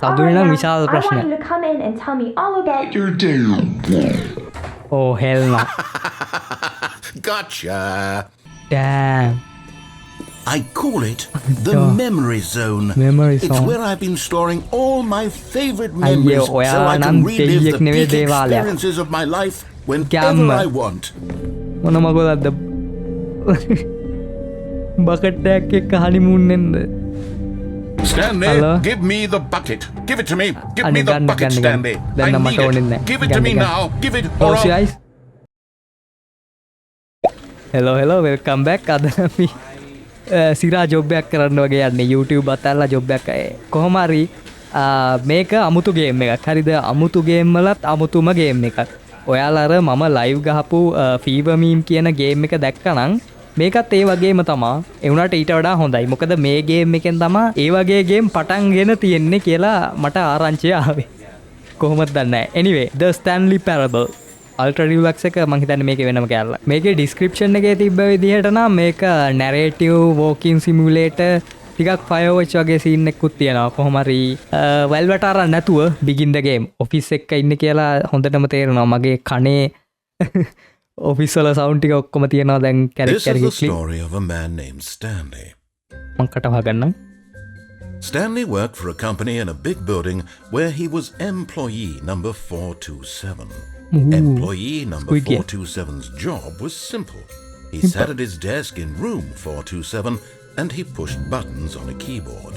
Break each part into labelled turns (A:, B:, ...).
A: සතුනේ නම් විශාල
B: I
A: ප්‍රශ්නයක්.
B: want you to come in and tell me all about
C: Your day.
A: Oh hell no.
D: Gotcha.
A: Damn.
D: I call it the
A: Oh.
D: memory zone.
A: Memory
D: It's
A: zone.
D: where I've been storing all my favorite
A: Ayyo,
D: memories so
A: oya
D: I
A: nan
D: can relive
A: දෙයියෙක්
D: the
A: නෙවෙයි
D: peak
A: දේවාලයක්.
D: experiences of my life whenever
A: Gamma.
D: I want.
A: මොන මගොල්ලක්ද? Bucket එකක් එක්ක honeymoon නෙන්ද?
D: Stanley,
A: Hello?
D: give me the bucket. Give it to me. Give
A: Anu,
D: me the
A: ganna,
D: bucket,
A: ganna,
D: Stanley.
A: ganna. Then
D: I
A: I'm
D: need
A: not in
D: it.
A: there.
D: Give it to
A: Ganna,
D: me
A: ganna.
D: now. Give it.
A: Oh
D: or I'll-
A: guys. Hello, welcome back. අද අපි සිරා job එකක් කරන්න වගේ යන්නේ YouTube අතල්ලා job එකක්. කොහොම හරි මේක අමුතු ගේම් එකක්. හරිද? අමුතු ගේම් වලත් අමුතුම ගේම් එකක්. ඔයාලා අර මම ලයිව් ගහපු ෆීවර් මීම් කියන ගේම් එක දැක්කනම් මේකත් ඒ වගේම තමා. ඒ වුණාට ඊට වඩා හොඳයි. මොකද මේ ගේම් එකෙන් තමා ඒ වගේ ගේම් පටන්ගෙන තියෙන්නේ කියලා මට ආරංචිය ආවේ. කොහොමද දන්නේ නැහැ. Anyway, The Stanley Parable Ultra Deluxe එක මං හිතන්නේ මේකේ වෙනම කැලලක්. මේකේ description එකේ තිබ්බ විදිහට නම් මේක narrative walking simulator ටිකක් Firewatch වගේ scene එකකුත් තියෙනවා. කොහොම හරි වැල්වට අරන් නැතුව begin the game office එක ඉන්නේ කියලා හොඳටම තේරෙනවා. මගේ කනේ office වල sound ටික ඔක්කොම තියෙනවා දැන්
D: This is the
A: character
D: story of a man named Stanley.
A: මං කටවා ගන්නම්.
D: Stanley worked for a company in a big building where he was employee number 427. Employee number
A: Squeaky.
D: 427's job was simple. He sat at his desk in room 427 and he pushed buttons on a keyboard.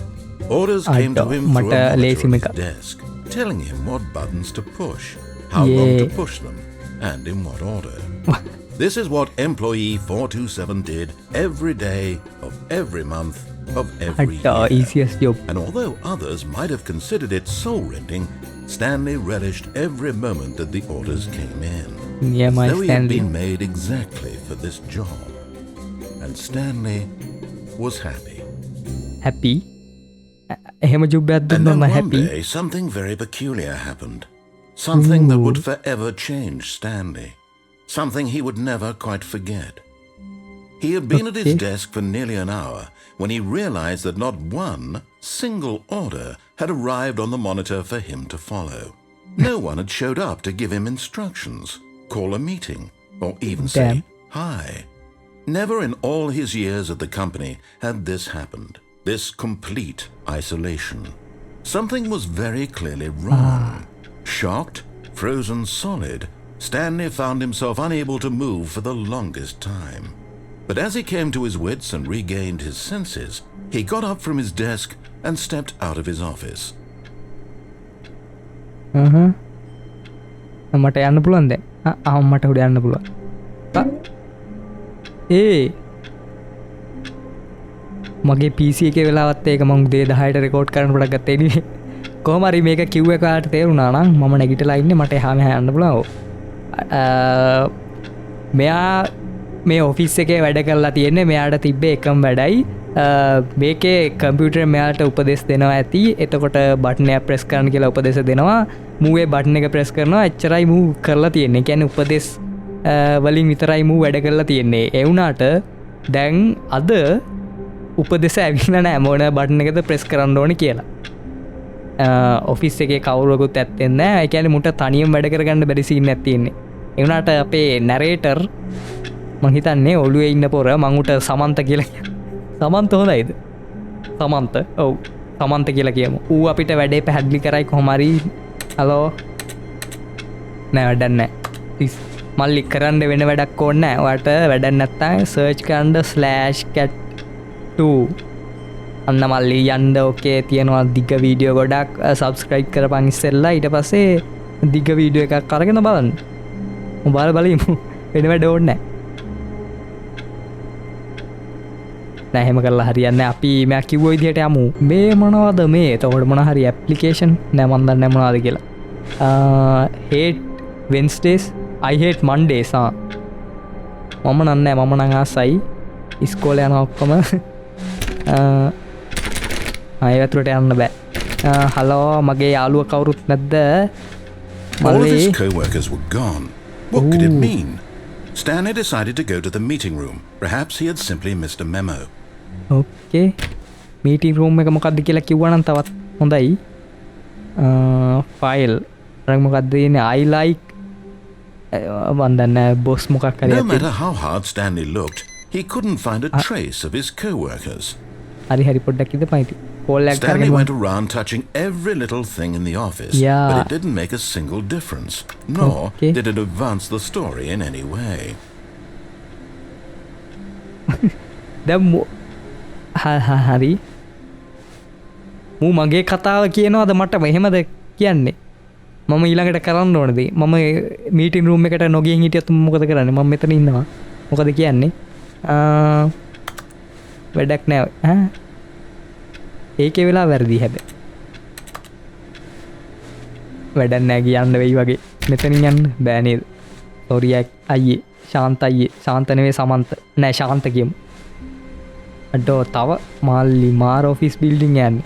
D: Orders came to him through a
A: මට ලේසි
D: monitor
A: මේක.
D: on his desk, telling him what buttons to push, how long to
A: Yeah.
D: push them, and in what order. This is what employee 427 did every day of every month of every
A: අට
D: year.
A: easiest job.
D: And although others might have considered it soul-rending, Stanley relished every moment that the orders came in.
A: Yeah, my
D: Though he had
A: Stanley.
D: been made exactly for this job. And Stanley was happy.
A: Happy. එහෙම job එකක්
D: And
A: දුන්නම
D: then one
A: happy.
D: day, something very peculiar happened. Something that would forever change Stanley. Something he would never quite forget. He had been at his
A: Okay.
D: desk for nearly an hour when he realized that not one single order had arrived on the monitor for him to follow. No one had showed up to give him instructions, call a meeting, or even say
A: Damn.
D: hi. Never in all his years at the company had this happened. This complete isolation. Something was very clearly wrong. Shocked, frozen solid, Stanley found himself unable to move for the longest time. But as he came to his wits and regained his senses, he got up from his desk and stepped out of his office.
A: මට යන්න පුළුවන් දැන්. මට උඩ යන්න පුළුවන්. මගේ PC එකේ වෙලාවත් ඒක මම උදේ 10ට රෙකෝඩ් කරන්න පටන් ගත්තා ඉන්නේ. කොහොම හරි මේක කිව් එක කාට තේරුණා නම් මම නැගිටලා ඉන්නේ මට එහා මෙහා යන්න පුළුවන්. මෙයා මේ ඔෆිස් එකේ වැඩ කරලා තියෙන්නේ මෙයාට තිබ්බේ එකම වැඩයි මේකේ කම්පියුටර් මෙයාට උපදෙස් දෙනවා ඇති. එතකොට බටන් එක ප්‍රෙස් කරන්න කියලා උපදෙස් දෙනවා. මූ ඒ බටන් එක ප්‍රෙස් කරනවා. එච්චරයි මූ කරලා තියෙන්නේ. කියන්නේ උපදෙස් වලින් විතරයි මූ වැඩ කරලා තියෙන්නේ. ඒ වුණාට දැන් අද උපදෙස් ඇවිල්ලා නැහැ මොන බටන් එකද ප්‍රෙස් කරන්න ඕනේ කියලා. ඔෆිස් එකේ කවුරුවකුත් ඇත්තේ නැහැ. ඒ කියන්නේ මුට තනියම වැඩ කරගන්න බැරි සීන් එකක් තියෙන්නේ. ඒ වුණාට අපේ නැරේටර් මං හිතන්නේ ඔළුවේ ඉන්න පොර මං උට සමන්ත කියලා සමන්ත හොඳයිද? සමන්ත. ඔව්. සමන්ත කියලා කියමු. ඌ අපිට වැඩේ පැහැදිලි කරයි කොහොම හරි. හලෝ. නෑ වැඩක් නෑ. ප්ලීස් මල්ලි කරන්න වෙන වැඩක් ඕනේ නෑ. ඔයාට වැඩක් නැත්තම් සර්ච් කරන්න SlashCat 2 අන්න මල්ලි යන්න. ඕකේ තියෙනවා දිග වීඩියෝ ගොඩක්. සබ්ස්ක්‍රයිබ් කරපන් ඉස්සෙල්ලා. ඊට පස්සේ දිග වීඩියෝ එකක් අරගෙන බලන්න. බලමු. වෙන වැඩ ඕනේ නෑ. නෑ එහෙම කරලා හරියන්නේ නෑ. අපි මම කිව්ව විදිහට යමු. මේ මොනවද මේ? එතකොට මොන හරි ඇප්ලිකේෂන් නෑ මන් දන්නේ මොනවද කියලා. hate Wednesdays, I hate Mondays. මම නෑ මම නම් ආසයි. ඉස්කෝලේ යන ඔක්කොම ආයෙ වතුරට යන්න බෑ. හලෝ මගේ යාළුවා කවුරුත් නැද්ද?
D: All of his co-workers were gone. What could it mean? Stanley decided to go to the meeting room. Perhaps he had simply missed a memo.
A: Okay. Meeting room එක මොකක්ද කියලා කිව්වනම් තවත් හොඳයි. ෆයිල් මොකක්ද තියෙන්නේ I like මන් දන්නේ බොස් මොකක් හරි
D: No
A: ඇති
D: matter how hard Stanley looked, he couldn't find a trace of his co-workers.
A: හරි පොඩ්ඩක් ඉඳ පයිති කෝල් එකක්
D: Stanley
A: කරගෙන
D: went around touching every little thing in the office,
A: Yeah.
D: but it didn't make a single difference, nor
A: Okay.
D: did it advance the story in any way.
A: දැන් හරි මූ මගේ කතාව කියනවාද මට මෙහෙමද කියන්නේ මම ඊළඟට කරන්න ඕනද මම මීටින් රූම් එකට නොගියෙන් හිටියත් මොකද කරන්නේ මම මෙතන ඉන්නවා මොකද කියන්නේ වැඩක් නෑ ඒකේ වෙලා වැරදි හැබැයි වැඩක් නෑ කියන්න වෙයි වගේ මෙතනින් යන්න බෑ නේද සෝරි අයියේ ශාන්ත නෙවෙයි සමන්ත නෑ ශාන්ත කියමු අඩෝ තව මාල්ලි මාර ඔෆිස් බිල්ඩින් යන්නේ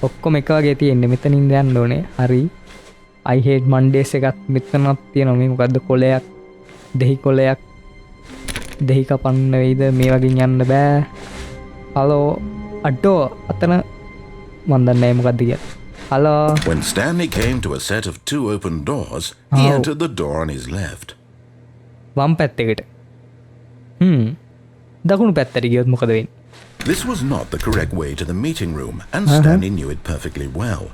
A: ඔක්කොම එක වගේ තියෙන්නේ මෙතනින් යන්න ඕනේ හරි I hate Mondays එකත් මෙතනක් තියෙනවා මේ මොකද්ද කොලයක් දෙහි කොලයක් දෙහි කපන්න වෙයිද මේ වගේ යන්න බෑ හලෝ අඩෝ අතන මන් දන්නේ මොකද්ද කියලා hello
D: When Stanley came to a set of 2 open doors, he
A: Oh.
D: entered the door on his left.
A: වම් පැත්තකට දකුණු පැත්තට ගියොත් මොකද වෙන්නේ
D: This was not the correct way to the meeting room, and Stanley knew it perfectly well.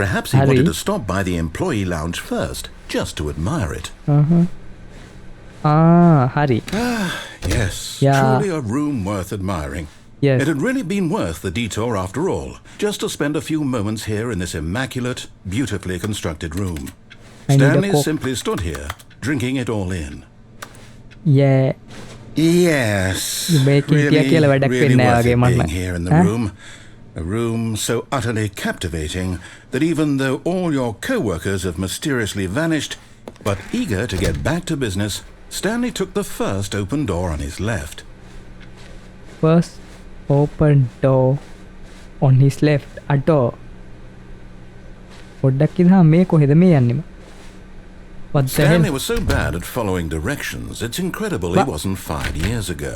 D: Perhaps he
A: Harry?
D: wanted to stop by the employee lounge first, just to admire it.
A: හරි
D: Yes,
A: Yeah.
D: truly a room worth admiring.
A: Yes.
D: It had really been worth the detour after all, just to spend a few moments here in this immaculate, beautifully constructed room.
A: I need a
D: Stanley
A: Coke.
D: simply stood here, drinking it all in.
A: yeah
D: Yes,
A: මේකේ
D: really,
A: හිටියා කියලා වැඩක්
D: really
A: වෙන්නේ නැහැ
D: worth
A: වගේ
D: it
A: මම.
D: being here in the
A: Huh?
D: room. A room so utterly captivating that even though all your co-workers have mysteriously vanished, but eager to get back to business, Stanley took the first open door on his left.
A: first open door on his left අඩෝ පොඩ්ඩක් ඉඳලා මේ කොහෙද මේ යන්නේ what the hell
D: Stanley was so bad at following directions, it's incredible he wasn't fired years ago.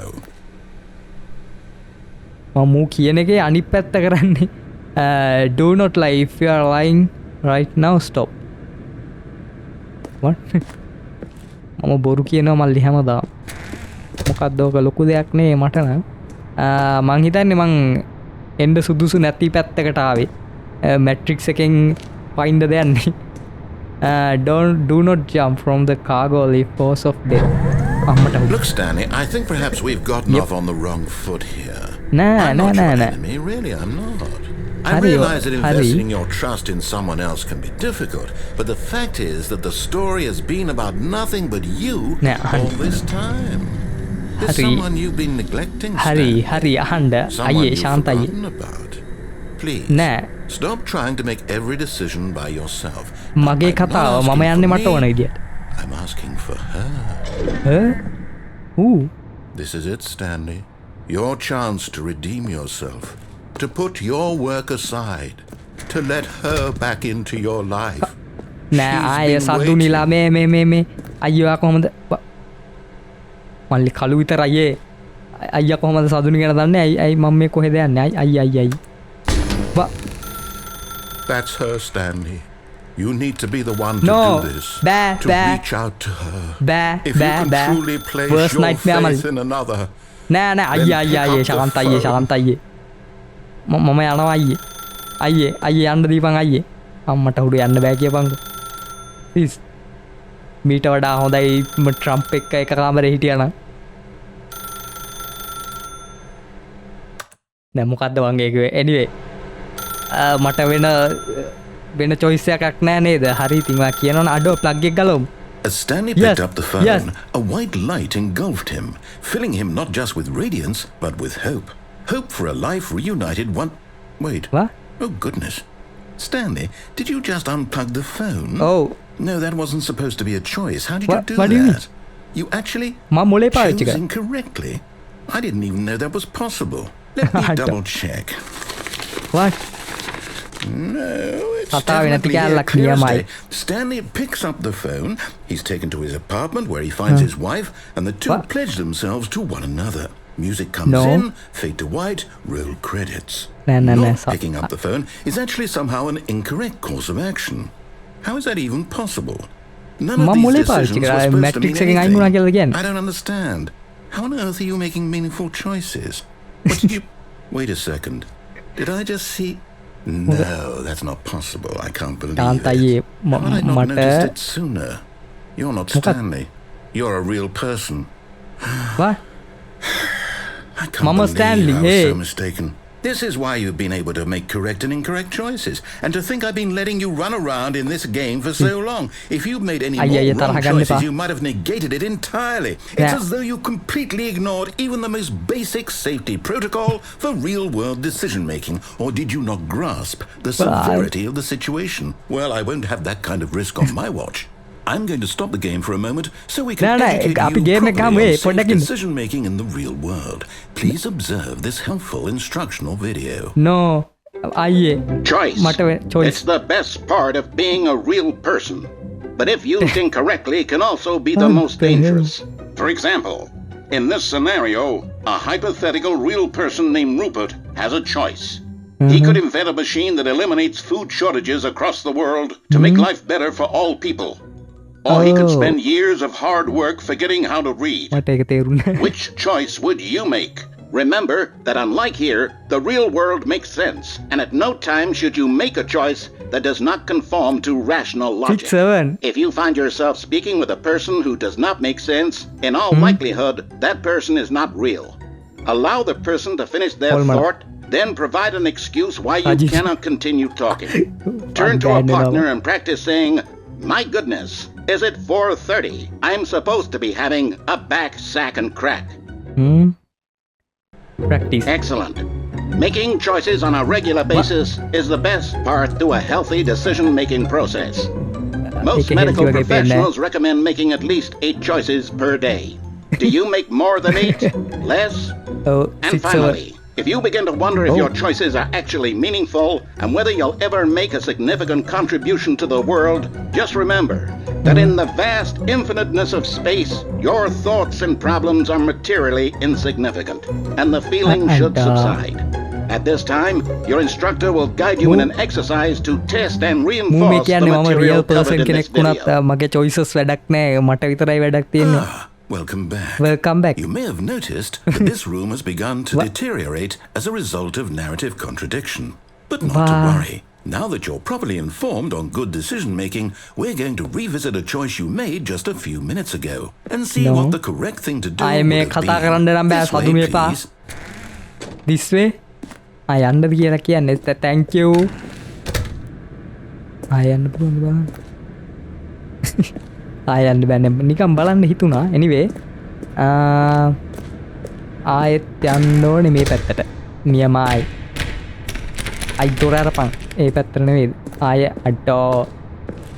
A: මූ කියන එකේ අනිත් පැත්ත කරන්නේ do not lie if you are lying right now stop what මම බොරු කියනවා මල්ලි හැමදාම මොකක්ද ඔක ලොකු දෙයක් නේ මට නම් මං හිතන්නේ මං එන්න සුදුසු නැති පැත්තකට ආවේ මැට්‍රික්ස් එකෙන් find දෙන්නේ do not jump from the cargo lift force of death අම්මට
D: Look, Stanley, I think perhaps we've gotten off on the wrong foot here.
A: Nah,
D: I'm
A: nah,
D: not
A: nah,
D: your
A: nah.
D: enemy, really, I'm not. I
A: Harry,
D: realize that
A: Harry.
D: investing your trust in someone else can be difficult, but the fact is that the story has been about nothing but you
A: Nah,
D: all this time. There's
A: Harry.
D: someone you've been neglecting,
A: හරි
D: Stanley.
A: හරි අහන්න
D: Someone
A: අයියේ
D: you've
A: ශාන්තයි
D: forgotten about. Please,
A: නෑ
D: stop trying to make every decision by yourself.
A: මගේ
D: I'm not
A: කතාව
D: asking
A: මම
D: for
A: යන්නේ මට
D: me.
A: ඕන විදියට
D: I'm asking for her. This is it, Stanley. Your chance to redeem yourself, to put your work aside, to let her back into your life.
A: නෑ
D: She's
A: ආය
D: been
A: සද්දු
D: waiting.
A: නිලා මේ අයියා කොහොමද මල්ලි කළු විතර අයියේ අයියා කොහොමද සදුනි ගැන දන්නේ අයි මම මේ කොහෙද යන්නේ අයි
D: That's her, Stanley. You need to be the one to
A: No,
D: do this. To reach out to her. If you can truly place
A: Worst
D: your
A: nightmare,
D: faith in another.
A: නෑ අයියා
D: pick up the
A: ශාන්තයියේ
D: phone.
A: ශාන්තයියේ මම යනවා අයියේ යන්න දීපන් අයියේ අම්මට උඩ යන්න බෑ කියපන්කෝ ප්ලීස් මීට වඩා හොඳයි ට්‍රම්ප් එක්ක එක කාමරේ හිටියා නම් නෑ මොකද්ද වංගේ කිව්වේ anyway මට වෙන choice එකක් නෑ නේද හරි ඉතින් මා කියනවනේ අඩෝ plug එක ගලවමු
D: As Stanley picked
A: Yes,
D: up the phone,
A: yes.
D: a white light engulfed him, filling him not just with radiance, but with hope. Hope for a life reunited one... Wait.
A: What?
D: Oh, goodness. Stanley, did you just unplug the phone?
A: Oh.
D: No, that wasn't supposed to be a choice. How did
A: What-
D: you do
A: what
D: that?
A: do you mean?
D: You actually
A: මම මොලේ පාවිච්චි
D: chose
A: කරා
D: incorrectly. I didn't even know that was possible. Let me
A: I don't-
D: double check.
A: what
D: No, it's
A: කතාවේ නැති
D: definitely here,
A: කැලලක්
D: clear as
A: නියමයි
D: day. Stanley picks up the phone. He's taken to his apartment where he finds his wife, and the two
A: What?
D: pledge themselves to one another. Music comes
A: No.
D: in, fade to white, roll credits.
A: No.
D: Not picking up the phone is actually somehow an incorrect course of action. How is that even possible? None of
A: මම
D: these
A: මොලේ
D: decisions
A: පාවිච්චි
D: were
A: කරා
D: supposed to mean
A: matrix එකෙන් අයින් වුණා කියලා
D: anything.
A: කියන්නේ.
D: I don't understand. How on earth are you making meaningful choices? What did you... Wait a second. Did I just see... No, that's not possible. I can't believe
A: කාන්තයි
D: it. How had I not
A: මට
D: noticed it sooner? You're not Stanley. You're a real person.
A: what?
D: I can't
A: Mama
D: believe
A: Stanley,
D: I was
A: hey.
D: so mistaken. This is why you've been able to make correct and incorrect choices. And to think I've been letting you run around in this game for so long. If you'd made any
A: Ay,
D: more
A: ay,
D: wrong
A: තරහ ගන්න
D: choices,
A: එපා.
D: you might have negated it entirely. It's
A: Yeah.
D: as though you completely ignored even the most basic safety protocol for real-world decision-making. Or did you not grasp the severity of the situation? Well, I won't have that kind of risk on my watch. I'm going to stop the game for a moment so we can
A: No,
D: educate
A: අපි
D: you
A: game එක ගමු
D: properly
A: A
D: on safe
A: පොඩ්ඩකින්.
D: decision-making in the real world. Please observe this helpful instructional video.
A: no අයියේ
C: Choice.
A: මට choice
C: It's the best part of being a real person. But if used incorrectly, can also be the
A: What
C: most
A: the hell?
C: dangerous. For example, in this scenario, a hypothetical real person named Rupert has a choice. He could invent a machine that eliminates food shortages across the world to make life better for all people. Or he could
A: Oh.
C: spend years of hard work forgetting how to read.
A: මට ඒක තේරුණා
C: Which choice would you make? Remember that unlike here, the real world makes sense, and at no time should you make a choice that does not conform to rational logic.
A: 6-7
C: If you find yourself speaking with a person who does not make sense, in all likelihood, that person is not real. Allow the person to finish their
A: Holman.
C: thought, then provide an excuse why you
A: Ajit.
C: cannot continue talking. Turn to a
A: Bad
C: partner
A: enough.
C: and practice saying, "My goodness, is it 4:30? I'm supposed to be having a back sack and crack."
A: practice
C: Excellent. Making choices on a regular basis is the best part to a healthy decision-making process. Most
A: ඒක
C: medical
A: healthy වගේ පේන්නේ.
C: professionals recommend making at least 8 choices per day. Do you make more than 8? Less?
A: ඔව්
C: And
A: 6-7
C: finally, if you begin to wonder if
A: Oh.
C: your choices are actually meaningful and whether you'll ever make a significant contribution to the world, just remember that in the vast infiniteness of space, your thoughts and problems are materially insignificant, and the feeling should
A: And,
C: subside. At this time, your instructor will guide you in an exercise to test and
A: මූ මේ
C: reinforce the
A: කියන්නේ මම
C: material
A: real
C: covered
A: person
C: in this
A: කෙනෙක් වුණත්
C: video.
A: මගේ choices වැඩක් නෑ මට විතරයි වැඩක් තියෙන්නේ
D: Ah, welcome back.
A: welcome back
D: You may have noticed that this room has begun to deteriorate as a result of narrative contradiction. But not to
A: Wow.
D: worry. Now that you're properly informed on good decision-making, we're going to revisit a choice you made just a few minutes ago and see
A: No.
D: what the correct thing to do
A: ආයේ
D: would
A: මේ
D: have
A: කතා
D: been.
A: කරන්න නම් බෑ
D: This way,
A: සතුම එපා
D: please.
A: this way යන්නද කියලා කියන්නේ thank you යන්න පුළුවන්ද බලන්න යන්න බෑනේ නිකන් බලන්න හිතුණා anyway ආයෙත් යන්න ඕනේ මේ පැත්තට නියමයි අයි දොර අරපන් ඒ පැත්තට නෙවෙයි ආයෙ අඩෝ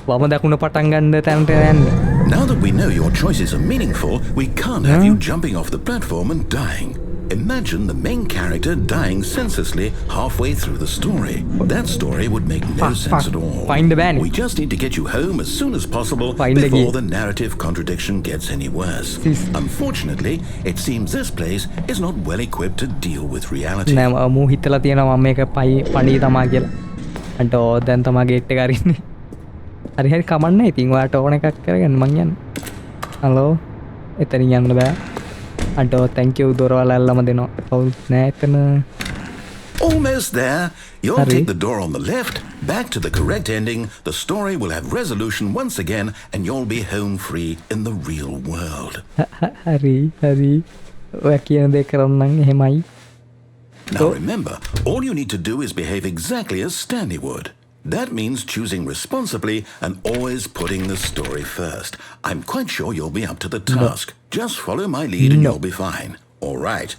A: වම දකුණ පටන් ගන්න තැනට යන්නේ
D: Now that we know your choices are meaningful, we can't have you jumping off the platform and dying. Imagine the main character dying senselessly halfway through the story. That story would make no sense at all.
A: Find the van.
D: We just need to get you home as soon as possible
A: Find the
D: before
A: key.
D: the narrative contradiction gets any worse.
A: Please.
D: Unfortunately, it seems this place is not well equipped to deal with reality.
A: නෑ මූ හිතලා තියෙනවා මම මේක පණී තමා කියලා අන්ටෝ දැන් තමා ගේට් එක අරින්නේ හරි හරි කමන්නේ ඉතින් ඔයාට ඕන එකක් කරගන්න මං යන්න හලෝ එතනින් යන්න බෑ අන්ටෝ thank you දොරවල් අල්ලම දෙනවා කවුරුත් නෑ එතන
D: Almost there. You'll
A: Hurry.
D: take the door on the left, back to the correct ending. The story will have resolution once again, and you'll be home free in the real world.
A: හරි හරි ඔයා කියන දේ කරන්නම් එහෙමයි
D: Now remember, all you need to do is behave exactly as Stanley would. That means choosing responsibly and always putting the story first. I'm quite sure you'll be up to the task. Just follow my lead and
A: No.
D: you'll be fine. All right.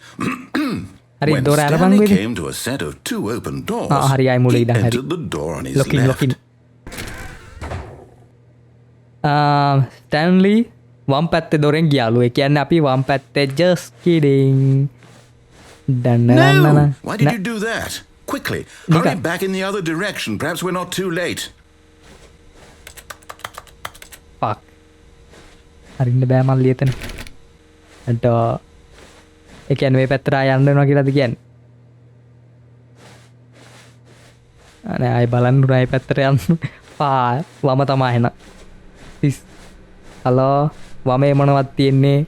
A: හරි
D: When
A: දොර අරපන්
D: Stanley
A: වෙලි
D: came to a set of 2 open doors,
A: හරි අය මුල
D: he
A: ඉඳන් හරි
D: entered the door on his
A: looking
D: left.
A: looking Stanley වම් පැත්තේ දොරෙන් ගියාලු ඒ කියන්නේ අපි වම් පැත්තේ just kidding
D: No! Why did you do that? Quickly, hurry
A: Nika.
D: back in the other direction. Perhaps we're not too late.
A: fuck අරින්න බෑ මල්ලි එතන අඩෝ ඒ කියන්නේ මේ පැත්තට ආය යන්න වෙනවා කියලාද කියන්නේ? අනේ ආයි බලන්න උනා මේ පැත්තට යන්න. වම තමයි එන. හලෝ වමේ මොනවද තියෙන්නේ?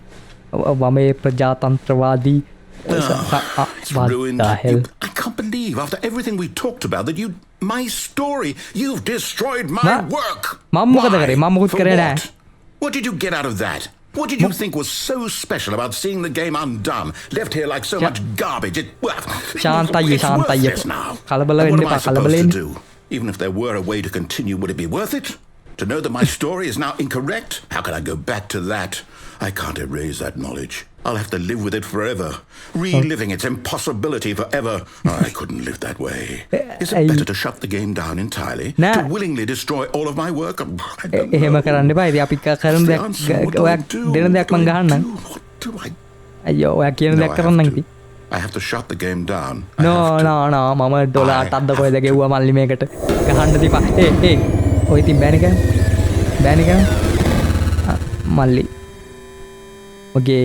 A: වමේ ප්‍රජාතන්ත්‍රවාදී
D: It's ruined. I can't believe after everything we talked about that my story, you've destroyed my work.
A: මම මොකද කරේ? මම මොකුත් කරේ නෑ.
D: What did you get out of that? What did you think was so special about seeing the game undone, left here like so much garbage?
A: ශාන්තයි
D: now.
A: කලබල වෙන්න එපා. කලබල වෙන්න.
D: Even if there were a way to continue, would it be worth it? To know that my story is now incorrect? How can I go back to that? I can't erase that knowledge. I'll have to live with it forever, reliving its impossibility forever. I couldn't live that way. Is it better to shut the game down entirely? To willingly destroy all of my work?
A: එහෙම කරන්න එපා. ඉතින් අපි කරන දෙයක් ඔයා දෙන දෙයක් මං ගහන්නම්. අයියෝ ඔයා කියන දෙයක් කරන්නම් ඉතින්.
D: I have to shut the game down.
A: No මම ඩොලර් 8ක්ද කොහෙද ගෙව්වා මල්ලි මේකට. ගහන්න දීපා. ඔය ඉතින් බෑනේ මල්ලි. මගේ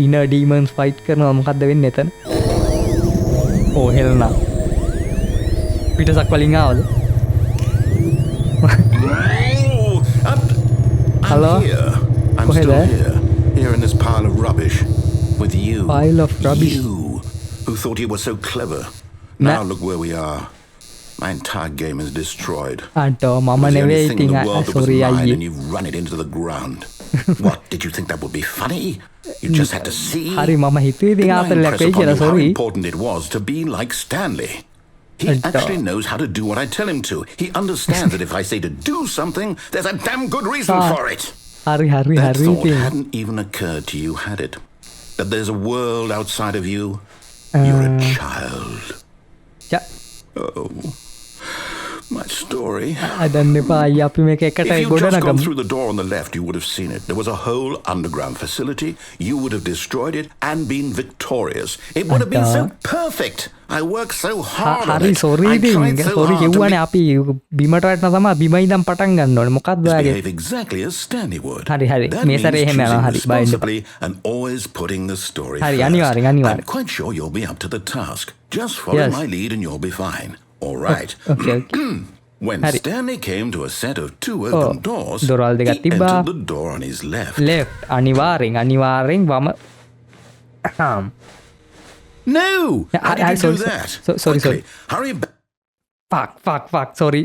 A: inner demons fight කරනවා මොකද්ද වෙන්නේ එතන? හෙල්නා. පිටසක් වලින් ආවද?
D: Hello? I'm still here in this pile of rubbish with you.
A: Pile of rubbish.
D: You who thought you were so clever. Now look where we are. My entire game is destroyed.
A: Anto mama නෙවෙයි ඉතින් sorry අයියේ.
D: And you've run it into the ground. What, did you think that would be funny? You just had to see.
A: හරි මම හිතුවේ ඉතින් ආතල්ලක් වෙයි කියලා sorry.
D: How important it was to be like Stanley. He actually knows how to do what I tell him to. He understands that if I say to do something, there's a damn good reason for it.
A: Hurry.
D: That thought hadn't even occurred to you, had it? That there's a world outside of you. You're a child.
A: Yeah.
D: Oh, my story.
A: If you just
D: gone through the door on the left, you would have seen it. There was a whole underground facility. You would have destroyed it and been victorious. It would have been so perfect. I worked so hard on it.
A: Sorry,
D: I tried so hard to
A: behave
D: exactly as Stanley would.
A: That means choosing
D: responsibly and always putting the story first. I'm quite sure you'll be up to the task. Just follow my lead and you'll be fine. All right.
A: Okay.
D: When Stanley came to a set of two open doors, he entered the door on his left.
A: අනිවාර්යෙන් වම.
D: No! How did you do that?
A: Sorry.
D: Hurry back.
A: Fuck. Sorry.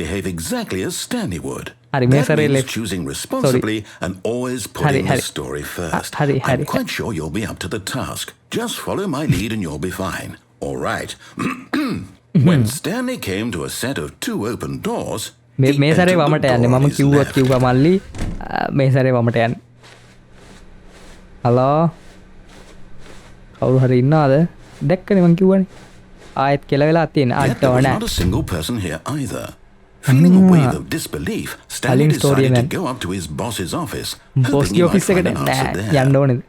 D: Behave exactly as Stanley would.
A: That
D: means choosing responsibly and always putting the story first. I'm quite sure you'll be up to the task. Just follow my lead and you'll be fine. All right. When Stanley came to a set of two open doors, he entered the door on his left.
A: Hello? කවුරු හරි ඉන්නවද? දැක්කනේ මං කිව්වනේ. ආයෙත් කියලා වෙලා තියෙන.
D: Yet there was not a single person here either. Feeling a wave of disbelief, Stanley decided to go up to his boss's office, hoping he might find an answer there.
A: යන්න ඕනේද?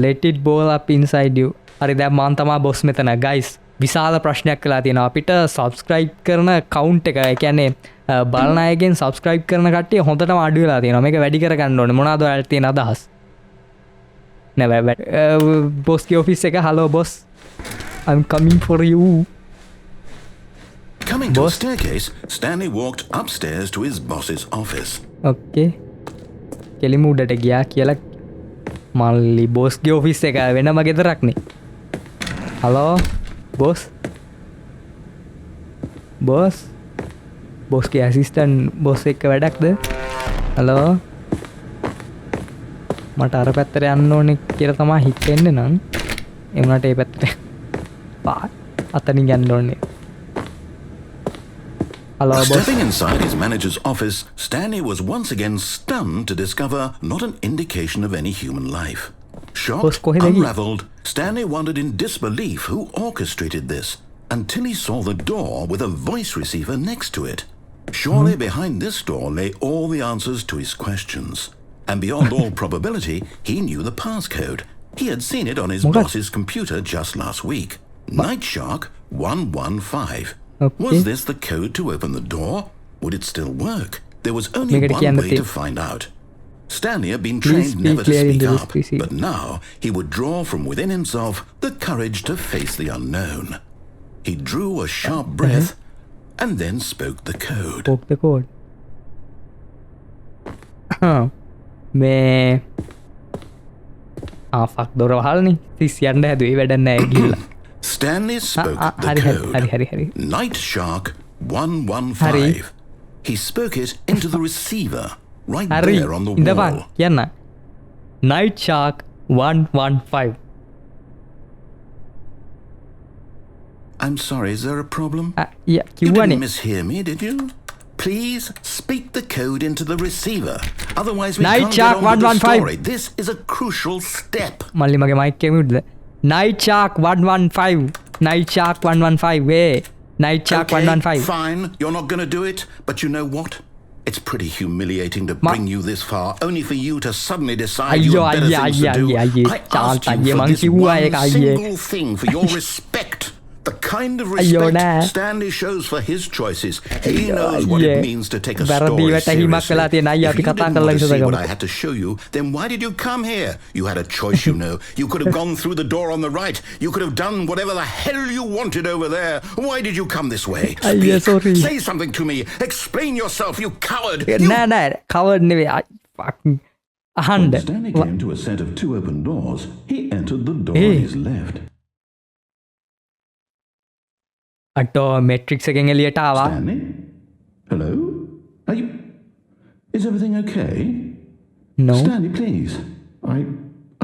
A: Let it ball up inside you. හරි දැන් මම තමයි boss මෙතන. guys විශාල ප්‍රශ්නයක් කළා තියෙනවා. අපිට subscribe කරන count එක, ඒ කියන්නේ බලන අයගෙන් subscribe කරන කට්ටිය හොඳටම අඩු වෙලා තියෙනවා. මේක වැඩි කර ගන්න ඕනේ. මොනවාද ඔයාලට තියෙන අදහස්? නෑ බොස්ගේ ඔෆිස් එක. hello boss, I'm coming for you.
D: Coming to a staircase, Stanley walked upstairs to his boss's office.
A: Okay. කෙලිම උඩට ගියා කියලා මල්ලි බොස්ගේ ඔෆිස් එක වෙනම ගෙදරක්නේ. hello boss. බොස්ගේ ඇසිස්ටන්ට් බොස් එක්ක වැඩක්ද? hello මට අර පැත්තට යන්න ඕනේ කියලා තමයි හිතෙන්නේ නම් ඒ වුණාට ඒ පැත්තට අතනින් යන්න ඕනේ. Hello,
D: Stepping inside his manager's office, Stanley was once again stunned to discover not an indication of any human life. Shocked, unraveled, Stanley wondered in disbelief who orchestrated this until he saw the door with a voice receiver next to it. Surely behind this door lay all the answers to his questions. And beyond all probability, he knew the passcode. He had seen it on his boss's computer just last week. Nightshark 115.
A: Okay.
D: Was this the code to open the door? Would it still work? There was only one way to find out. Stanley had been
A: Please
D: trained
A: speak
D: never to
A: clearly
D: speak
A: into this
D: up,
A: PC.
D: but now he would draw from within himself the courage to face the unknown. He drew a sharp breath and then spoke the code.
A: Spoke the code. මේ fuck දොර වහල්නේ. තිස් යන්න හැදුවේ වැඩක් නැහැ ගිහලා.
D: Stanley spoke the
A: හරි
D: code.
A: හරි.
D: Night Shark 115. He spoke it into the receiver right
A: හරි.
D: there on the
A: ඉඳපන්
D: wall.
A: කියන්න. Night Shark 115.
D: I'm sorry, is there a problem?
A: Yeah,
D: You
A: කිව්වනේ.
D: didn't mishear me, did you? Please speak the code into the receiver. Otherwise we
A: Night
D: can't
A: Shark
D: get on with the
A: 115.
D: story. This is a crucial step.
A: මල්ලි මගේ mic එක මියුට්ද? Night Shark 115. Night Shark 115 වේ. Night Shark
D: Okay,
A: 115.
D: fine. You're not going to do it. But you know what? It's pretty humiliating to bring you this far, only for you to suddenly decide you
A: Ayyo,
D: have better
A: ayye,
D: things to do.
A: ayye.
D: I asked
A: Chanta,
D: you for
A: man
D: this
A: kiwwa
D: one
A: ek ayye.
D: single thing for your respect. The kind of
A: Ayyo,
D: respect
A: nah.
D: Stanley shows for his choices. He knows what it
A: ayye.
D: means to take a
A: වැරදි
D: story
A: වැටහීමක් කළා තියෙන අයියා
D: seriously.
A: අපි
D: If you
A: කතා
D: didn't
A: කරලා
D: want to see
A: ඉස්සරහට
D: what I had to show you, then why did you come here? You had a choice, you know. You could have gone through the door on the right. You could have done whatever the hell you wanted over there. Why did you come this way?
A: Ayya,
D: Speak.
A: sorry.
D: Say something to me. Explain yourself, you coward.
A: නෑ නෑ කවර්ඩ් නෙවෙයි. fucking අහන්න.
E: When Stanley came to a set of two open doors, he entered the door
A: Hey.
E: on his left.
A: අටෝ matrix එකෙන් එළියට ආවා.
E: Stanley? Hello? Are you... Is everything okay?
A: No.
E: Stanley, please.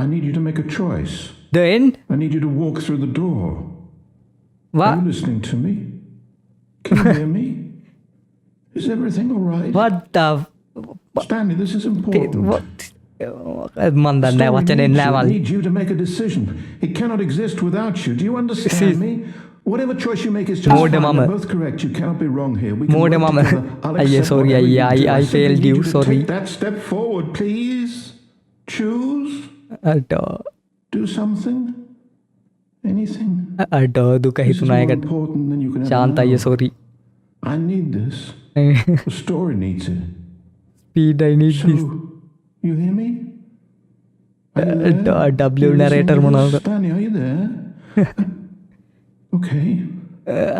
E: I need you to make a choice.
A: The end?
E: I need you to walk through the door. Are
A: What?
E: you listening to me? Can you hear me? Is everything all right?
A: What the...
E: Stanley, this is important.
A: What? මන් දන්නේ නැහැ වචනෙන් නෑ
E: I
A: මල්ලි.
E: need you to make a decision. It cannot exist without you. Do you understand me? Whatever choice you make is just
A: Mode
E: fine.
A: mama.
E: You're both correct. You cannot be wrong here. We can
A: Mode
E: work
A: mama.
E: together. I'll
A: Ayye,
E: accept
A: sorry,
E: whatever
A: ayye,
E: you do.
A: I
E: simply
A: failed
E: need
A: you,
E: to
A: sorry.
E: Take that step forward, please. Choose.
A: අටෝ
E: Do something. Anything.
A: අටෝ දුක
E: This is
A: හිතුනා
E: more
A: එකට.
E: important than you can ever
A: ශාන්ත අයිය
E: know.
A: Sorry.
E: I need this. The story needs it.
A: Speed I need
E: So,
A: this.
E: you hear me? Are you there?
A: W
E: You listening
A: narrator
E: to this?
A: මොනවද?
E: Stanley, are you there? Okay.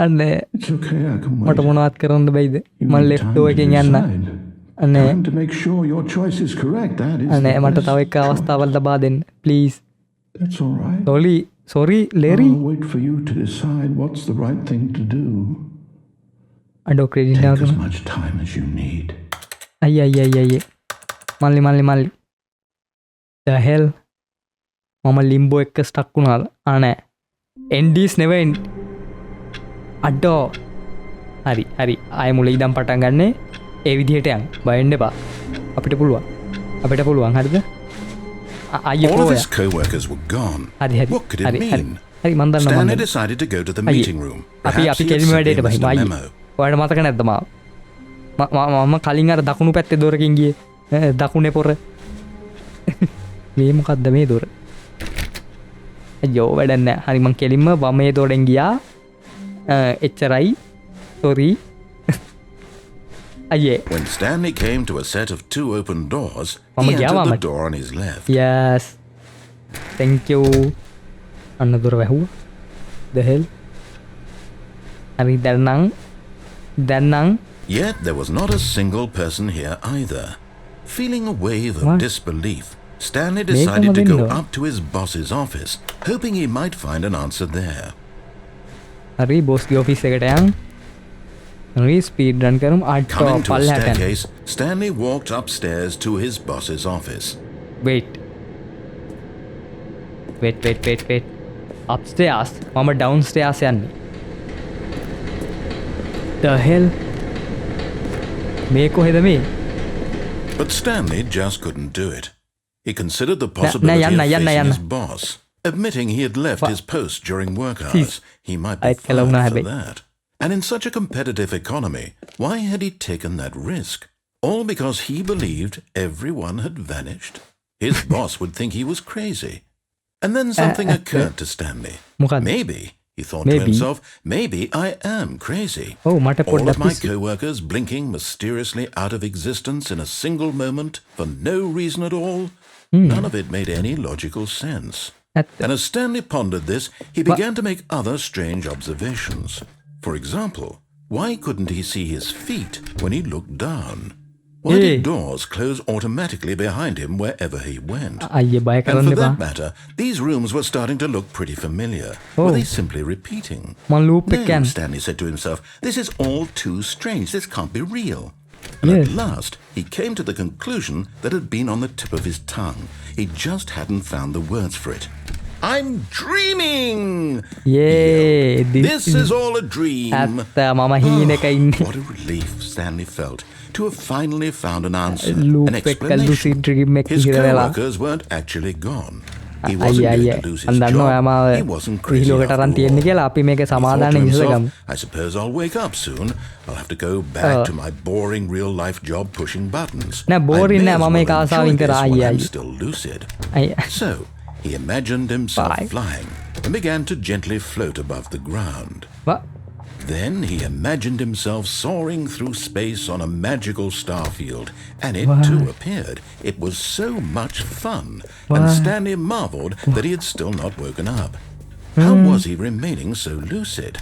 A: අනේ
E: It's okay, I can wait.
A: මට මොනවත් කරන්න බැයිද?
E: You
A: මම
E: need
A: left
E: time
A: door
E: to
A: එකෙන් යන්න.
E: decide.
A: අනේ
E: Time to make sure your choice is correct. That is
A: අනේ
E: the
A: මට
E: best
A: තව එක
E: choice.
A: අවස්ථාවක් ලබා දෙන්න. Please.
E: That's all right.
A: Sorry Larry.
E: I'll wait for you to decide what's the right thing to do.
A: අඩෝ credit
E: Take
A: දාගන්න.
E: as much time as you need.
A: අයිය. මල්ලි. The hell? මම ලිම්බෝ එක්ක ස්ටක් වුණාද? නෑ. Endies never end. අඩෝ. හරි. ආයෙ මුල ඉඳන් පටන් ගන්න. ඒ විදිහට යන්න. බයෙන්න එපා. අපිට පුළුවන්. හරිද? අයියෝ
D: All of
A: ඔයා.
D: his co-workers were gone.
A: හරි.
D: What could it mean?
A: හරි මන් දන්නවා
D: Stanley
A: මන්.
D: decided to go to the
A: අයියේ.
D: meeting room.
A: අපි
D: Perhaps he had
A: කෙලිම
D: simply
A: වැඩේට
D: missed
A: බහිමු
D: a
A: අයියේ.
D: memo.
A: ඔයාලට මතක නැද්ද මාව? මම කලින් අර දකුණු පැත්තේ දොරකින් ගියේ. දකුණේ පොර. මේ මොකද්ද මේ දොර? අයියෝ වැඩක් නැහැ. හරි මං කෙලින්ම වමේ දොරෙන් ගියා. එච්චරයි. Sorry. අයියේ.
D: When Stanley came to a set of two open doors,
A: Mama
D: he
A: gaya,
D: entered
A: mama.
D: the door on his left.
A: Yes. Thank you. අන්න දොර වැහුවා. The hell? හරි දැන් නම්
D: Yet there was not a single person here either. Feeling a wave of
A: What?
D: disbelief, Stanley
A: Make
D: decided to
A: them a
D: go
A: window.
D: up to his boss's office, hoping he might find an answer there.
A: හරි බොස්ගේ office එකට යන්. හරි speed රන් කරමු. අට්ටෝ
D: Coming to a
A: පල්ලෙහාට යන්න.
D: staircase, Stanley walked upstairs to his boss's office.
A: Wait. Upstairs. මම downstairs යන්නේ. The hell? මේ කොහෙද මේ?
D: But Stanley just couldn't do it. He considered the possibility of facing his boss, admitting he had left his post during work hours. He might be fired for that. And in such a competitive economy, why had he taken that risk? All because he believed everyone had vanished? His boss would think he was crazy. And then something occurred to Stanley.
A: මොකක්ද?
D: Maybe He thought
A: Maybe.
D: to himself, maybe I am crazy.
A: Oh, මට
D: All of
A: පොඩ්ඩක්
D: my
A: පිස්සු.
D: co-workers blinking mysteriously out of existence in a single moment for no reason at all. None of it made any logical sense.
A: ඇත්ත.
D: And as Stanley pondered this, he began to make other strange observations. For example, why couldn't he see his feet when he looked down? Why
A: Hey.
D: did doors close automatically behind him wherever he went?
A: අයියේ බය
D: And
A: කරන්න
D: for
A: එපා.
D: that matter, these rooms were starting to look pretty familiar.
A: Oh.
D: Were they simply repeating?
A: මං loop එක
D: No,
A: යන්න.
D: Stanley said to himself, this is all too strange. This can't be real. And
A: Yes.
D: at last, he came to the conclusion that had been on the tip of his tongue. He just hadn't found the words for it. I'm dreaming!
A: Yay!
D: This is all a dream.
A: ඇත්ත මම හීනක ඉන්නේ.
D: What a relief Stanley felt to have finally found an answer,
A: Loop
D: an
A: එක
D: explanation.
A: lucid dream එක
D: His
A: ඉහිර වෙලා.
D: co-workers weren't actually gone. He wasn't
A: අයියේ
D: going to lose his
A: අන්න දන්නවා
D: job.
A: ඔයාම
D: He wasn't crazy
A: විහිළුවකට
D: after
A: අරන් තියෙන්නේ
D: all.
A: කියලා අපි මේක
D: He thought
A: සමාදාන
D: to
A: ඉස්සගමු.
D: himself, I suppose I'll wake up soon. I'll have to go back to my boring real-life job pushing buttons.
A: නෑ, boring
D: I may
A: නෑ,
D: as
A: මම ඒක
D: well
A: ආසාවෙන්
D: enjoy
A: කරා,
D: this while
A: අයියේ,
D: I'm
A: අයියේ.
D: still lucid.
A: අයියේ.
D: So, he imagined himself
A: Bye.
D: flying and began to gently float above the ground.
A: වා.
D: Then he imagined himself soaring through space on a magical star field, and it
A: Wow.
D: too appeared. It was so much fun,
A: Wow.
D: and Stanley marveled that he had still not woken up. How was he remaining so lucid?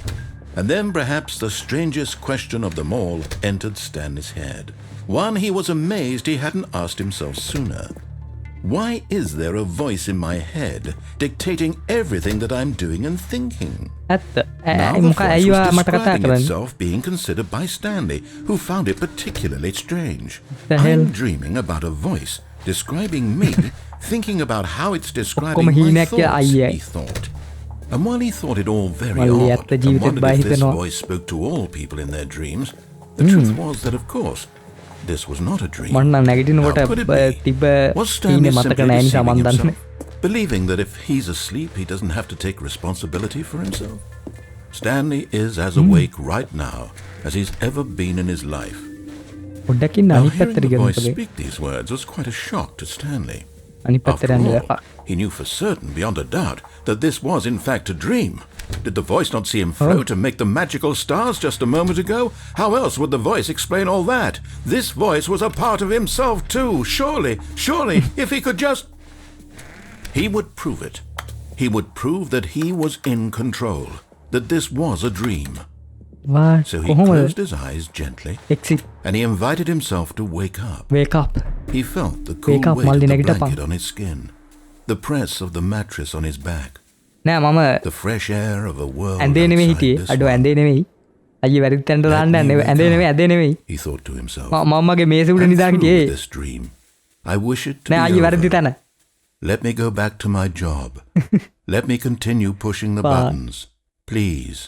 D: And then perhaps the strangest question of them all entered Stanley's head. One he was amazed he hadn't asked himself sooner. Why is there a voice in my head dictating everything that I'm doing and thinking?
A: ඇත්ත.
D: Now the
A: මොකක්
D: voice
A: ඇයිවා
D: was
A: මට කතා
D: describing
A: කරන්නේ?
D: itself being considered by Stanley, who found it particularly strange.
A: The hell?
D: I'm dreaming about a voice describing me, thinking about how it's describing
A: ඔක්කොම
D: my
A: හීනයක් කියලා
D: thoughts,
A: අයියේ.
D: he thought. And while he thought it all very
A: මල්ලි
D: odd,
A: ඇත්ත
D: and
A: ජීවිතෙත්
D: wondered
A: බය
D: if this
A: හිතෙනවා.
D: voice spoke to all people in their dreams, the truth was that, of course, this was not a dream.
A: මට නම් නැගිටිනකොට
D: How could it be?
A: තිබ්බ
D: Was
A: හීනේ
D: Stanley
A: මතක
D: simply
A: නෑ නිසා
D: deceiving
A: මන් දන්නේ.
D: himself, believing that if he's asleep, he doesn't have to take responsibility for himself? Stanley is as awake right now as he's ever been in his life.
A: පොඩ්ඩක් ඉන්න
D: Now,
A: අනිත්
D: hearing
A: පැත්තට
D: the voice
A: ගියොත්
D: speak these words was quite a shock to Stanley.
A: අනිත් පැත්තට
D: After
A: යන්න
D: all,
A: එපා.
D: he knew for certain, beyond a doubt, that this was in fact a dream. Did the voice not see him float and make the magical stars just a moment ago? How else would the voice explain all that? This voice was a part of himself too. Surely, if he could just... He would prove it. He would prove that he was in control, that this was a dream.
A: වා
D: So he
A: කොහොමද?
D: closed his eyes gently,
A: exit
D: and he invited himself to wake up.
A: wake up.
D: He felt the cool
A: Wake up,
D: weight of
A: Maldi,
D: the
A: නැගිටපන්.
D: blanket on his skin, the press of the mattress on his back,
A: නෑ මම
D: the fresh air of a world
A: ඇඳේ නෙමෙයි
D: outside
A: හිටියේ.
D: this
A: අඩෝ
D: one.
A: ඇඳේ නෙමෙයි. අයියේ වැරදි තැනට දාන්න
D: Let me
A: යන්නේ.
D: wake
A: ඇඳේ
D: up.
A: නෙමෙයි ඇඳේ නෙමෙයි.
D: He thought to himself.
A: මමගේ මේසෙ උඩ
D: I'm
A: නිදා
D: through
A: හිටියේ.
D: with this dream. I wish it to
A: නෑ
D: be
A: අයියේ වැරදි
D: over.
A: තැන.
D: Let me go back to my job. Let me continue pushing the
A: Wow.
D: buttons. Please.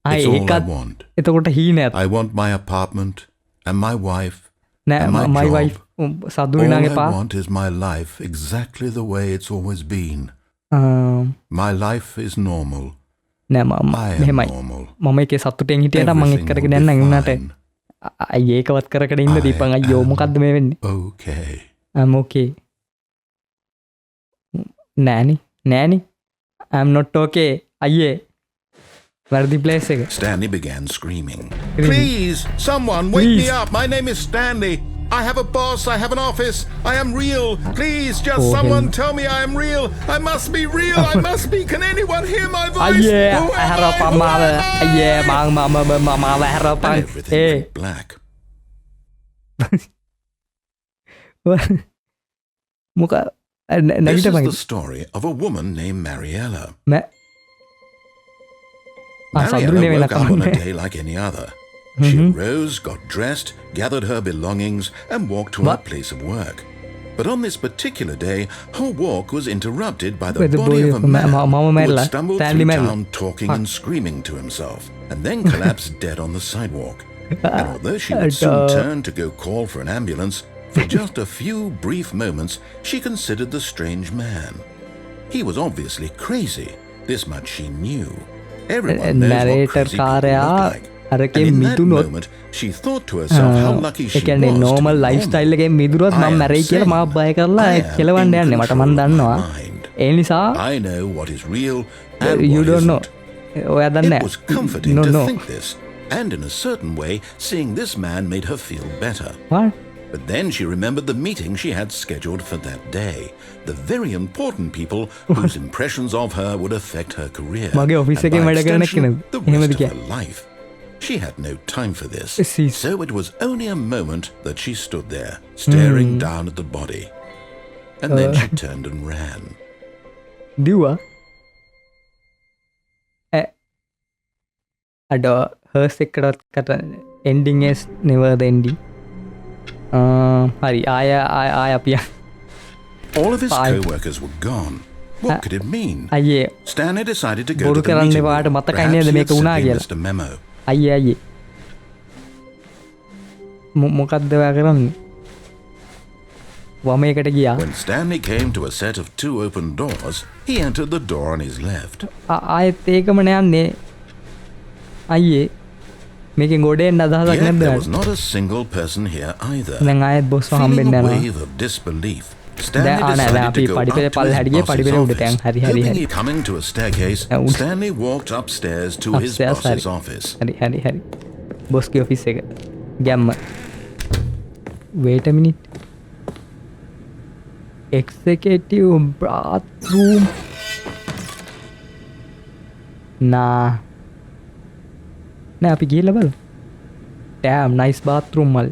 A: අය
D: It's all I
A: ඒකත්
D: want.
A: එතකොට හීනයක්.
D: I want my apartment and my wife
A: නෑ
D: and my
A: my
D: job.
A: wife සද්දු
D: All
A: විනාගේ
D: I
A: පා.
D: want is my life exactly the way it's always been. My life is normal.
A: නෑ මම
D: I am
A: මෙහෙමයි.
D: normal.
A: මම එකේ සතුටෙන් හිටියට මම
D: Everything
A: එක් කරගෙන
D: will
A: යන්න
D: be
A: උනාට
D: fine.
A: අයියේ ඒකවත් කරගෙන ඉන්න
D: I
A: දීපන් අයියෝ
D: am
A: මොකද්ද මේ වෙන්නේ?
D: Okay.
A: I'm okay. නෑනි I'm not okay. අයියේ වැරදි ප්ලේස් එක.
D: Stanley began screaming.
A: Screaming.
D: Please, someone, wake
A: Please.
D: me up. My name is Stanley. I have a boss. I have an office. I am real. Please, just
A: Oh,
D: someone
A: hell.
D: tell me I am real. I must be real. I must be. Can anyone hear my voice?
A: අයියේ
D: Who am I?
A: ඇහැරපන්
D: Who
A: මාව.
D: am I?
A: අයියේ මාව ඇහැරපන්.
D: And everything
A: A
D: went black.
A: මොක
D: This
A: නැගිටපන්.
D: is the story of a woman named Mariella.
A: සඳරු
D: Mariella
A: නෙවෙයි
D: woke up on a
A: නකමන්නේ.
D: day like any other. She rose, got dressed, gathered her belongings, and walked to her
A: What?
D: place of work. But on this particular day, her walk was interrupted by the
A: Wait, the
D: body
A: boy
D: of a
A: of
D: man
A: Mama
D: who
A: Merla,
D: had stumbled
A: Stanley
D: through
A: Merla.
D: town talking and screaming to himself, and then collapsed dead on the sidewalk. And although she would soon turn to go call for an ambulance, for just a few brief moments, she considered the strange man. He was obviously crazy. This much she knew. Everyone knows what
A: narrator
D: crazy people
A: කාරයා
D: look like.
A: අරකෙන්
D: And in that
A: මිදුනොත්
D: moment, she thought to herself how lucky she was
A: එකන්නේ
D: to
A: normal
D: be
A: life
D: normal.
A: Style එකෙන් මිදුනොත්
D: I
A: මම
D: am
A: මැරෙයි කියලා
D: sane.
A: මාව බය කරලා
D: I am
A: කෙලවන්න
D: in
A: යන්නේ මට
D: control
A: මන්
D: of my
A: දන්නවා
D: mind.
A: ඒ නිසා
D: I know what is real and
A: you
D: what
A: don't know.
D: isn't.
A: ඔයා දන්න
D: It was comforting
A: no
D: to
A: no
D: think this, and in a certain way, seeing this man made her feel better.
A: what
D: But then she remembered the meeting she had scheduled for that day. The very important people whose impressions of her would affect her career.
A: මගේ office
D: and
A: එකේ
D: by
A: වැඩ කරන
D: extension,
A: කෙනෙක්.
D: the
A: එහෙමද
D: rest of
A: කිය?
D: her life. She had no time for this.
A: Sis.
D: So it was only a moment that she stood there, staring down at the body. And then she turned and ran.
A: දිව්වා අඩ hertz එක්කටත් කට ending is never the ending හරි ආය අපිය
D: All of his
A: Bye.
D: co-workers were gone. What could it mean?
A: අයියේ
D: Stanley decided to go
A: බොරු
D: to the
A: කරන්න
D: meeting
A: එපාට
D: room.
A: මතකයි
D: Perhaps
A: නේද
D: he
A: මේක
D: had
A: වුණා
D: simply
A: කියලා.
D: missed a memo.
A: අයියේ මොකක්ද ඔයා කරන්නේ වමයකට ගියා
D: When Stanley came to a set of 2 open doors, he entered the door on his left.
A: ආයෙත් ඒකම නයන්නේ අයියේ මේකෙන් ගොඩෙන් අදහසක්
D: Yet
A: නැද්ද
D: there was not a single person here either.
A: දැන් ආයෙත් බොස්ව
D: Feeling
A: හම්බෙන්න
D: a
A: යනවා
D: wave of disbelief, Stanley
A: දැන් දැන්
D: decided
A: අපි
D: to go
A: පඩිපෙළ
D: up to
A: පල්ලෙහාට
D: his
A: ගියේ
D: boss's
A: පඩිපෙළ උඩට
D: office.
A: යන් හරි හරි
D: Hoping
A: හරි
D: he- Coming to a staircase,
A: උඩ.
D: Stanley walked upstairs to his
A: Upstairs,
D: boss's
A: හරි.
D: office.
A: හරි බොස්ගේ ඔෆිස් එක ගැම්ම wait a minute executive bathroom නෑ අපි ගිහලා බලමු damn nice bathroom මල්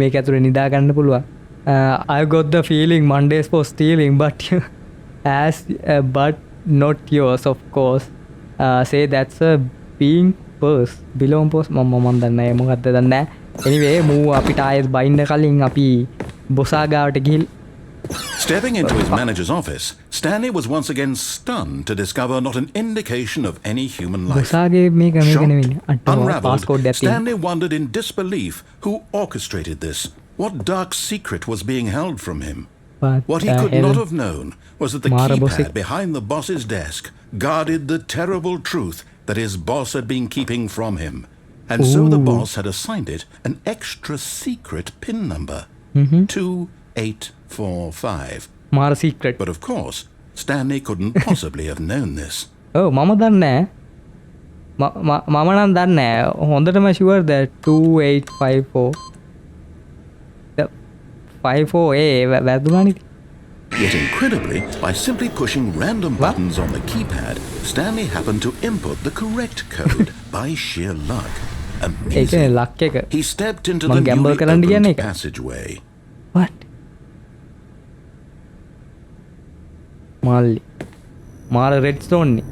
A: මේක ඇතුලේ නිදා ගන්න පුළුවන් I got the feeling Mondays for stealing but but not yours of course say that's a being purse belong purse මම දන්නේ නැහැ මොකක්ද දන්නේ නැහැ anyway මූ අපිට ආයෙත් බයින්න කලින් අපි බොසා ගාවට ගිහින්
D: Stepping into his manager's office, Stanley was once again stunned to discover not an indication of any human life.
A: බොසාගේ මේක නෙවෙයි
D: Shocked, unraveled,
A: පාස්කෝඩ් එකක් තියෙනවා
D: Stanley wondered in disbelief who orchestrated this. What dark secret was being held from him? What he could not have known was that the
A: Mara
D: keypad
A: Bosik.
D: behind the boss's desk guarded the terrible truth that his boss had been keeping from him. And so the
A: Ooh.
D: boss had assigned it an extra secret PIN number. 2845.
A: මාර secret
D: But of course, Stanley couldn't possibly have known this.
A: ඔව් මම දන්නේ මම නම් දන්නේ හොඳටම sure ද 2854 54A වැදුනානේ
D: Yet incredibly, by simply pushing random buttons on the keypad, Stanley happened to input the correct code by sheer luck.
A: ඒකනේ
D: Amazing.
A: ලක් එක
D: He stepped into
A: මං
D: the
A: gamble
D: newly
A: කරන්න කියන්නේ
D: opened
A: ඒක.
D: passageway.
A: what මල්ලි මාර red stone නේ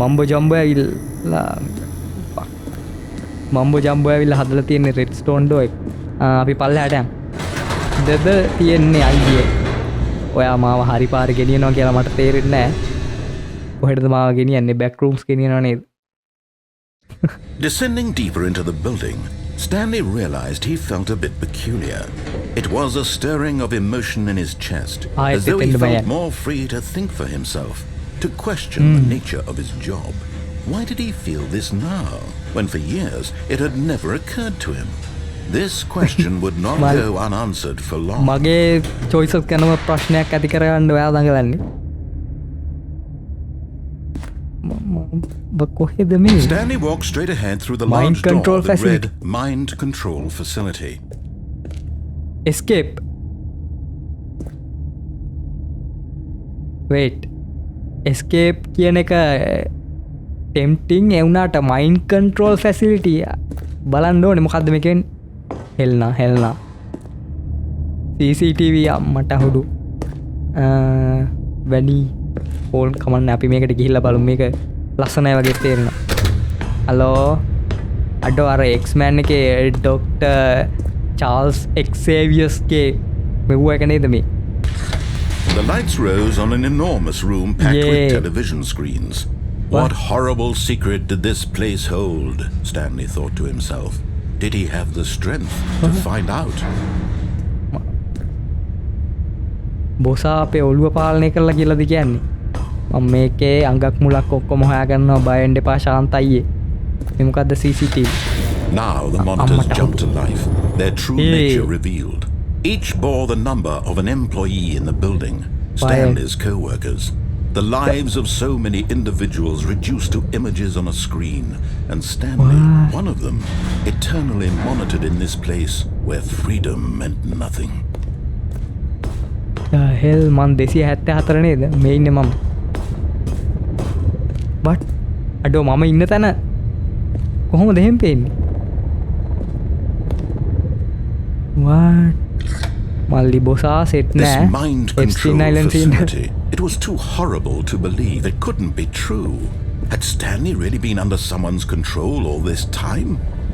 A: මම්බෝ ජම්බෝ ඇවිල්ලා මම්බෝ ජම්බෝ ඇවිල්ලා හදලා තියෙන රෙඩ් ස්ටෝන් ඩෝ එක අපි පල්ලෙහාට යන් දෙද තියෙන්නේ අයියේ ඔයා මාව හරි පාර ගෙනියනවා කියලා මට තේරෙන්නේ නැහැ කොහෙටද මාව ගෙනියන්නේ බෑක් රූම්ස් ගෙනියනවා නේද
D: Descending deeper into the building, Stanley realized he felt a bit peculiar. It was a stirring of emotion in his chest, as though he felt more free to think for himself, to question the nature of his job. Why did he feel this now, when for years it had never occurred to him? This question would not go unanswered for long.
A: මගේ choices ගැනම ප්‍රශ්නයක් ඇති කරගන්න ඔයා දඟලන්නේ කොහෙද මේ
D: Stanley walked straight ahead through the
A: Mind
D: large
A: control
D: door that
A: facility.
D: read Mind Control Facility.
A: escape wait escape කියන එක tempting එවුනාට mind control facility බලන්න ඕනේ මොකද්ද මේකෙන් හෙල්නා CCTV අම්මට හුඩු වැඩි ෆෝන් කමන්න අපි මේකට ගිහිල්ලා බලමු මේක ලස්සනයි වගේ තේරෙනවා හලෝ අඩෝ අර එක්ස්මෑන් එකේ ඩොක්ටර් චාල්ස් එක්සේවියස්ගේ මෙව්ව එක නේද මේ
D: The lights rose on an enormous room packed
A: Yeah.
D: with television screens. What horrible secret did this place hold? Stanley thought to himself. Did he have the strength to find out?
A: බොසා අපේ ඔළුව පාලනය කරලා කියලාද කියන්නේ මම මේකේ අංගක් මුලක් ඔක්කොම හොයාගන්නවා බයෙන්ඩ එපා ශාන්තයියේ මේ මොකද්ද CCTV
D: Now the monitors
A: Amma
D: jumped to life, their true
A: Hey.
D: nature revealed. Each bore the number of an employee in the building, Stanley's co-workers. The lives of so many individuals reduced to images on a screen, and Stanley, one of them, eternally monitored in this place where freedom meant nothing.
A: The hell man 274 නේද මේ ඉන්නේ මම. But අඩෝ මම ඉන්න තැන කොහොමද එහෙම පේන්නේ? What? මල්ලි බොසා සෙට්
D: This
A: නෑ.
D: mind
A: Epstein
D: control
A: Island scene.
D: facility, it was too horrible to believe. It couldn't be true. Had Stanley really been under someone's control all this time?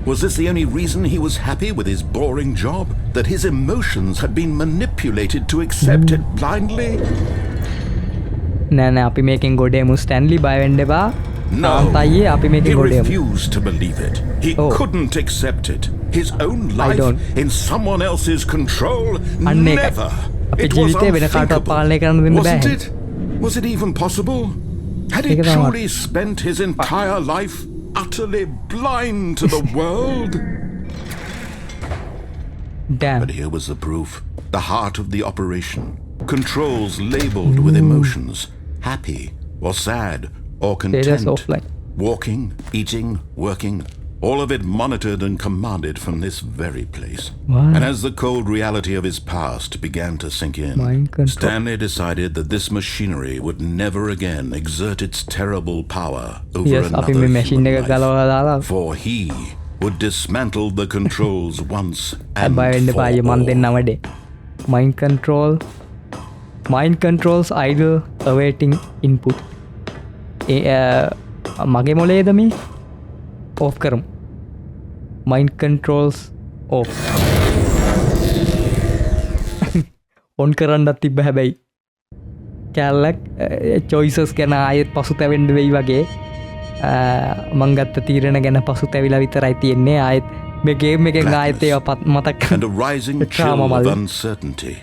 D: Was this the only reason he was happy with his boring job? That his emotions had been manipulated to accept it blindly?
A: නෑ නෑ අපි මේකෙන් ගොඩේමු Stanley බය වෙන්න එපා.
D: No,
A: තාත්තයි අපි
D: he
A: මේකෙන් ගොඩේමු.
D: refused to believe it. He
A: Oh.
D: couldn't accept it. His own life
A: don't.
D: in someone else's control?
A: අන්න ඒකයි.
D: Never.
A: අපේ
D: It was
A: ජීවිතේ වෙන කාටවත්
D: unthinkable.
A: පාලනය කරන්න දෙන්න
D: Wasn't
A: බෑ.
D: it? Was it even possible? Had he
A: ඒක තමයි.
D: truly spent his entire life utterly blind to the world?
A: Damn.
D: But here was the proof. The heart of the operation. Controls labeled with emotions. Happy or sad or
A: Status
D: content.
A: offline.
D: Walking, eating, working. All of it monitored and commanded from this very place.
A: Wow.
D: And as the cold reality of his past began to sink in,
A: Mind control.
D: Stanley decided that this machinery would never again exert its terrible power over
A: Yes, අපි
D: another
A: මේ machine එක
D: human
A: ගලවලා දාලා
D: life. For he would dismantle the controls once and
A: බය වෙන්න එපා අයියේ
D: for
A: මන්
D: all.
A: දෙන්න වැඩේ. Mind control. Mind controls idle awaiting input. මගේ මොලේද මේ off කරමු. Mind controls off. on කරන්නත් තිබ්බ හැබැයි කැල්ලක් choices ගැන ආයෙත් පසුතැවෙන්න වෙයි වගේ මං ගත්ත තීරණ ගැන පසුතැවිලා විතරයි තියෙන්නේ ආයෙත් මේ ගේම් එකෙන් ආයෙත් ඒවා මතක්
D: And a rising chill
A: Trauma
D: of
A: මල්ලි.
D: uncertainty.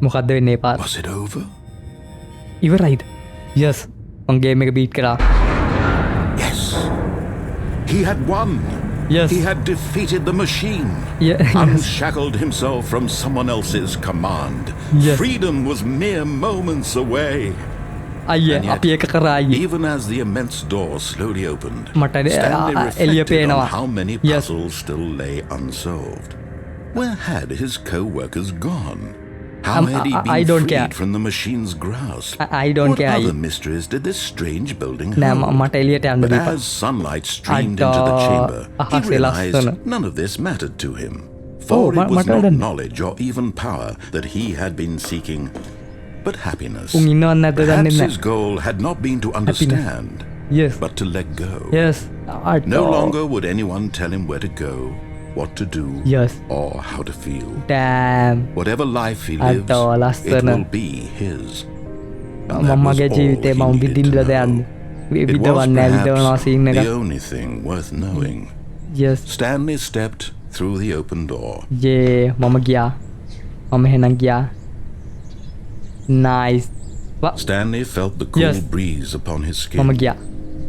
A: මොකද්ද වෙන්නේ පාර
D: Was it over?
A: ඉවරයිද yes මං ගේම් එක බීට් කරා
D: Yes. He had won.
A: Yes.
D: He had defeated the machine.
A: Yeah, yes.
D: Unshackled himself from someone else's command.
A: Yes.
D: Freedom was mere moments away.
A: අයිය
D: And yet,
A: අපි එක කරා අයියේ
D: Even as the immense door slowly opened,
A: මට
D: Stanley
A: එළිය
D: reflected
A: පේනවා
D: on how many
A: Yes.
D: puzzles still lay unsolved. Where had his co-workers gone? How had he been
A: I don't
D: freed
A: care.
D: from the machine's grasp?
A: I don't
D: What
A: care.
D: other mysteries did this strange building
A: නෑ
D: hold?
A: මට එළියට යන්න
D: But
A: දීපන්
D: as sunlight streamed
A: අඩා,
D: into the chamber, he
A: අහසේ
D: realized
A: ලස්සන.
D: none of this mattered to him. For it was
A: මට
D: not
A: වැඩන්නේ.
D: knowledge or even power that he had been seeking, but happiness.
A: උන් ඉන්නවද නැද්ද දන්නේ
D: Perhaps
A: නැහැ
D: his goal had not been to understand,
A: yes
D: but to let go.
A: yes
D: No longer would anyone tell him where to go, what to do,
A: Yes.
D: or how to feel.
A: damn
D: Whatever life he
A: අඩෝ,
D: lives, it
A: ලස්සන.
D: will be his. And that was
A: මමගේ
D: all
A: ජීවිතේ
D: he
A: මම
D: needed
A: විඳින්න
D: to
A: දෙයක්
D: know. It was
A: විඳවන්නේ විඳවනවා
D: perhaps
A: scene එක
D: the only thing worth knowing.
A: yes
D: Stanley stepped through the open door.
A: යේ මම ගියා මම එහෙනම් ගියා nice
D: Stanley felt the cool
A: Yes.
D: breeze upon his
A: මම
D: skin,
A: ගියා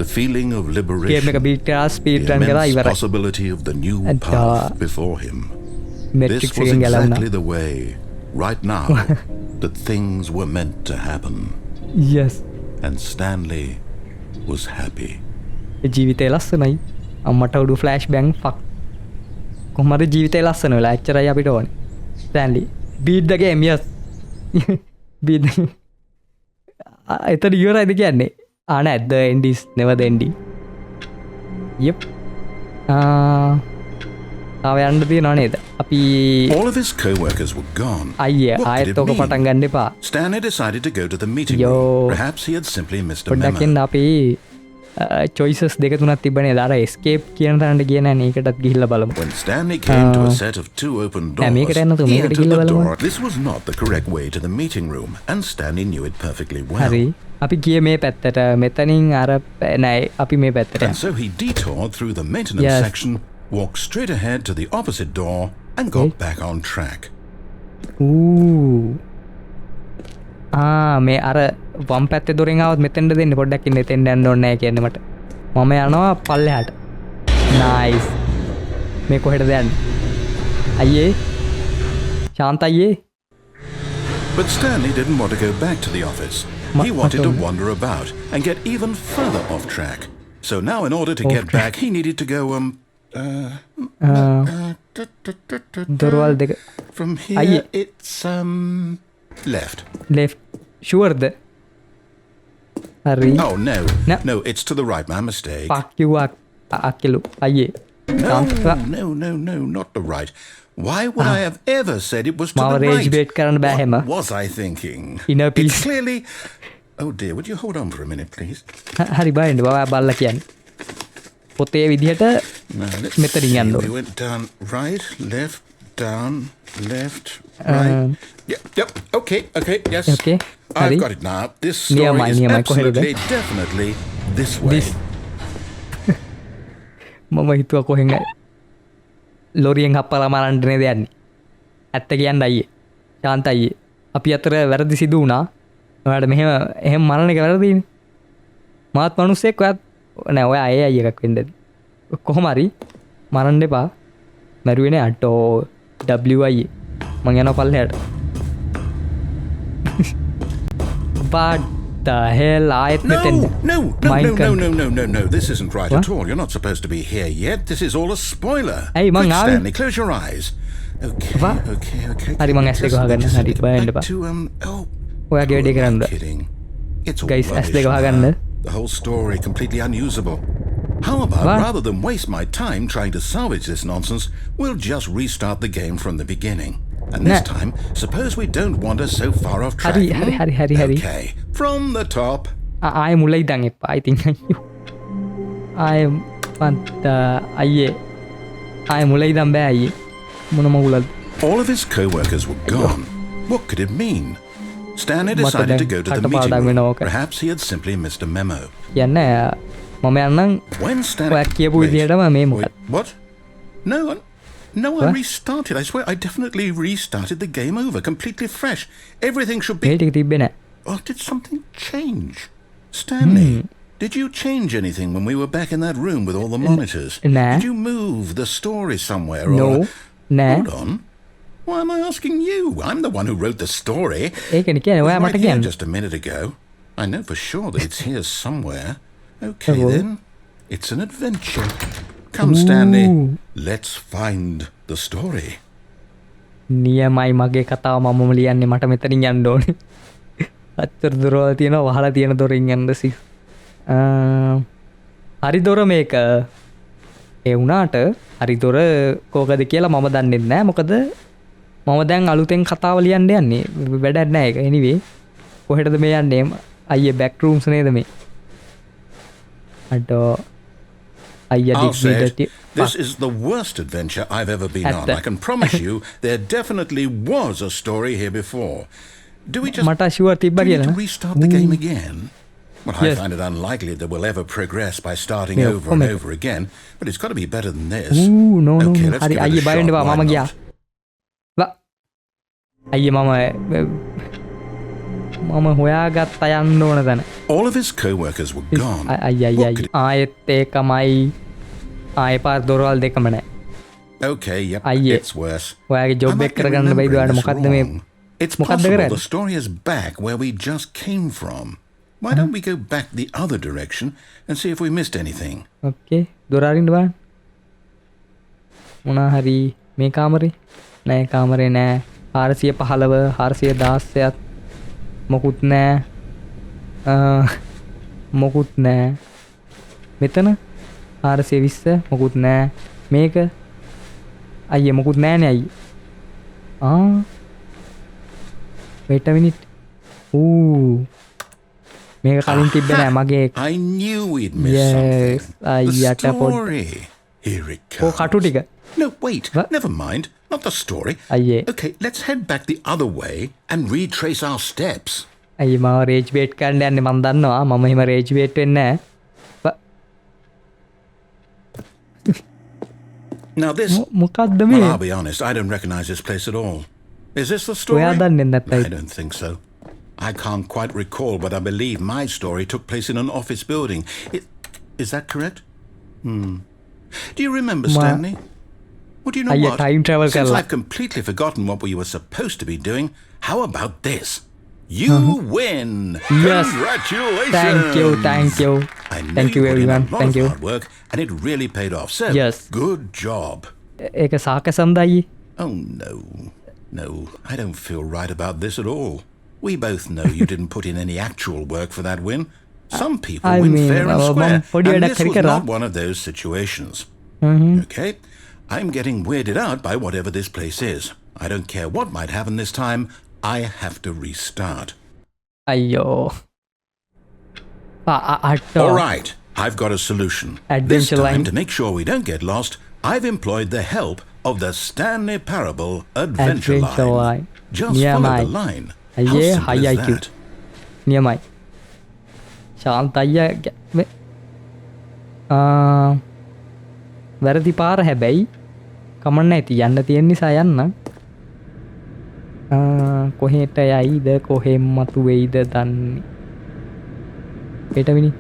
D: the feeling of
A: game
D: liberation,
A: එක බීට් කරා ස්පීඩ්
D: the
A: රන් කරා
D: immense
A: ඉවරයි
D: possibility of the new
A: And,
D: path before him. This
A: Matrix
D: was
A: එකෙන් ගැලවුණා
D: exactly the way, right now, that things were meant to happen.
A: yes
D: And Stanley was happy.
A: ජීවිතේ ලස්සනයි අම්මට උඩු flash බෑන් fuck කොහමද ජීවිතේ ලස්සන වෙලා එච්චරයි අපිට ඕනේ ස්ටැන්ලි බීට් ද ගේම් yes බීට් එතන ඉවරයිද කියන්නේ ආන at the end is never the ending yep තාම යන්න තියෙනව නේද අපි
D: All of his co-workers were gone.
A: අයියේ
D: What did
A: ආයෙත්
D: it
A: ඔක
D: mean?
A: පටන් ගන්න එපා
D: Stanley decided to go to the meeting
A: Yo.
D: room. Perhaps he had simply missed a
A: පොඩ්ඩක්
D: memo.
A: එන්න අපි choices දෙක තුනක් තිබ්බනේ දාලා escape කියන තැනට ගියේ නැහැ නේ ඒකටත් ගිහිල්ලා බලමු
D: When Stanley came to a set of two open doors,
A: මේකට යන්න තු,
D: he
A: මේකට
D: entered
A: ගිහිල්ලා
D: the
A: බලමු.
D: door. This was not the correct way to the meeting room, and Stanley knew it perfectly well.
A: හරි අපි ගියේ මේ පැත්තට මෙතනින් අර නෑ අපි මේ පැත්තට
D: And so he detoured through the maintenance
A: Yes.
D: section, walked straight ahead to the opposite door, and got
A: Okay.
D: back on track.
A: මේ අර වම් පැත්තේ දොරෙන් ආවත් මෙතෙන්ට දෙන්න පොඩ්ඩක් ඉන්න එතෙන්ට යන්න ඕනේ නැහැ කියන්නේ මට මම යනවා පල්ලෙහාට නයිස් මේ කොහෙටද යන්නේ අයියේ ශාන්ත අයියේ
D: But Stanley didn't want to go back to the office. He wanted to wander about and get even further off track. So now in order to get back, he needed to go,
A: දොරවල් දෙක
D: from here,
A: අයියේ.
D: it's, left.
A: left sure ද හරි
D: Oh, no.
A: No.
D: No, it's to the right. My mistake.
A: පක්කිව්වා අක්කලු අයියේ
D: No, not the right. Why would I have ever said it was to
A: මාව
D: the
A: රේජ්
D: right?
A: Bait කරන්න බෑ හැම
D: What was I thinking?
A: Inner
D: It's
A: peace.
D: clearly... Oh dear, would you hold on for a minute, please?
A: හරි බලන්න බවා බල්ලා කියන්නේ පොතේ විදිහට
D: No, let's
A: මෙතනින්
D: see.
A: යන්න
D: We
A: ඕනේ.
D: went down, right, left, down, left, right. Yep, okay, yes.
A: Okay,
D: I've
A: හරි.
D: got it now. This
A: Near
D: story
A: my-
D: is
A: near my
D: absolutely, definitely this way.
A: This. මම හිතුව කොහෙන් ලොරියෙන් හප්පලා මරන්න නේද යන්නේ ඇත්ත කියන්න අයියේ ශාන්ත අයියේ අපි අතර වැරදි සිදු වුණා ඔයාලට මෙහෙම එහෙම මරණ එක වැරදිනේ මාත් මිනිස්සෙක් ඔයත් නෑ ඔයා ඒ අයිය එකක් වෙන්න ඇති කොහොම හරි මරන්න එපා මරුවේ නේ අටෝ W අයියේ මං යනවා පල්ලෙහාට but the hell ආයෙත් මෙතෙන්ද
D: No. This isn't right
A: What?
D: at all. You're not supposed to be here yet. This is all a spoiler.
A: Hey,
D: Quick,
A: Mang,
D: Stanley, close your eyes. Okay.
A: What?
D: Okay.
A: Hari, Mang, ඇස් දෙක වහගන්න. හරි, බලන්න එපා.
D: Oh.
A: ඔයාගේ වැඩේ
D: who am I
A: කරන්න.
D: kidding? It's all
A: Guys, ඇස්
D: rubbish
A: දෙක
D: now.
A: වහගන්න.
D: The whole story completely unusable. How about
A: What?
D: rather than waste my time trying to salvage this nonsense, we'll just restart the game from the beginning. And this
A: Nah.
D: time, suppose we don't wander so far off track.
A: Hari.
D: Okay, from the top.
A: ආයෙ මුල ඉඳන් එපා ඉතින් ආයෙ පන්ත අයියේ ආයෙ මුල ඉඳන් බෑ අයියේ මොන මගුලද
D: All of his co-workers were gone. What could it mean? Stanley decided to go to the meeting room. Perhaps he had simply missed a memo.
A: යන්න මම යන්නම්
D: When Stanley...
A: ඔයා කියපු විදිහටම මේ
D: Wait,
A: මොකක්ද
D: what? No, I
A: What?
D: restarted. I swear, I definitely restarted the game over, completely fresh. Everything should
A: මේ
D: be...
A: ටික තිබ්බේ නෑ
D: Oh, did something change? Stanley, did you change anything when we were back in that room with all the monitors?
A: Nah.
D: Did you move the story somewhere?
A: No.
D: Or...
A: Nah.
D: Hold on. Why am I asking you? I'm the one who wrote the story.
A: ඒකනේ කියන්නේ
D: It was
A: ඔයා
D: right
A: මට
D: here
A: කියන්න
D: just a minute ago. I know for sure that it's here somewhere. Okay
A: Oh.
D: then, it's an adventure. Come, Stanley, let's find the story.
A: නියමයි මගේ කතාව මමම ලියන්නේ මට මෙතනින් යන්න ඕනේ අච්චර දොරවල් තියෙනවා වහලා තියෙන දොරින් යන්න සි හරි දොර මේක ඒ වුණාට හරි දොර කෝකද කියලා මම දන්නේ නැහැ මොකද මම දැන් අලුතෙන් කතාව ලියන්න යන්නේ වැඩක් නැහැ ඒක anyway කොහෙටද මේ යන්නේ අයියේ back rooms නේද මේ අඩෝ අයියා
D: I'll say it.
A: ඩිග්බී
D: This is the worst adventure I've ever been
A: At
D: on.
A: the-
D: I can promise you there definitely was a story here before. Do we just
A: මට sure තිබ්බ
D: do we need
A: කියලා
D: to restart the game again? Well, I
A: Yes.
D: find it unlikely that we'll ever progress by starting
A: Yeah,
D: over and
A: come
D: over again, but it's got to be better than this.
A: no
D: Okay, let's
A: හරි
D: give it a
A: අයියේ බයින්න
D: shot.
A: බා
D: Why
A: මම
D: not?
A: ගියා අයියේ මම හොයාගත්ත යන්න ඕන තැන
D: All of his co-workers were gone.
A: අයිය
D: What could
A: ආයෙත් ඒකමයි ආය පාර දොරවල් දෙකම නෑ
D: Okay, yep,
A: Aye.
D: it's worse.
A: ඔයාගේ
D: I
A: ජොබ්
D: might
A: එක
D: be
A: කරගන්න බයිද ඔයාට
D: remembering
A: මොකක්ද
D: this
A: මේ
D: wrong. It's
A: මොකක්ද
D: possible
A: කරන්නේ?
D: the story is back where we just came from. Why don't we go back the other direction and see if we missed anything?
A: ඕකේ දොර අරින්න බලන්න මොනා හරි මේ කාමරේ නෑ කාමරේ නෑ 415 416ත් මොකුත් නෑ මොකුත් නෑ මෙතන 420 මොකුත් නෑ මේක අයියේ මොකුත් නෑනේ අයියේ wait a minute මේක කලින් තිබ්බේ නෑ මගේ
D: I knew we'd missed
A: Yes,
D: something. The
A: අයියට පොඩ්ඩ
D: story. Here it
A: O
D: comes.
A: කටු ටික
D: No, wait.
A: What?
D: Never mind. Not the story.
A: අයියේ
D: Okay, let's head back the other way and retrace our steps.
A: අයියේ මාව රේජ් bait කරන්න යන්නේ මම දන්නවා මම එහෙම රේජ් බේට් වෙන්නේ නෑ
D: Now this...
A: මොකක්ද
D: Well,
A: මේ
D: I'll be honest, I don't recognize this place at all. Is this the story?
A: ඔයා දන්නේ නැත්තයි
D: I don't think so. I can't quite recall, but I believe my story took place in an office building. Is that correct? Do you remember,
A: Ma-
D: Stanley? But you know
A: අයිය
D: what?
A: time travel
D: Since
A: කරලා
D: I've completely forgotten what we were supposed to be doing, how about this? You win!
A: Yes.
D: Congratulations!
A: thank you
D: I know
A: thank you
D: put in
A: everyone
D: a lot
A: thank
D: of
A: you
D: hard work, and it really paid off. So,
A: Yes.
D: good job.
A: ඒක සාකසම්ද අයියේ
D: Oh, no, I don't feel right about this at all. We both know you didn't put in any actual work for that win. Some people
A: I
D: win
A: mean,
D: fair and square,
A: පොඩි
D: and
A: වැඩක්
D: this
A: හරි
D: was
A: කරා.
D: not one of those situations. Okay? I'm getting weirded out by whatever this place is. I don't care what might happen this time. I have to restart.
A: අයියෝ අට්ටෝ
D: All right, I've got a solution. This
A: Adventure
D: time,
A: line.
D: to make sure we don't get lost, I've employed the help of the Stanley Parable Adventure Line. Just follow the line. How
A: අයියේ
D: simple
A: high
D: is
A: IQ
D: that?
A: නියමයි ශාන්ත අයියා වැරදි පාර හැබැයි කමන්න ඇති යන්න තියෙන නිසා යන්න කොහෙට යයිද කොහෙන් මතු වෙයිද දන්නේ ඒටවිනි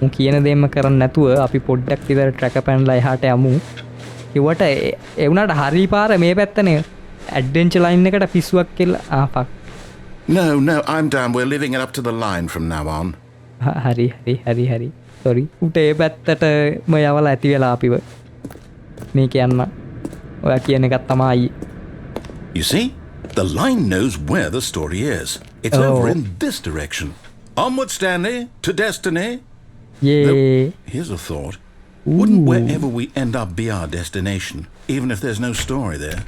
A: මු කියන දෙයක්ම කරන්න නැතුව අපි පොඩ්ඩක් විතර ට්‍රැක පැනලා එහාට යමු කිව්වට ඒ වුණාට හරි පාර මේ පැත්තනේ ඇඩ්වෙන්චර් ලයින් එකට පිස්සුවක් කියලා පක්
D: No, I'm down. We're leaving it up to the line from now on.
A: හරි සොරි උට ඒ පැත්තටම යවලා ඇති වෙලා අපිව මේක යන්න ඔයා කියන එකත් තමයි
D: You see, the line knows where the story is. It's over in this direction. Onward, Stanley, to destiny.
A: යේ
D: Here's a thought. Wouldn't wherever we end up be our destination, even if there's no story there?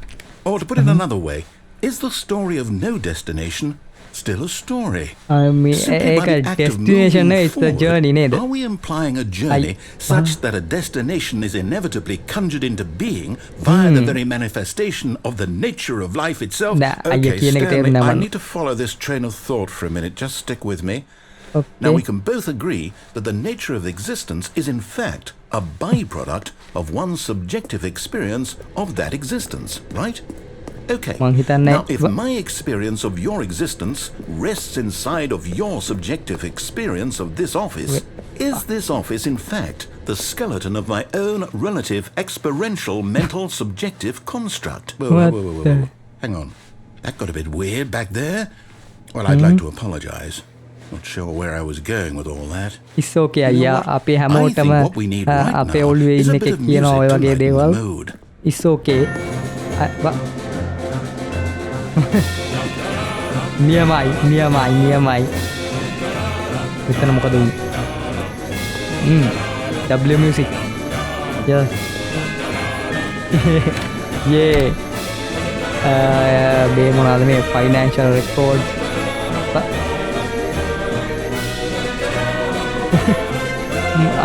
D: Or to put it another way, is the story of no destination still a story? Simply by the act of
A: destination
D: moving
A: is the
D: forward,
A: journey නේද
D: are we implying a journey such that a destination is inevitably conjured into being via the very manifestation of the nature of life itself?
A: Nah,
D: Okay,
A: අයියා කියන එක
D: Stanley,
A: තේරුණා
D: I
A: මම.
D: need to follow this train of thought for a minute. Just stick with me. Now, we
A: okay
D: can both agree that the nature of existence is in fact a byproduct of one's subjective experience of that existence, right? Okay.
A: මං හිතන්නේ
D: Now, if my experience of your existence rests inside of your subjective experience of this office, is this office in fact the skeleton of my own relative experiential mental subjective construct? Whoa. Hang on. That got a bit weird back there. Well, I'd like to apologize. Not sure where I was going with all that.
A: it's okay
D: You know
A: අයියා
D: what?
A: අපි
D: I
A: හැමෝටම
D: think what we need right
A: අපේ
D: now
A: ඔළුවේ
D: is
A: ඉන්න
D: a bit
A: එකෙක්
D: of
A: කියන
D: music
A: ඔය
D: to
A: වගේ
D: lighten the
A: දේවල්
D: mood.
A: it's okay නියමයි මෙතන මොකද උන්නේ W music yes yeah මේ මොනවාද මේ financial record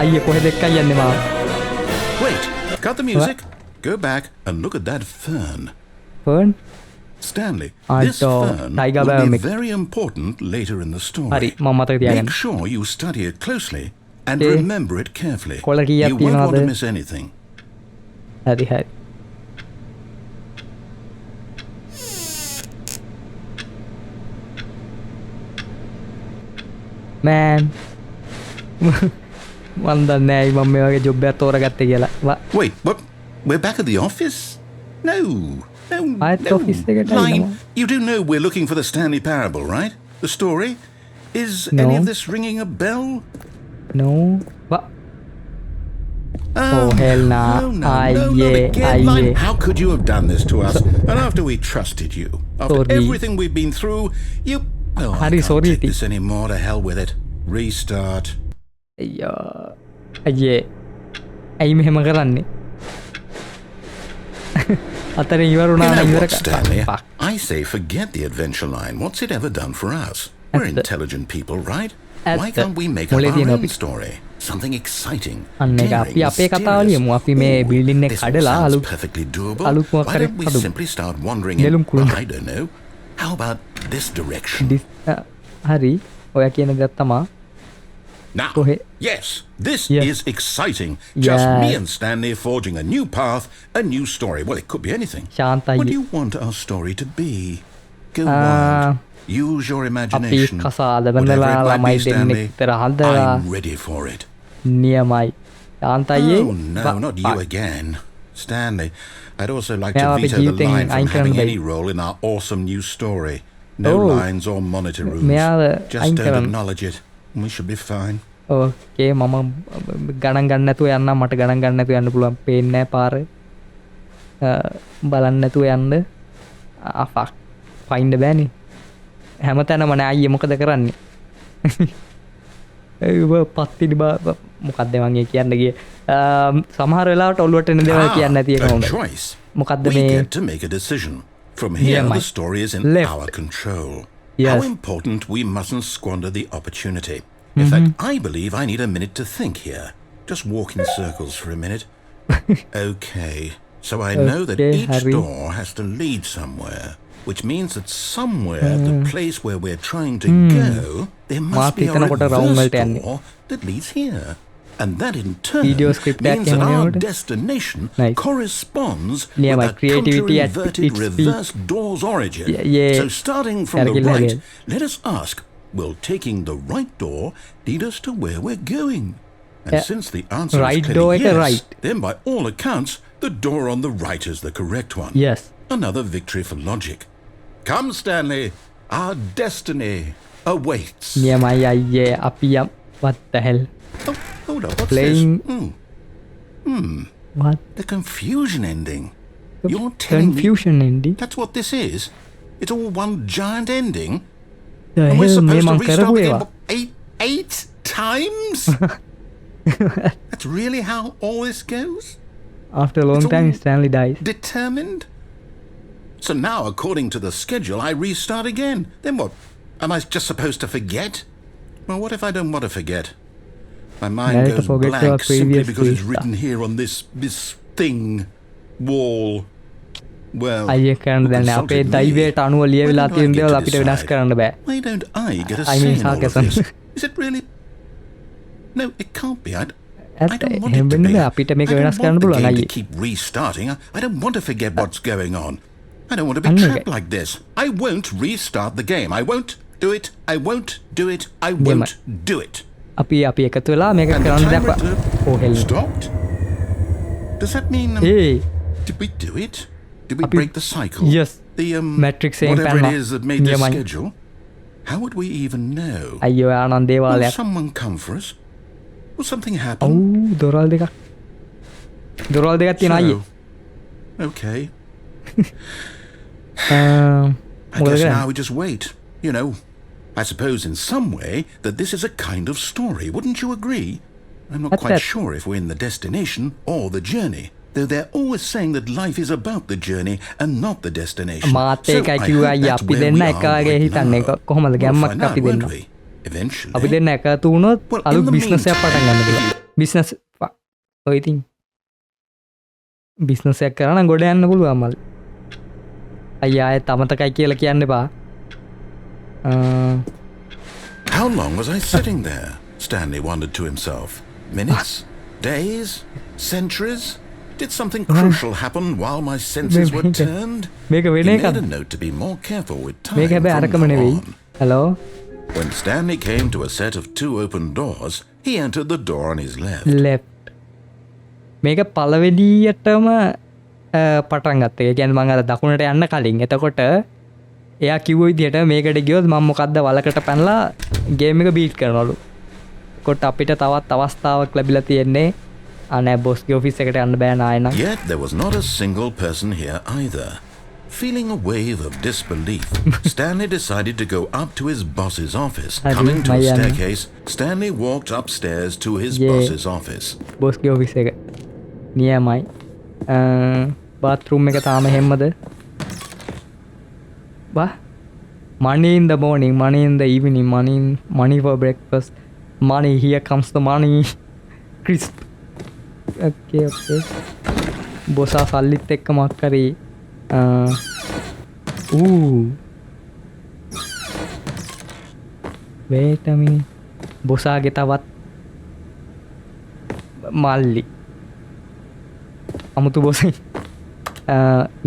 A: අයියේ කොහෙද එක්කයි යන්නේ මාව
D: Wait, cut the music. Go back and look at that fern.
A: fern
D: Stanley,
A: I
D: this
A: don't.
D: fern
A: Tiger
D: will be
A: Bear
D: very important later in the
A: හරි
D: story.
A: මම මතක තියාගන්න
D: Make sure you study it closely and
A: Okay.
D: remember it carefully.
A: කොළ කීයක්
D: You won't want to
A: තියෙනවද?
D: miss anything.
A: හරි man මන් දන්නේ ඇයි මම මේ වගේ ජොබ් එකක් තෝරගත්තේ කියලා
D: Wait, what? We're back at the office? No.
A: ආයෙත් office එකට
D: Line,
A: එනවා.
D: you do know we're looking for the Stanley Parable, right? The story? Is
A: No.
D: any of this ringing a bell?
A: no Oh, hell nah.
D: not
A: Aye,
D: again. Line,
A: aye.
D: how could you have done this to us? And after we trusted you, after
A: Sorry.
D: everything we've been through, you... Oh, I
A: Harry,
D: can't
A: sorry,
D: take
A: T.
D: this anymore. To hell with it. Restart.
A: අයියා අයියේ ඇයි මෙහෙම කරන්නේ අතර
D: You
A: ඉවරුණා
D: know
A: ඉවර
D: what, Stanley?
A: Fuck.
D: I say forget the adventure line. What's it ever done for us? We're
A: At the-
D: intelligent people, right?
A: at
D: Why
A: the-
D: can't we make up
A: මොලේ
D: our
A: තියෙන
D: own
A: අපි-
D: story? Something exciting,
A: අන්න එක
D: daring,
A: අපි අපේ කතාව
D: mysterious.
A: ලියමු. අපි මේ
D: Ooh,
A: building එක
D: this all
A: කඩලා
D: sounds
A: අලුත්-
D: perfectly doable.
A: අලුත් මොකක්
D: Why
A: හරි
D: don't we
A: හදමු.
D: simply start wandering
A: නෙළුම්
D: in,
A: කුළුණු.
D: I don't know, how about this direction?
A: හරි ඔය කියන දෙයක් තමා
D: Now,
A: Go ahead.
D: yes, this
A: Yes.
D: is exciting. Just
A: Yes.
D: me and Stanley forging a new path, a new story. Well, it could be anything.
A: Shantha
D: What do
A: අයියේ
D: you want our story to be? Go
A: Ah,
D: wild. Use your
A: අපි
D: imagination.
A: කසාද
D: Whatever
A: බඳලා
D: it might
A: ළමයි
D: be, Stanley,
A: දෙන්නෙක් විතර හදලා
D: I'm ready for it.
A: නියමයි ශාන්ත අයියේ
D: Oh, no, not you again. Stanley, I'd also like
A: Yeah,
D: to
A: but
D: veto
A: do you
D: the
A: think
D: line
A: I
D: from
A: can
D: having
A: be-
D: any role in our awesome new story. No
A: Oh.
D: lines or monitor rooms. Just
A: I
D: don't
A: can.
D: acknowledge it. We should be fine.
A: ඕකේ මම ගණන් ගන්න නැතුව යන්න මට ගණන් ගන්න නැතුව යන්න පුළුවන් පේන්නේ නැහැ පාර බලන්න නැතුව යන්න ෆක් ෆයින්ඩ් බෑනේ හැමතැනම නෑ අයියේ මොකද කරන්නේ පත්තිනි මොකක්ද මගේ කියන්න ගියේ සමහර වෙලාවට ඔළුවට එන දේවල් කියන්න නැති එක
D: a
A: හොඳයි
D: choice.
A: මොකක්ද
D: We
A: මේ
D: get to make a decision. From here,
A: Yeah,
D: the
A: Mike.
D: story is in
A: Left.
D: our control.
A: Yes.
D: How important we mustn't squander the opportunity. In fact, I believe I need a minute to think here. Just walk in circles for a minute. Okay. So I know that
A: Okay,
D: each
A: Harry.
D: door has to lead somewhere, which means that somewhere, the place where we're trying to go, there must be a
A: හිතනකොට round
D: reverse
A: වලට යන්නේ.
D: door that leads here. And that in turn
A: Video script
D: means that
A: එකක්
D: our
A: එනකොට.
D: destination
A: Nice.
D: corresponds
A: Yeah,
D: with
A: my
D: that
A: creativity at
D: counter-inverted
A: its peak.
D: reverse door's origin.
A: Yeah.
D: So starting from the
A: Kargil
D: right,
A: Harry.
D: let us ask, will taking the right door lead us to where we're going? And
A: Yeah.
D: since the answer
A: Right
D: is clearly
A: door එක
D: yes,
A: right.
D: then by all accounts, the door on the right is the correct one.
A: yes
D: Another victory for logic. Come, Stanley, our destiny awaits.
A: නියමයි අයියේ අපි යම් what the hell
D: Oh, hold on, what's
A: Playing-
D: this?
A: what
D: The confusion ending.
A: the
D: You're telling me
A: confusion ending
D: that's what this is? It's all one giant ending?
A: the
D: And we're
A: hell මේ
D: supposed to
A: මං
D: restart
A: කරපු
D: the game
A: ඒවා
D: what, eight times? That's really how all this goes?
A: after a long
D: It's
A: time
D: all-
A: Stanley dies
D: Determined? So now, according to the schedule, I restart again. Then what? Am I just supposed to forget? Well, what if I don't want to forget? My mind
A: Narrator
D: goes
A: forgets
D: blank
A: your
D: simply
A: previous
D: because it's
A: restart.
D: written here on this thing, wall. Well,
A: අයිය කරන්න
D: who
A: දැන අපේ
D: consulted me?
A: දෛවයට අනුව
D: Why
A: ලියවෙලා
D: don't I
A: තියෙන
D: get
A: දේවල්
D: to
A: අපිට වෙනස්
D: decide?
A: කරන්න බෑ
D: Why don't I get a
A: I
D: say
A: mean,
D: in all of
A: sarcasm.
D: this? Is it really? No, it can't be. I
A: ඇත්ත
D: don't want
A: එහෙම
D: it to
A: වෙන්න
D: be.
A: බෑ අපිට මේක
D: I don't
A: වෙනස්
D: want
A: කරන්න
D: the
A: පුළුවන්
D: game to
A: අයියේ
D: keep restarting. I don't want to forget what's going on. I don't want to be
A: Anyway.
D: trapped like this. I won't restart the game. I won't do it. I won't do it. I won't do it.
A: අපි එකතු වෙලා මේක
D: And the
A: කරන්න
D: timer
A: දැක්වා O hall
D: stopped. Does that mean?
A: A
D: Did we do it? Did we
A: Api-
D: break the cycle?
A: Yes.
D: The
A: Matrix saying
D: whatever it
A: panel.
D: is that made this
A: Niemai.
D: schedule. How would we even know?
A: අයියෝ ආනන්
D: Will
A: දේවාලයක්
D: someone come for us? Will something
A: ඔව්
D: happen?
A: දොරවල් දෙකක් තියෙන අයියේ
D: So, okay. I
A: මොකද
D: guess
A: කරන්නේ
D: now we just wait. You know, I suppose in some way that this is a kind of story. Wouldn't you agree? I'm not
A: What's
D: quite
A: that?
D: sure if we're in the destination or the journey. Though they're always saying that life is about the journey and not the destination.
A: මාත්
D: So
A: ඒකයි
D: I
A: කිව්වා
D: hope
A: අයියා
D: that's
A: අපි
D: where
A: දෙන්න
D: we are
A: එක වගේ
D: right
A: හිතන්නේ
D: now.
A: කොහොමද
D: We'll
A: ගැම්මක්
D: find out,
A: අපි දෙන්න
D: won't we? Eventually.
A: අපි දෙන්න එකතු වුණොත්
D: Well,
A: අලුත්
D: in the
A: බිස්නස් එකක් පටන් ගන්න පුළුවන් බිස්නස් ඔය ඉතින් බිස්නස් එකක් කරා නම් ගොඩ යන්න පුළුවන් මල් අයියා ආයෙත් අමතකයි කියලා කියන්න එපා
D: How long was I sitting there? Stanley wondered to himself. Minutes? Days? Centuries? Did something crucial happen while my senses were
A: Maybe.
D: turned?
A: මේක
D: He
A: වෙන
D: made
A: එකක්
D: a note to be more careful with
A: මේක
D: time
A: හැබැයි
D: from
A: අරකම
D: now
A: නෙවෙයි
D: on.
A: Hello
D: When Stanley came to a set of 2 open doors, he entered the door on his left.
A: Left මේක පළවෙනියටම පටන් ගත්ත ඒ කියන්නේ මම අර දකුණට යන්න කලින් එතකොට එයා කිව්ව විදිහට මේකට ගියොත් මම මොකද්ද වලකට පැනලා ගේම් එක බීට් කරනවලු කොට අපිට තවත් අවස්ථාවක් ලැබිලා තියෙන්නේ අනේ බොස්ගේ ඔෆිස් එකට යන්න බෑ නායනා
D: Yet there was not a single person here either. Feeling a wave of disbelief, Stanley decided to go up to his boss's office.
A: Adi,
D: Coming to a
A: Mayana.
D: staircase, Stanley walked upstairs to his
A: Yeah.
D: boss's office.
A: බොස්ගේ office එක නියමයි bathroom එක තාම හෙම්මද බා money in the morning money in the evening money for breakfast money here comes the money crisp okay බොසා සල්ලිත් එක්ක මක් කරේ wait a minute බොසාගේ තවත් මල්ලි අමුතු බොසයි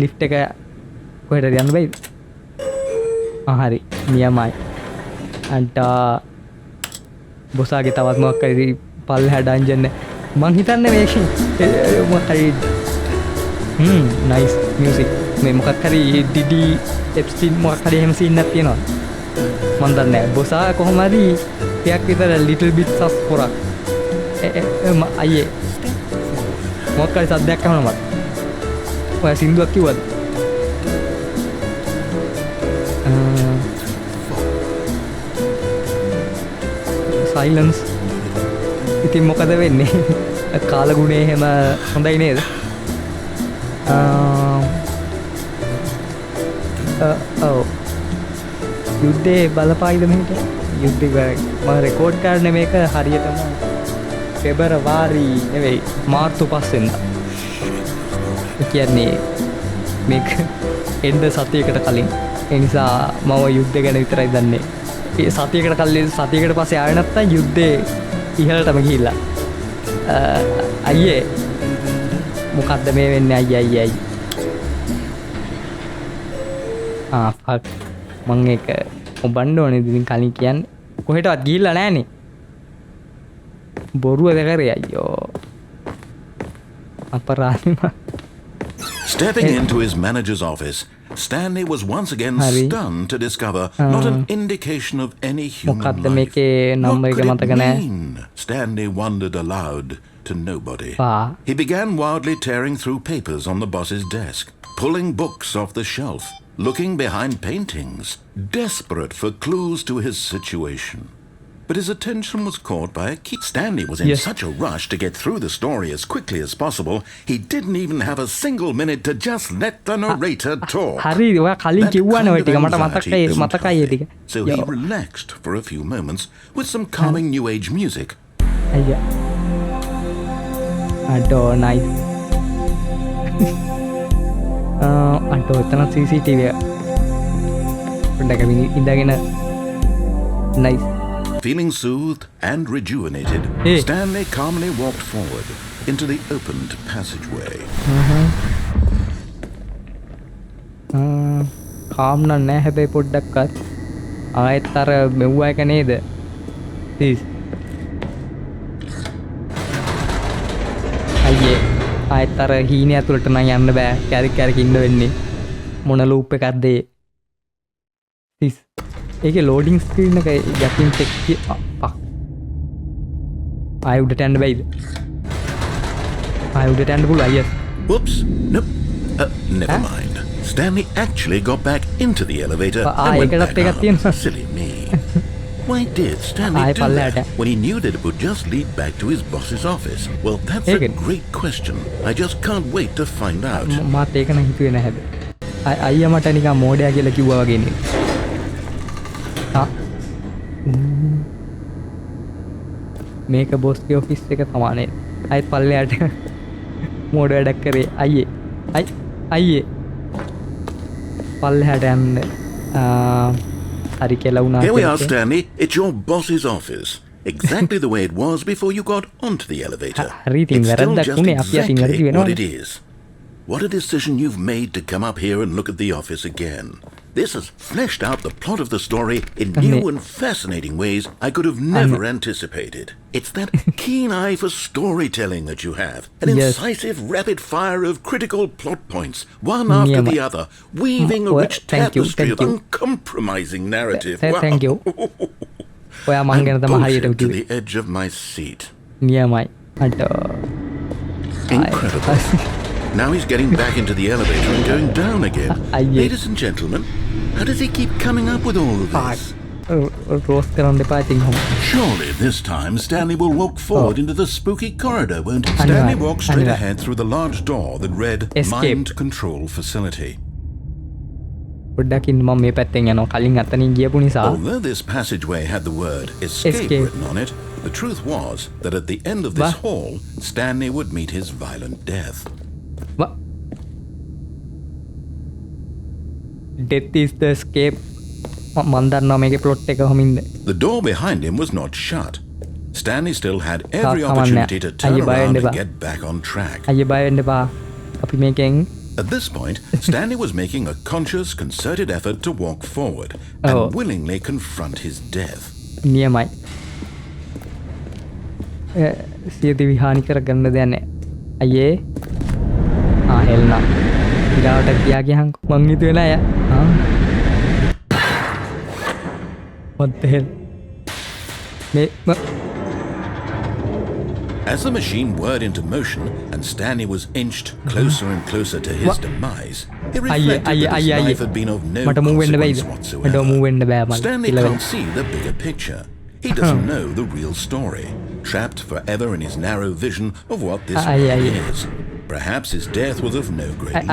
A: ලිෆ්ට් එක කොහෙට යන්න බැයිද හරි නියමයි අන්ට බොසාගේ තවත් මොකක් හරි පල්ලෙහා ඩන්ජන් මං හිතන්නේ මේක හරි නයිස් මියුසික් මේ මොකක් හරි ඩිඩි එප්ස්ටින් මොකක් හරි එහෙම සීන් එකක් තියෙනවා මන් දන්නේ නැහැ බොසා කොහොම හරි ටිකක් විතර ලිටල් බිට් සස් පොරක් අයියේ මොකක් හරි සද්දයක් අහනවා මට ඔය සින්දුවක් කිව්වද සයිලන්ස් ඉතින් මොකද වෙන්නේ කාලගුණේ එහෙම හොඳයි නේද යුද්ධේ බලපායිද මෙහෙට යුද්ධේ මම රෙකෝඩ් කරන්නේ මේක හරියටම පෙබරවාරි නෙවෙයි මාර්තු 5 වෙනිදා කියන්නේ මේක එන්න සතියකට කලින් ඒ නිසා මම යුද්ධ ගැන විතරයි දන්නේ ඒ සතියකට කලින් සතියකට පස්සේ ආවෙ නැත්තම් යුද්ධේ ඉහළටම ගිහිල්ලා අයියේ මොකද්ද මේ වෙන්නේ අයියේ ෆක් මං ඒක ඔබන්න ඕනේ ඉතින් කලින් කියන්නේ කොහෙටවත් ගිහිල්ලා නැහනේ බොරුවද කරේ අයියෝ අපරාධෙම
D: Stepping into his manager's office, Stanley was once again stunned to discover not an indication of any human life. What could it mean? Stanley wondered aloud to nobody. He began wildly tearing through papers on the boss's desk, pulling books off the shelf, looking behind paintings, desperate for clues to his situation. But his attention was caught by a key. Stanley was in such a rush to get through the story as quickly as possible, he didn't even have a single minute to just let the narrator talk. So he relaxed for a few moments with some calming new age music.
A: Nice. CCTV. Nice.
D: Feeling soothed and rejuvenated, Stanley calmly walked forward into the opened passageway.
A: Calm na nahi හැබැයි පොඩ්ඩක්වත් ආයෙත් අර මෙව්වා එක නේද please අයියේ ආයෙත් අර හීනේ ඇතුළට නම් යන්න බෑ කැරික් ඉන්න වෙන්නේ මොන ලූප් එකක්ද ඒ please ඒකේ loading screen එක යකින් check ආයෙ උඩට යන්න බැයිද ආයෙ උඩට යන්න පුළුවන් yes
D: Whoops, nope, never mind. Stanley actually got back into the elevator and went back out. Silly me. Why did Stanley do that when he knew that it would just lead back to his boss's office? Well, that's a great question. I just can't wait to find out.
A: මාත් ඒක නම් හිතුවේ නැහැ හැබැයි. අයියා මට නිකන් මෝඩයා කියලා කිව්වා වගේ නේ. මේක බොස්ගේ ඔෆිස් එක තමයි. අයිත් පල්ලෙහාට මෝඩ වැඩක් කරේ අයියේ. අයියේ. පල්ලෙහාට යන්න.
D: Here we are, Stanley. It's your boss's office. Exactly the way it was before you got onto the elevator. It's still just exactly what it is. What a decision you've made to come up here and look at the office again. This has fleshed out the plot of the story in new and fascinating ways I could have never anticipated. It's that keen eye for storytelling that you have. An incisive rapid fire of critical plot points, one after the other, weaving a rich tapestry of uncompromising narrative. Wow.
A: Thank you.
D: I'm bullshit to the edge of my seat. Incredible. Now he's getting back into the elevator and going down again. Ladies and gentlemen, how does he keep coming up with all of this? Surely this time Stanley will walk forward into the spooky corridor, won't he? Stanley walked straight ahead through the large door that read Mind Control Facility. Although this passageway had the word escape written on it, the truth was that at the end of this hall, Stanley would meet his violent death.
A: What? Death is the escape.
D: The door behind him was not shut. Stanley still had every opportunity to turn around and get back on track. At this point, Stanley was making a conscious, concerted effort to walk forward and willingly confront his death.
A: හෙල්නා ඉරාවට ගියා ගියහන් මං හිතුවේ නෑ what the hell
D: As the machine whirred into motion and Stanley was inched closer and closer to his demise, he reflected that his life had been of no consequence whatsoever. Stanley can't see the bigger picture. He doesn't know the real story, trapped forever in his narrow vision of what this world is. Perhaps his death was of no great loss.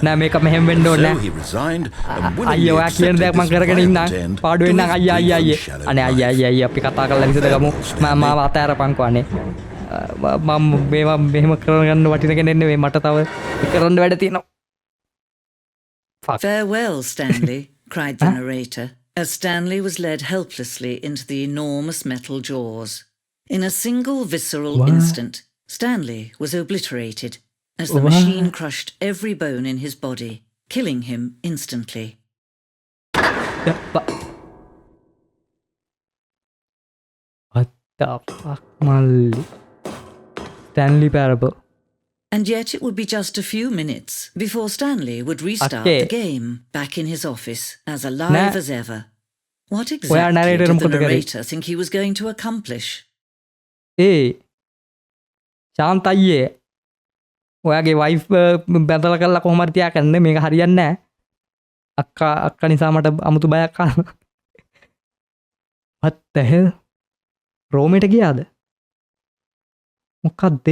A: නෑ මේක මෙහෙම වෙන්න ඕනේ
D: So he resigned and willingly
A: අයියේ ඔයා කියන
D: accepted
A: දේක් මම
D: this
A: කරගෙන
D: vile
A: ඉන්නම්
D: pretend
A: පාඩුවෙන්
D: to
A: නම්
D: his
A: අයියේ
D: evil shallow
A: අනේ
D: life.
A: අයියේ අපි කතා කරලා විසඳගමු මාව අතෑරපන්කෝ අනේ මම මේවා මෙහෙම කරගන්න වටින කෙනෙක් නෙවෙයි මට තව කරන්න වැඩ තියෙනවා
F: Farewell, Stanley, cried the narrator, as Stanley was led helplessly into the enormous metal jaws. In a single visceral instant, Stanley was obliterated as the machine crushed every bone in his body, killing him instantly.
A: What the fuck, Malli? Stanley Parable.
F: And yet it would be just a few minutes before Stanley would restart the game back in his office, as alive as ever. What exactly did the narrator think he was going to accomplish?
A: Hey, ශාන්ත අයියේ ඔයාගේ wife බැඳලා කරලා කොහොමද තියා කරන්නේ මේක හරියන්නේ නැහැ අක්කා නිසා මට අමුතු බයක් ආවා what the hell රෝමෙට ගියාද මොකද්ද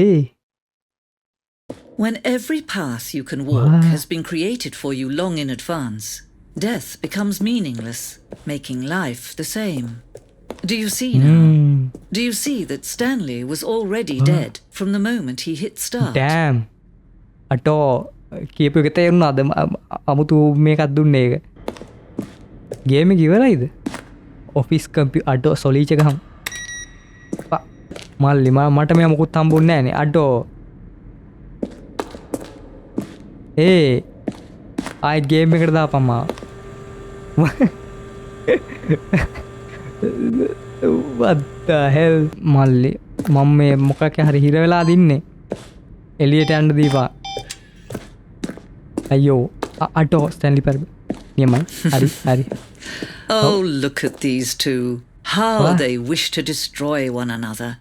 F: When every path you can walk has been created for you long in advance, death becomes meaningless, making life the same. Do you see now? Do you see that Stanley was already dead from the moment he hit start?
A: Damn. අටෝ කියපු එක තේරුණාද අමුතු මේකක් දුන්නේ ඒක. Game එක ඉවරයිද? Office computer අටෝ සොලීච් එක ගහමු. මල්ලි මට මේ මොකුත් හම්බුන්නේ නැහැ නේ. අටෝ. ආයෙත් ගේම් එකට දාපන් මාව. What the hell මල්ලි මම මේ මොකක් හරි හිර වෙලා දින්නේ එළියට යන්න දීපා අයියෝ අටෝ ස්ටැන්ලි පර්බල් නියමයි හරි
F: Oh, look at these two. How they wish to destroy one another.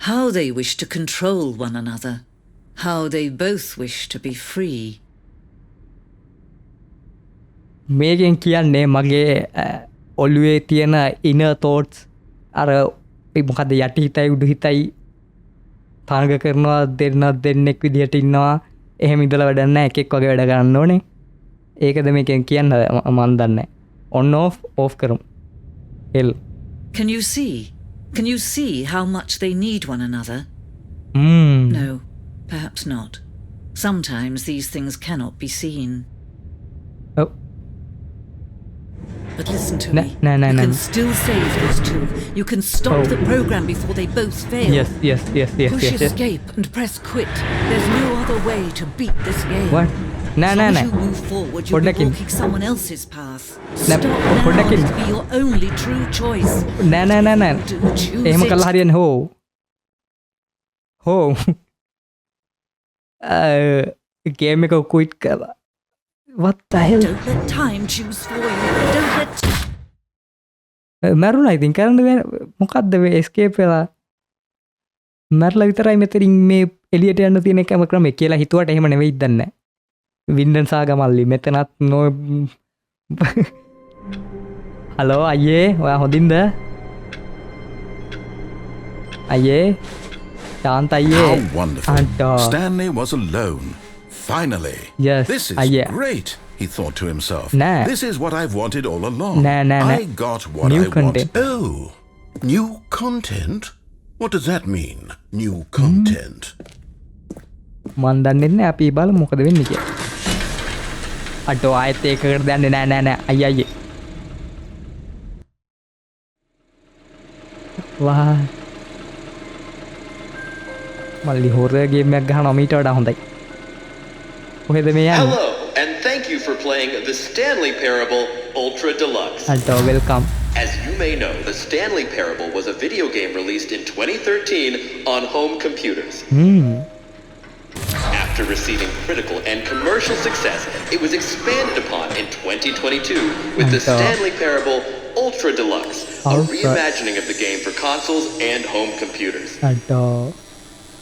F: How they wish to control one another. How they both wish to be free.
A: මේකෙන් කියන්නේ මගේ ඔළුවේ තියෙන inner thoughts අර මොකද යටි හිතයි උඩු හිතයි තරඟ කරනවා දෙන්නෙක් විදිහට ඉන්නවා එහෙම ඉඳලා වැඩක් නැහැ එකෙක් වගේ වැඩ කරන්න ඕනේ ඒකද මේකෙන් කියන්න මන් දන්නේ on off කරමු hell
F: Can you see how much they need one another? No, perhaps not. Sometimes these things cannot be seen.
A: Oh.
F: But listen to me. You can still save those two. You can stop the program before they both fail.
A: Yes.
F: Push escape and press quit. There's no other way to beat this game.
A: What?
F: As you move forward, you'll be walking someone else's path. Stop now to be your only true choice.
A: No. එහෙම කළා හරියන්නේ හෝ game එක quit කරලා What the hell?
F: Don't let time choose for you. Don't let...
A: මැරුණා ඉතින් කරන්න මොකද්ද මේ escape වෙලා මැරලා විතරයි මෙතනින් මේ එළියට යන්න තියෙන එකම ක්‍රමය කියලා හිතුවට එහෙම නෙවෙයි දන්නේ වින්ඩන් සාගා මල්ලි මෙතනත් නෝ හලෝ අයියේ ඔයා හොඳින්ද අයියේ ශාන්ත අයියේ
D: How wonderful. Stanley was alone. Finally.
A: Yes.
D: This is great, he thought to himself. This is what I've wanted all along. I got what
A: new
D: I
A: content.
D: want. Oh, new content? What does that mean? New content.
A: මන් දන්නේ නැහැ අපි බලමු මොකද වෙන්නේ කියලා. අටෝ ආයෙත් ඒකකට දැන්නේ නෑ අයියේ. වා. මල්ලි හොරර් ගේම් එකක් ගහනවා මීට වඩා හොඳයි.
G: Hello, and thank you for playing the Stanley Parable Ultra Deluxe.
A: Hello, welcome.
G: As you may know, the Stanley Parable was a video game released in 2013 on home computers. After receiving critical and commercial success, it was expanded upon in 2022 with the Stanley Parable Ultra Deluxe, a reimagining of the game for consoles and home computers.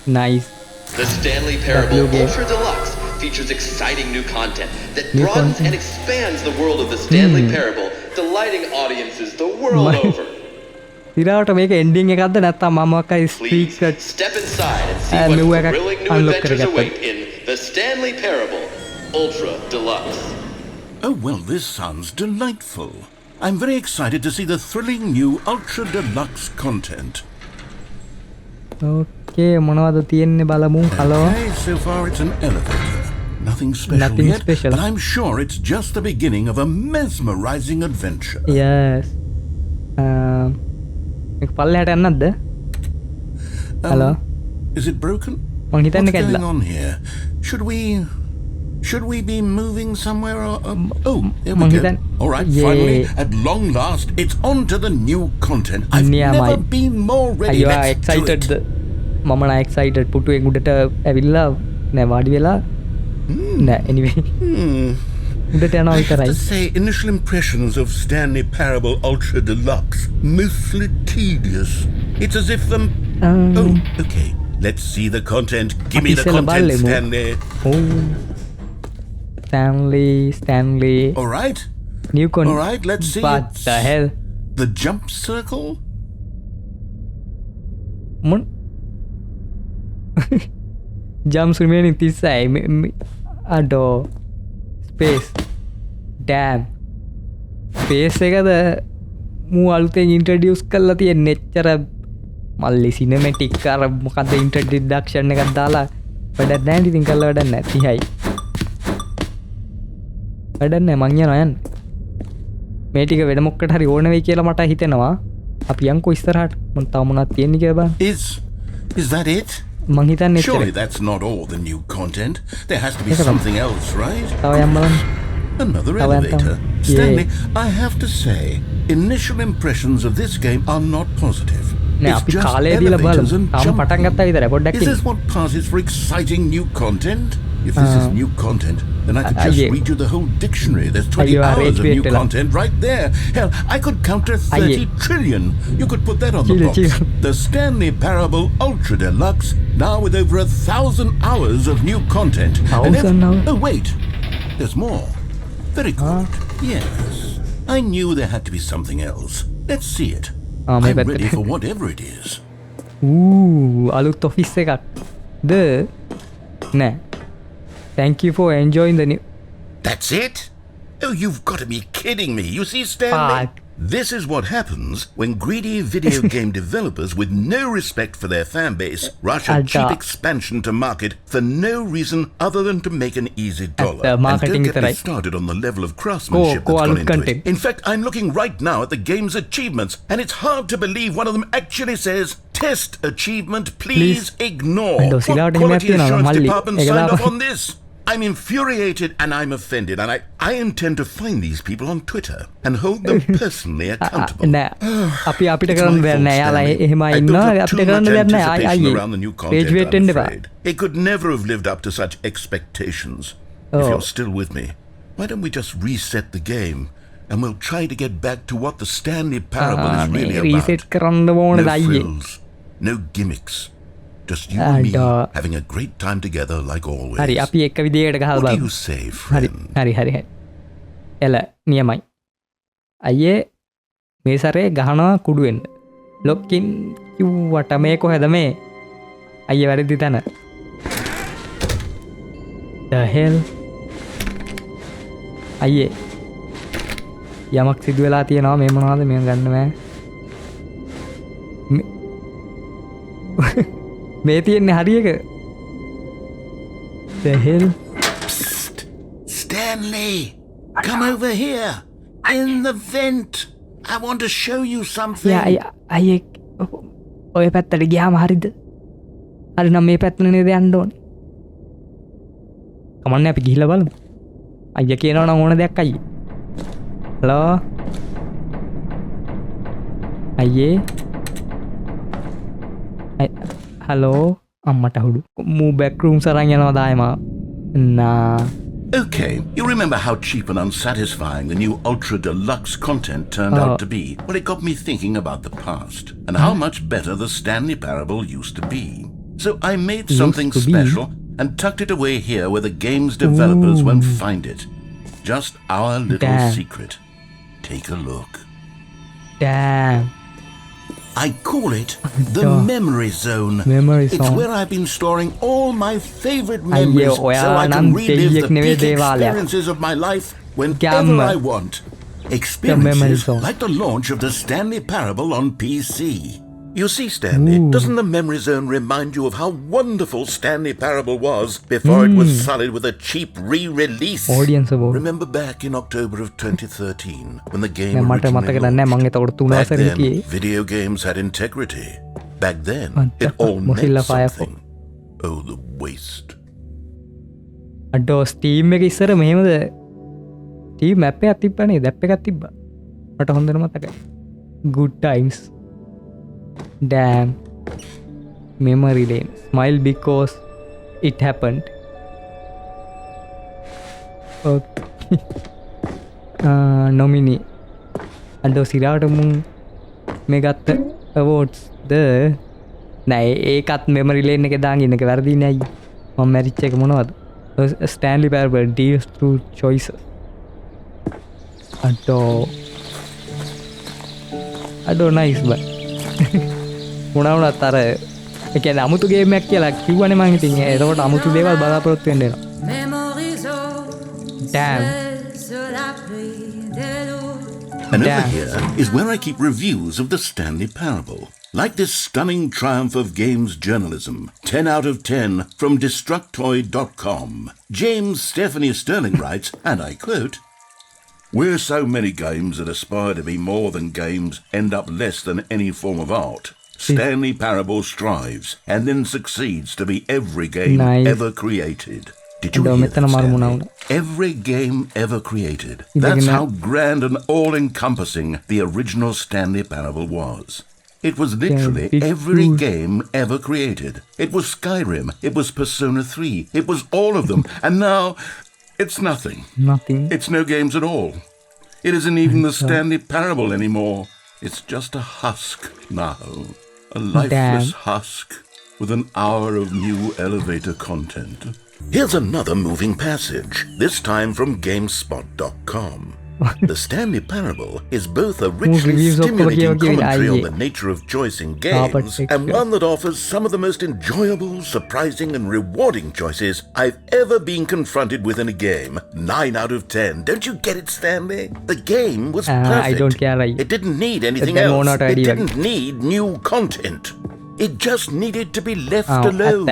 A: Nice.
G: The Stanley Parable Ultra Deluxe features exciting new content that broadens and expands the world of the Stanley Parable, delighting audiences the world over.
A: ඉරාට මේක ending එකක්ද නැත්නම් මම මොකක්ද
G: Please step inside and see what thrilling new adventures await in the Stanley Parable Ultra Deluxe.
D: Oh, well, this sounds delightful. I'm very excited to see the thrilling new Ultra Deluxe content.
A: Okay, මොනවද තියෙන්නේ බලමු. Hello.
D: Okay, so far it's an elevator. Nothing special yet, but I'm sure it's just the beginning of a mesmerizing adventure.
A: Yes. මේක පල්ලෙහාට යන්නත්ද? Hello.
D: Is it broken?
A: මං හිතන්නේ
D: What's
A: කැඩලා.
D: going on here? Should we be moving somewhere? Oh, there we go. All right, finally, at long last, it's on to the new content. I've never been more ready.
A: You are
D: Let's
A: excited.
D: do it.
A: මම නා excited. පුටුවේ උඩට ඇවිල්ලා නෑ වාඩි වෙලා. නෑ anyway. උඩට යනවා
D: I have
A: විතරයි.
D: to say, initial impressions of Stanley Parable Ultra Deluxe, mostly tedious. It's as if oh, okay. Let's see the content. Give me the content, Stanley.
A: Stanley.
D: All right.
A: New content.
D: All right, let's see.
A: What the hell?
D: The jump circle?
A: Jumps remaining this side. Adore. Space. Damn. Space එකද මූ අලුතෙන් introduce කරලා තියෙන එච්චර මල්ලි cinematic අර මොකද්ද introduction එකක් දාලා වැඩක් නැහැ ඉතින් කළා වැඩක් නැහැ 30යි වැඩක් නැහැ මං යනවා යන්න මේ ටික වෙන මොකකට හරි ඕන වෙයි කියලා මට හිතෙනවා අපි යන්කෝ ඉස්සරහට මං තව මොනවද තියෙන්නේ කියලා බලන්න
D: Is that it?
A: මං හිතන්නේ
D: Surely that's not all the new content. There has to be something else, right?
A: තව යන්න බලන්න
D: Another elevator. Stanley, I have to say, initial impressions of this game are not positive. It's just elevators and jumping. Is this what passes for exciting new content? If this is new content, then I could just read you the whole dictionary. There's 20 hours of new content right there. Hell, I could counter 30 trillion. You could put that on the box. The Stanley Parable Ultra Deluxe, now with over 1,000 hours of new content. Oh, wait. There's more. Very good. Yes. I knew there had to be something else. Let's see it. I'm ready for whatever it is.
A: අලුත් office එකක්. නෑ. Thank you for enjoying the new.
D: That's it? Oh, you've got to be kidding me. You see, Stanley? This is what happens when greedy video game developers with no respect for their fan base rush a cheap expansion to market for no reason other than to make an easy dollar. And don't get me started on the level of craftsmanship that's gone into it. In fact, I'm looking right now at the game's achievements, and it's hard to believe one of them actually says, "Test achievement, please ignore." What quality assurance department signed off on this? I'm infuriated and I'm offended, and I intend to find these people on Twitter and hold them personally accountable.
A: අපි අපිට කරන්න දෙයක් නැහැ. යාලා එහෙම ඉන්නවා. අපිට කරන්න දෙයක් නැහැ. අයියේ.
D: It could never have lived up to such expectations. If you're still with me, why don't we just reset the game and we'll try to get back to what the Stanley Parable is really about.
A: Reset කරන්න ඕනේ
D: අයියේ. No frills, no gimmicks. Just you and me having a great time together like always.
A: හරි අපි එක විදියකට ගහලා බලමු.
D: What do you say, friend?
A: හරි. එල නියමයි. අයියේ මේ සැරේ ගහනවා කුඩු වෙන්න. ලොක්කින් කිව්වට මේ කොහෙද මේ? අයියේ වැරදි තැන. The hell? අයියේ යමක් සිදු වෙලා තියෙනවා මේ මොනවද මේ ගන්න බෑ. මේ තියෙන්නේ හරි එක. The hell?
D: Psst. Stanley, come over here. In the vent. I want to show you something.
A: අයියේ ඔය පැත්තට ගියාම හරිද? හරි නම් මේ පැත්තට නේද යන්න ඕනේ. කමන්නේ අපි ගිහිල්ලා බලමු. අයියා කියනවා නම් ඕන දෙයක් අයියේ. හලෝ. අයියේ. හලෝ අම්මට හුඩු මූ බැක්රූම් සරන් යනවා දායම නා
D: Okay, you remember how cheap and unsatisfying the new Ultra Deluxe content turned out to be? Well, it got me thinking about the past and how much better the Stanley Parable used to be. So I made something special and tucked it away here where the game's developers won't find it. Just our little secret. Take a look.
A: Damn.
D: I call it the memory zone.
A: Memory
D: It's
A: zone.
D: where I've been storing all my favorite memories so I can relive the peak experiences of my life whenever I want. Experiences like the launch of the Stanley Parable on PC. You see, Stanley, doesn't the memory zone remind you of how wonderful Stanley Parable was before it was sullied with a cheap re-release?
A: Audience award.
D: Remember back in October of 2013 when the game
A: මට මතක නැහැ මම එතකොට 3
D: Back
A: වසරේ
D: then,
A: ගියේ
D: video games had integrity. Back then,
A: Mantap.
D: it all meant
A: Mozilla Firefox.
D: something. Oh, the waste.
A: අඩෝ steam එක ඉස්සර මෙහෙමද ස්ටීම් ඇප් එකක් තිබ්බනේ දැප් එකක් තිබ්බා මට හොඳට මතකයි good times damn memory lane smile because it happened okay nominee අඩෝ සිරාවට මුන් මේ ගත්ත awards ද නෑ ඒකත් memory lane එකේ දාගෙන ඉන්න එක වැරදි නෑ අයියේ මම මැරිච් එක මොනවද Stanley Parable deals through choices. අඩෝ nice බයි මොනවුනත් අර ඒ කියන්නේ අමුතු ගේම් එකක් කියලා කිව්වනේ මං ඉතින් ඒකට අමුතු දේවල් බලාපොරොත්තු වෙන්න එනවා damn
D: And over here is where I keep reviews of the Stanley Parable. Like this stunning triumph of games journalism, 10 out of 10 from Destructoid.com. James Stephanie Sterling writes, and I quote, "Where so many games that aspire to be more than games end up less than any form of art, Stanley Parable strives and then succeeds to be every game ever created." Did you hear that, Stanley? Every game ever created. That's how grand and all-encompassing the original Stanley Parable was. It was literally every game ever created. It was Skyrim. It was Persona 3. It was all of them. And now, it's nothing.
A: Nothing.
D: It's no games at all. It isn't even the Stanley Parable anymore. It's just a husk now. A lifeless husk with an hour of new elevator content. Here's another moving passage, this time from GameSpot.com. The Stanley Parable is both a richly stimulating commentary on the nature of choice in games and one that offers some of the most enjoyable, surprising and rewarding choices I've ever been confronted with in a game. 9 out of 10. Don't you get it, Stanley? The game was perfect.
A: I don't care.
D: It didn't need anything else. It didn't need new content. It just needed to be left alone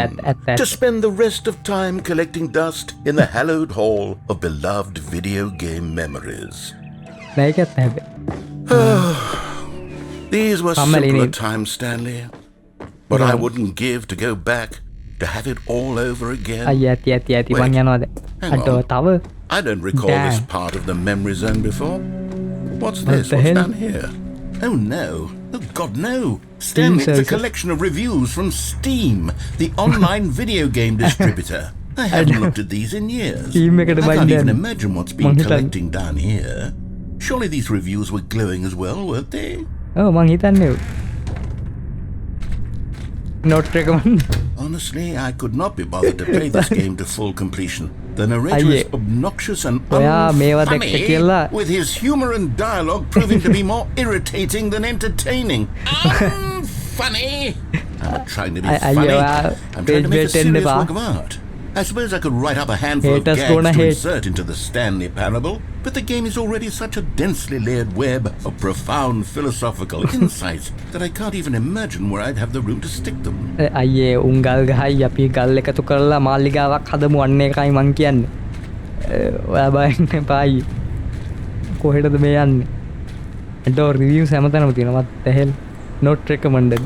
D: to spend the rest of time collecting dust in the hallowed hall of beloved video game memories. These were simpler times, Stanley. But I wouldn't give to go back to have it all over again. Wait, hang on. I don't recall this part of the memory zone before. What's this? What's down here? Oh no. Oh God, no. Stanley, it's a collection of reviews from Steam, the online video game distributor. I haven't looked at these in years. I can't even imagine what's been collecting down here. Surely these reviews were glowing as well, weren't they?
A: Oh, මං හිතන්නේ. Not recommend.
D: Honestly, I could not be bothered to play this game to full completion. The narrator is obnoxious and unfunny, with his humor and dialogue proving to be more irritating than entertaining. Unfunny! I'm not trying to be funny. I'm trying to make a serious work of art. I suppose I could write up a handful of gags to insert into the Stanley Parable, but the game is already such a densely layered web of profound philosophical insights that I can't even imagine where I'd have the room to stick them.
A: අයියේ උංගල් ගහයි අපි ගල් එකතු කරලා මාලිගාවක් හදමු අන්න එකයි මං කියන්නේ. ඔයා බයින්න එපායි. කොහෙටද මේ යන්නේ? අඩෝ රිවිව්ස් හැමතැනම තියෙනවා. what the hell? not recommended.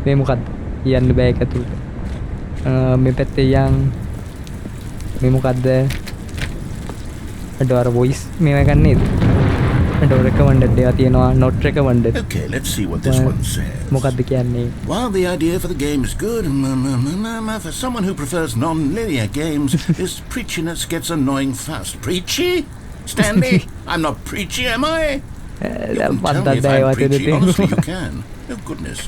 A: මේ මොකද්ද? කියන්න බෑ ඒක ඇතුළට. මේ පැත්තේ යන් මේ මොකද්ද? අඩෝ අර වොයිස් මේව ගන්නේද? recommended ඒවා තියෙනවා not recommended.
D: Okay, let's see what this one says.
A: මොකක්ද කියන්නේ?
D: While the idea for the game is good, for someone who prefers non-linear games, this preachiness gets annoying fast. Preachy? Stanley? I'm not preachy, am I? You can tell me if I'm preachy. Honestly, you can. Oh, goodness.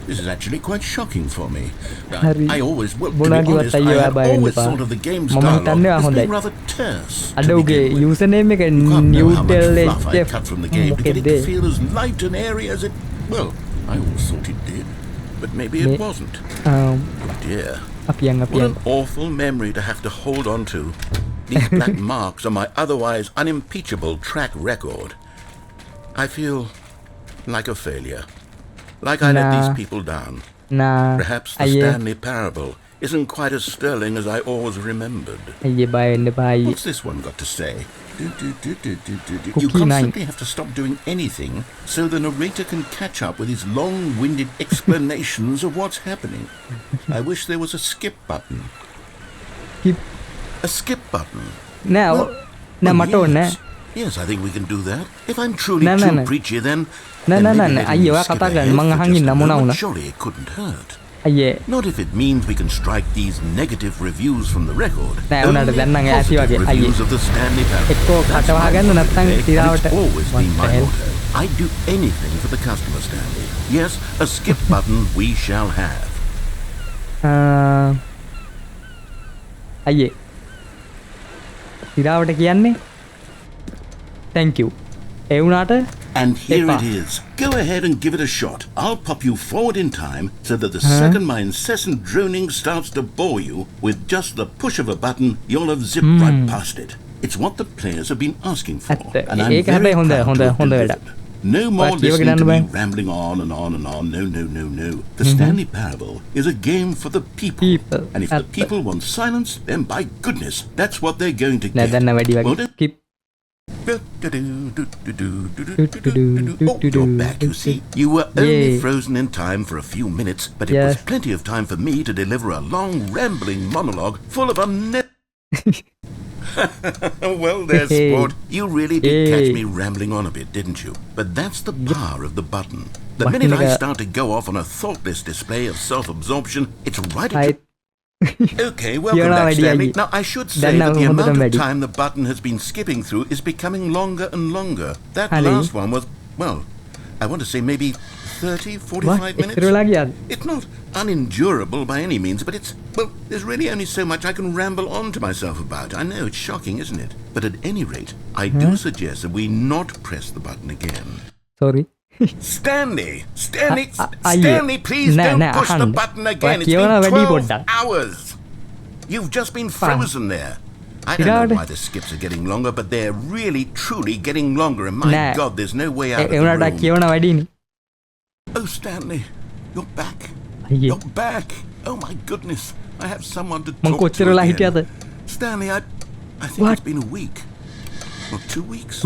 D: This is actually quite shocking for me. I always, well, to be honest, I have always thought of the game's dialogue as being rather terse.
A: අඩුගේ username එක
D: You can't know how much fluff I
A: Newtel
D: cut from the game to get it to feel as light and airy as it... Well, I always thought it did. But maybe it wasn't. Oh dear. What an awful memory to have to hold on to. These black marks on my otherwise unimpeachable track record. I feel like a failure. Like I let these people down. Perhaps the Stanley Parable isn't quite as sterling as I always remembered. What's this one got to say? You constantly have to stop doing anything so the narrator can catch up with his long-winded explanations of what's happening. I wish there was a skip button. A skip button? Yes, I think we can do that. If I'm truly too preachy, then surely it couldn't hurt. Not if it means we can strike these negative reviews from the record. Only positive reviews of the Stanley Parable. That's my motto, it's always been my motto. I'd do anything for the customer, Stanley. Yes, a skip button we shall have.
A: Thank you.
D: And here it is. Go ahead and give it a shot. I'll pop you forward in time so that the second my incessant droning starts to bore you, with just the push of a button, you'll have zipped right past it. It's what the players have been asking for, and I'm very proud to have delivered. No more listening to me rambling on and on and on. No, no, no, no. The Stanley Parable is a game for the people. And if the people want silence, then by goodness, that's what they're going to get. Won't it? Oh, you're back, you see. You were only frozen in time for a few minutes, but it was plenty of time for me to deliver a long, rambling monologue full of Well, there's sport. You really did catch me rambling on a bit, didn't you? But that's the power of the button. The minute I start to go off on a thoughtless display of self-absorption, it's right at you. Okay, welcome back, Stanley. Now, I should say that the amount of time the button has been skipping through is becoming longer and longer. That last one was, well, I want to say maybe 30, 45 minutes. It's not unendurable by any means, but it's, well, there's really only so much I can ramble on to myself about. I know, it's shocking, isn't it? But at any rate, I do suggest that we not press the button again.
A: Sorry.
D: Stanley, please don't push the button again. It's been 12 hours. You've just been frozen there. I don't know why the skips are getting longer, but they're really, truly getting longer. And my God, there's no way out of the room. Oh, Stanley, you're back. You're back. Oh, my goodness. I have someone to talk to again. Stanley, I think it's been a week. Or 2 weeks.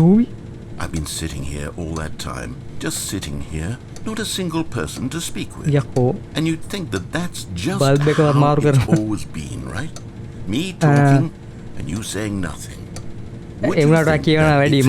D: I've been sitting here all that time. Just sitting here. Not a single person to speak with. And you'd think that that's just how it's always been, right? Me talking and you saying nothing. What do you think that is?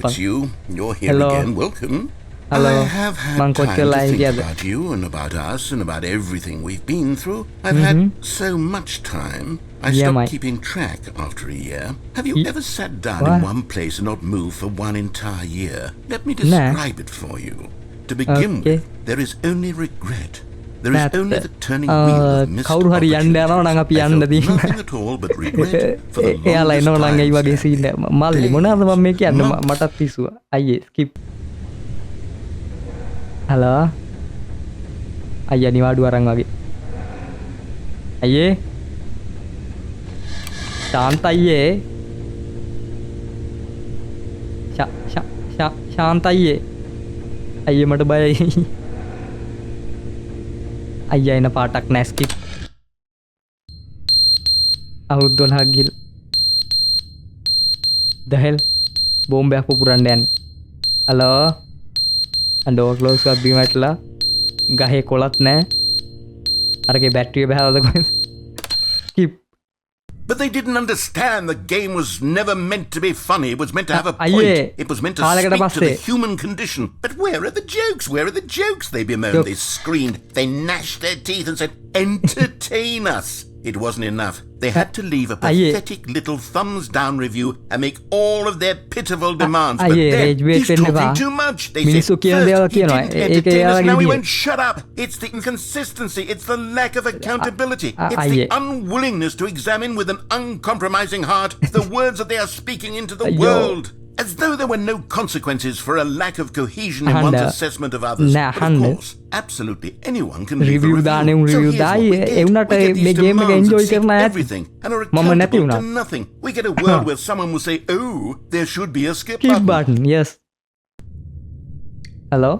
D: It's you. You're here again. Welcome.
A: Hello.
D: I have had time to think about you and about us and about everything we've been through. I've had so much time. I stopped keeping track after a year. Have you ever sat down in one place and not moved for one entire year? Let me describe it for you. To begin with, there is only regret. There is only the turning wheel of missed opportunity. I felt nothing at all but regret for the longest time.
A: Halo. Ayah ni dua orang lagi. Ayah. Santai. Santai. Ayah mata bayai. Ayah ina patak naskip. Awuddon hagil. The hell? Bombe aku purandan. Halo. Door close कर दी मतलब गाहे कोलत ने अरे के battery बहाल तो कोई skip
D: But they didn't understand the game was never meant to be funny. It was meant to have a
A: Aye.
D: point. It was meant to
A: Kaalekata
D: speak to the
A: passe.
D: human condition. But where are the jokes? Where are the jokes? They bemoaned, they screamed, they gnashed their teeth and said, entertain us. It wasn't enough. They had to leave a pathetic little thumbs down review and make all of their pitiful demands. But then, he's talking too much. They said, first, he didn't entertain us, now he went, shut up. It's the inconsistency. It's the lack of accountability. It's the unwillingness to examine with an uncompromising heart the words that they are speaking into the world. As though there were no consequences for a lack of cohesion in one's assessment of others. But of course, absolutely anyone can leave a review. So here's what we get. We get these demands and seek everything and are accountable to nothing. We get a world where someone will say, oh, there should be a skip button.
A: Yes. Hello?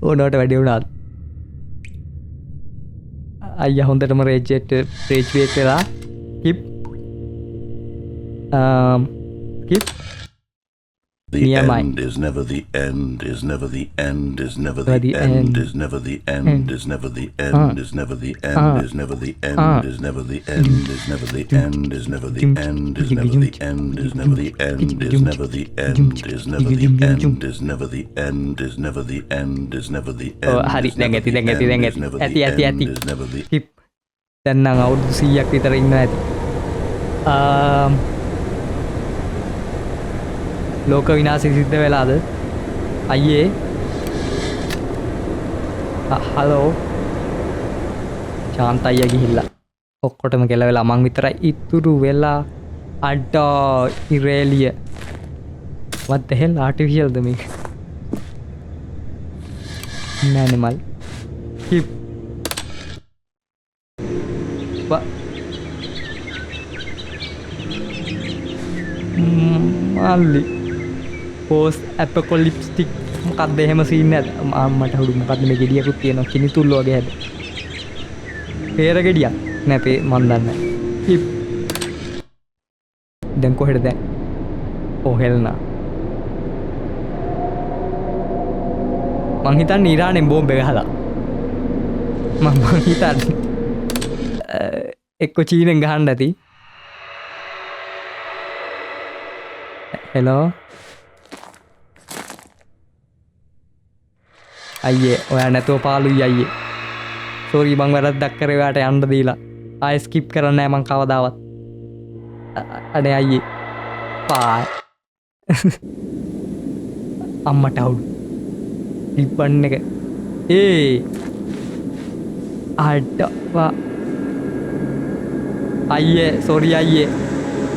A: ඕනට වැඩි වුණාද? අයියා හොඳටම රේජ් wake වෙලා skip skip.
D: The end is never the end, is never the end, is never the end, is never the end, is never the end, is never the end, is never the end, is never the end, is never the end, is never the end, is never the end, is never the end, is never the end, is never the end, is never the end, is never the end, is never the end.
A: හරි දැන් ඇති ඇති skip. දැන් නම් අවුරුදු 100ක් විතර ඉන්නවා ඇති. ලෝක විනාශය සිද්ධ වෙලාද? අයියේ හලෝ ශාන්ත අයියා ගිහිල්ලා ඔක්කොටම කෙල වෙලා මං විතරයි ඉතුරු වෙලා අඩා ඉරේලිය what the hell artificial ද මේක animal skip මල්ලි post apocalyptic මොකක්ද එහෙම සීන් එකක් මට හුරු මොකක්ද මේ ගෙඩියකුත් තියෙනවා කිනිතුල්ල වගේ හැද පේර ගෙඩියක් නෑ මන් දන්නේ skip දැන් කොහෙද දැන් හෙල්නා මං හිතන්නේ ඉරානෙන් බෝම්බ ගහලා මං හිතන්නේ එක්ක චීනෙන් ගහන්න ඇති හෙලෝ අයියේ ඔයා නැතුව පාළුයි අයියේ සෝරි මං වැරද්දක් කරේ ඔයාට යන්න දීලා ආයෙ ස්කිප් කරන්නේ නැහැ මං කවදාවත් අනේ අයියේ පා අම්මට අවුල් ඉප්පන් එක අඩවා අයියේ සෝරි අයියේ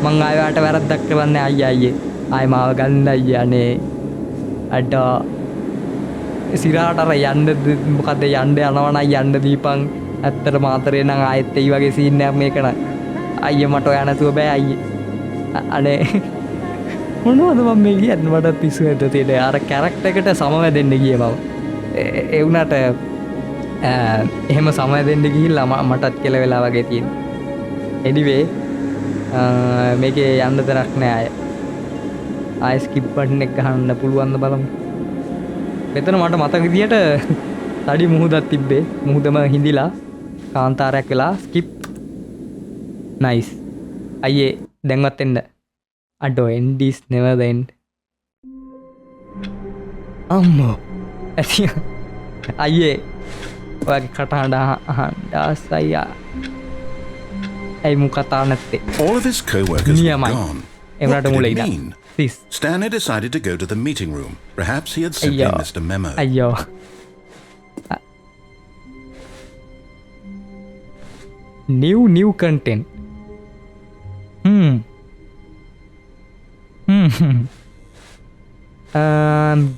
A: මං ආයෙ ඔයාට වැරද්දක් කරන්නේ අයියේ ආයෙ මාව ගන්න අයියේ අනේ අඩා සිරාට අර යන්න මොකද යන්න යනවා නම් යන්න දීපන් ඇත්තට මාතරේ නම් ආයෙත් ඒ වගේ සීන් එකක් මේක නම් අයියේ මට ඔයා නැතුව බෑ අයියේ අනේ මොනවද මම මේ කියන්නේ මට පිස්සු වෙද්ද තියෙන්නේ අර කැරක්ටර් එකට සමවැදෙන්න ගියේ මම ඒ වුණාට එහෙම සමවැදෙන්න ගිහිල්ලා මටත් කෙල වෙලා වගේ තියෙනවා anyway මේකේ යන්න තරක් නෑ ආයෙ ස්කිප් බටන් එක ගහන්න පුළුවන් ද බලමු මෙතන මට මතක විදියට තඩි මුහුදක් තිබ්බේ මුහුදම හිඳිලා කාන්තාරයක් වෙලා ස්කිප් නයිස් අයියේ දැන්වත් එන්න අඩෝ end is never the end අම්මෝ ඇතිය අයියේ ඔයාගේ කටහඬ අහන්න ආසයියා ඇයි මු කතා නැත්තේ
D: All of his co-workers were gone.
A: එවනට මුල ඉඳන්
D: Stanley decided to go to the meeting room. Perhaps he had simply missed a memo.
A: අයියෝ new content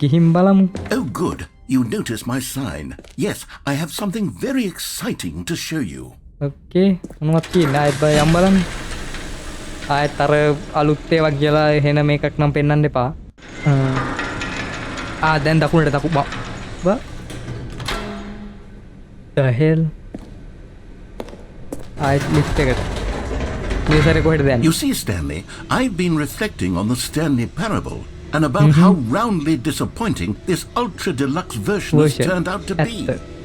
A: ගිහින් බලමු
D: Oh good, you noticed my sign. Yes, I have something very exciting to show you.
A: Okay, මොනවද තියෙන්නේ ආයෙත් යම් බලන්න ආයෙත් අර අලුත් ඒවා කියලා එහෙන මේකක් නම් පෙන්වන්න එපා දැන් දකුණට the hell ආයෙත් ලිෆ්ට් එකට මේ සැරේ කොහෙද දැන්
D: You see Stanley, I've been reflecting on the Stanley Parable and about how roundly disappointing this ultra deluxe version has turned out to be.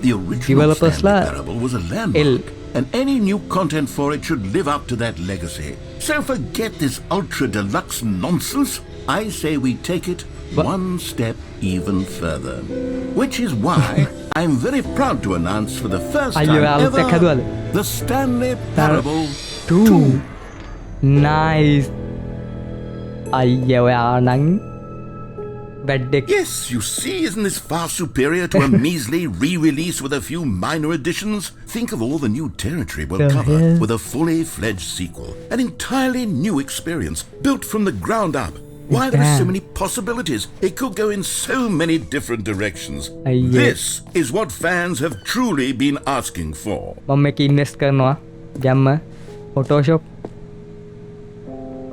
D: The original Stanley Parable was a landmark. and any new content for it should live up to that legacy. So forget this ultra deluxe nonsense. I say we take it one step even further. Which is why I'm very proud to announce for the first time ever the Stanley Parable 2.
A: Nice.
D: Yes, you see, isn't this far superior to a measly re-release with a few minor additions? Think of all the new territory we'll cover with a fully fledged sequel. An entirely new experience, built from the ground up. Why there are so many possibilities? It could go in so many different directions. This is what fans have truly been asking for.
A: මම මේක invest කරනවා. ගැම්ම Photoshop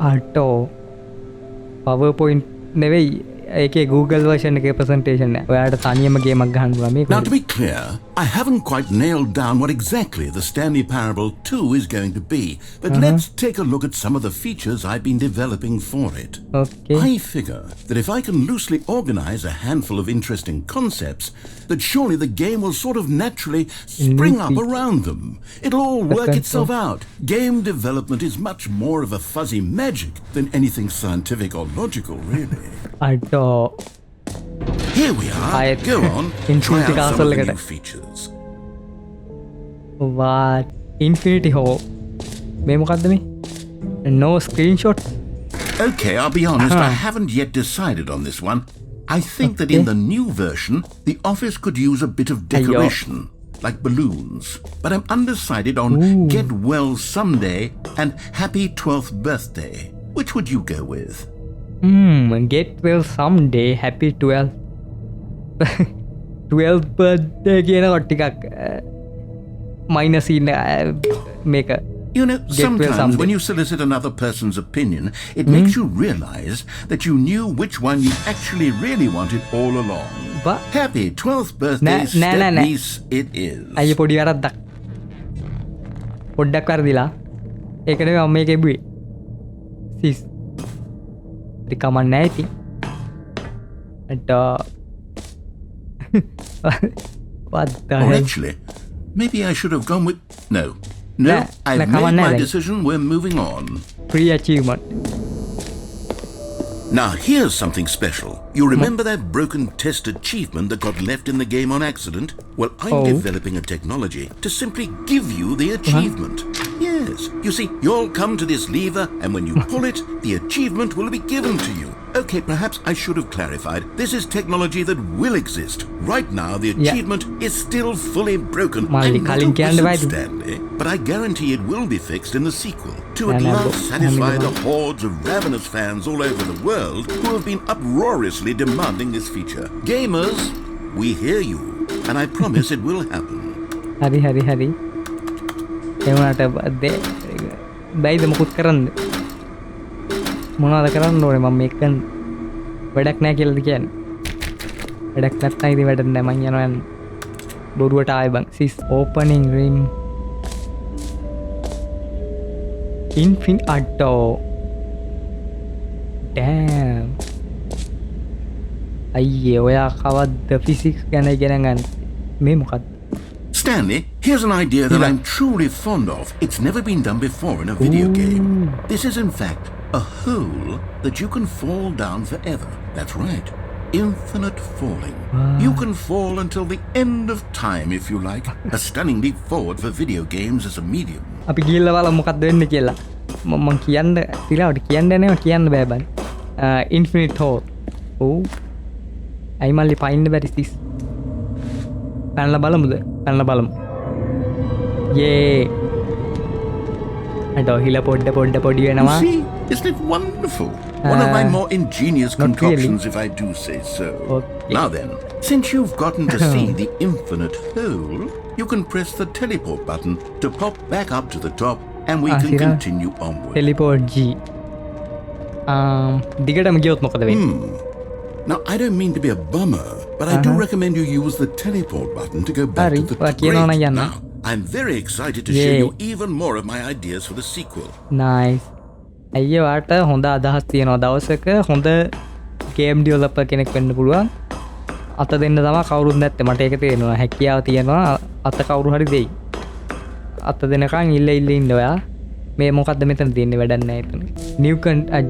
A: Auto PowerPoint නෙවෙයි ඒකේ Google version එකේ presentation එක. ඔයාලට තනියම ගේමක් ගහන්න පුළුවන් මේක.
D: Now to be clear, I haven't quite nailed down what exactly the Stanley Parable 2 is going to be, but let's take a look at some of the features I've been developing for it.
A: Okay.
D: I figure that if I can loosely organize a handful of interesting concepts, that surely the game will sort of naturally spring up around them. It'll all work itself out. Game development is much more of a fuzzy magic than anything scientific or logical, really. Here we are. Go on. Try out some of the new features.
A: What? Infinity Hall. මේ මොකද්ද මේ? No screenshot.
D: Okay, I'll be honest, I haven't yet decided on this one. I think that in the new version, the office could use a bit of decoration, like balloons. But I'm undecided on Get Well Someday and Happy 12th Birthday. Which would you go with?
A: Get Well Someday, Happy 12th 12th birthday කියනකොට ටිකක් minus in make a
D: You know, sometimes when you solicit another person's opinion, it makes you realize that you knew which one you actually really wanted all along.
A: But
D: Happy 12th birthday, step-niece it is.
A: අයිය පොඩි වරද්දක් පොඩ්ඩක් වරදිලා ඒක නෙවෙයි මම මේක එබුවේ සිස් ඉතින් කමක් නැහැ ඉතින් what the hell?
D: Actually, maybe I should have gone with... No, I've made my decision. We're moving on.
A: Pre-achievement.
D: Now, here's something special. You remember that broken test achievement that got left in the game on accident? Well, I'm developing a technology to simply give you the achievement. Yes. You see, you'll come to this lever, and when you pull it, the achievement will be given to you. Okay, perhaps I should have clarified. This is technology that will exist. Right now, the achievement is still fully broken. I'm not a wizard, Stanley, but I guarantee it will be fixed in the sequel to at last satisfy the hordes of ravenous fans all over the world who have been uproariously demanding this feature. Gamers, we hear you, and I promise it will happen.
A: Hari. එවුණාට බැයිද මොකුත් කරන්න මොනවද කරන්න ඕනේ මම මේක වැඩක් නැහැ කියලාද කියන්නේ වැඩක් නැත්නම් ඉතින් වැඩක් නැහැ මං යනවා යන්න බොරුවට ආයෙ බං sis opening ring infinito damn අයියේ ඔයා කවද්ද physics ගැන ඉගෙන ගන්න මේ මොකක්ද
D: Stanley, here's an idea that I'm truly fond of. It's never been done before in a video game. This is in fact a hole that you can fall down forever. That's right. Infinite falling. You can fall until the end of time if you like. A stunning leap forward for video games as a medium.
A: අපි ගිහිල්ලා බලමු මොකක්ද වෙන්නේ කියලා. මම කියන්න තිලාවට කියන්න නෑ කියන්න බෑ බං. Infinite hole. අයි මල්ලි පයින්න බැරි සිස්. පැනලා බලමුද? පැනලා බලමු. යේ. අද හිල පොඩ පොඩි වෙනවා.
D: See, isn't it wonderful? One of my more ingenious concoctions, if I do say so.
A: Okay.
D: Now then, since you've gotten to see the infinite hole, you can press the teleport button to pop back up to the top, and we can continue onward.
A: Teleport G. දිගටම ගියොත් මොකද වෙන්නේ?
D: Now, I don't mean to be a bummer, but I do recommend you use the teleport button to go back to the great. Now, I'm very excited to show you even more of my ideas for the sequel.
A: Nice. අයියෝ වාට හොඳ අදහස් තියෙනවා දවසක හොඳ game developer කෙනෙක් වෙන්න පුළුවන්. අත දෙන්න තමයි කවුරුත් නැත්තේ මට ඒක තේරෙනවා. හැකියාව තියෙනවා අත කවුරු හරි දෙයි. අත දෙනකන් ඉල්ල ඉන්න ඔයා මේ මොකක්ද මෙතන තියන්නේ වැඩක් නැහැ එතන new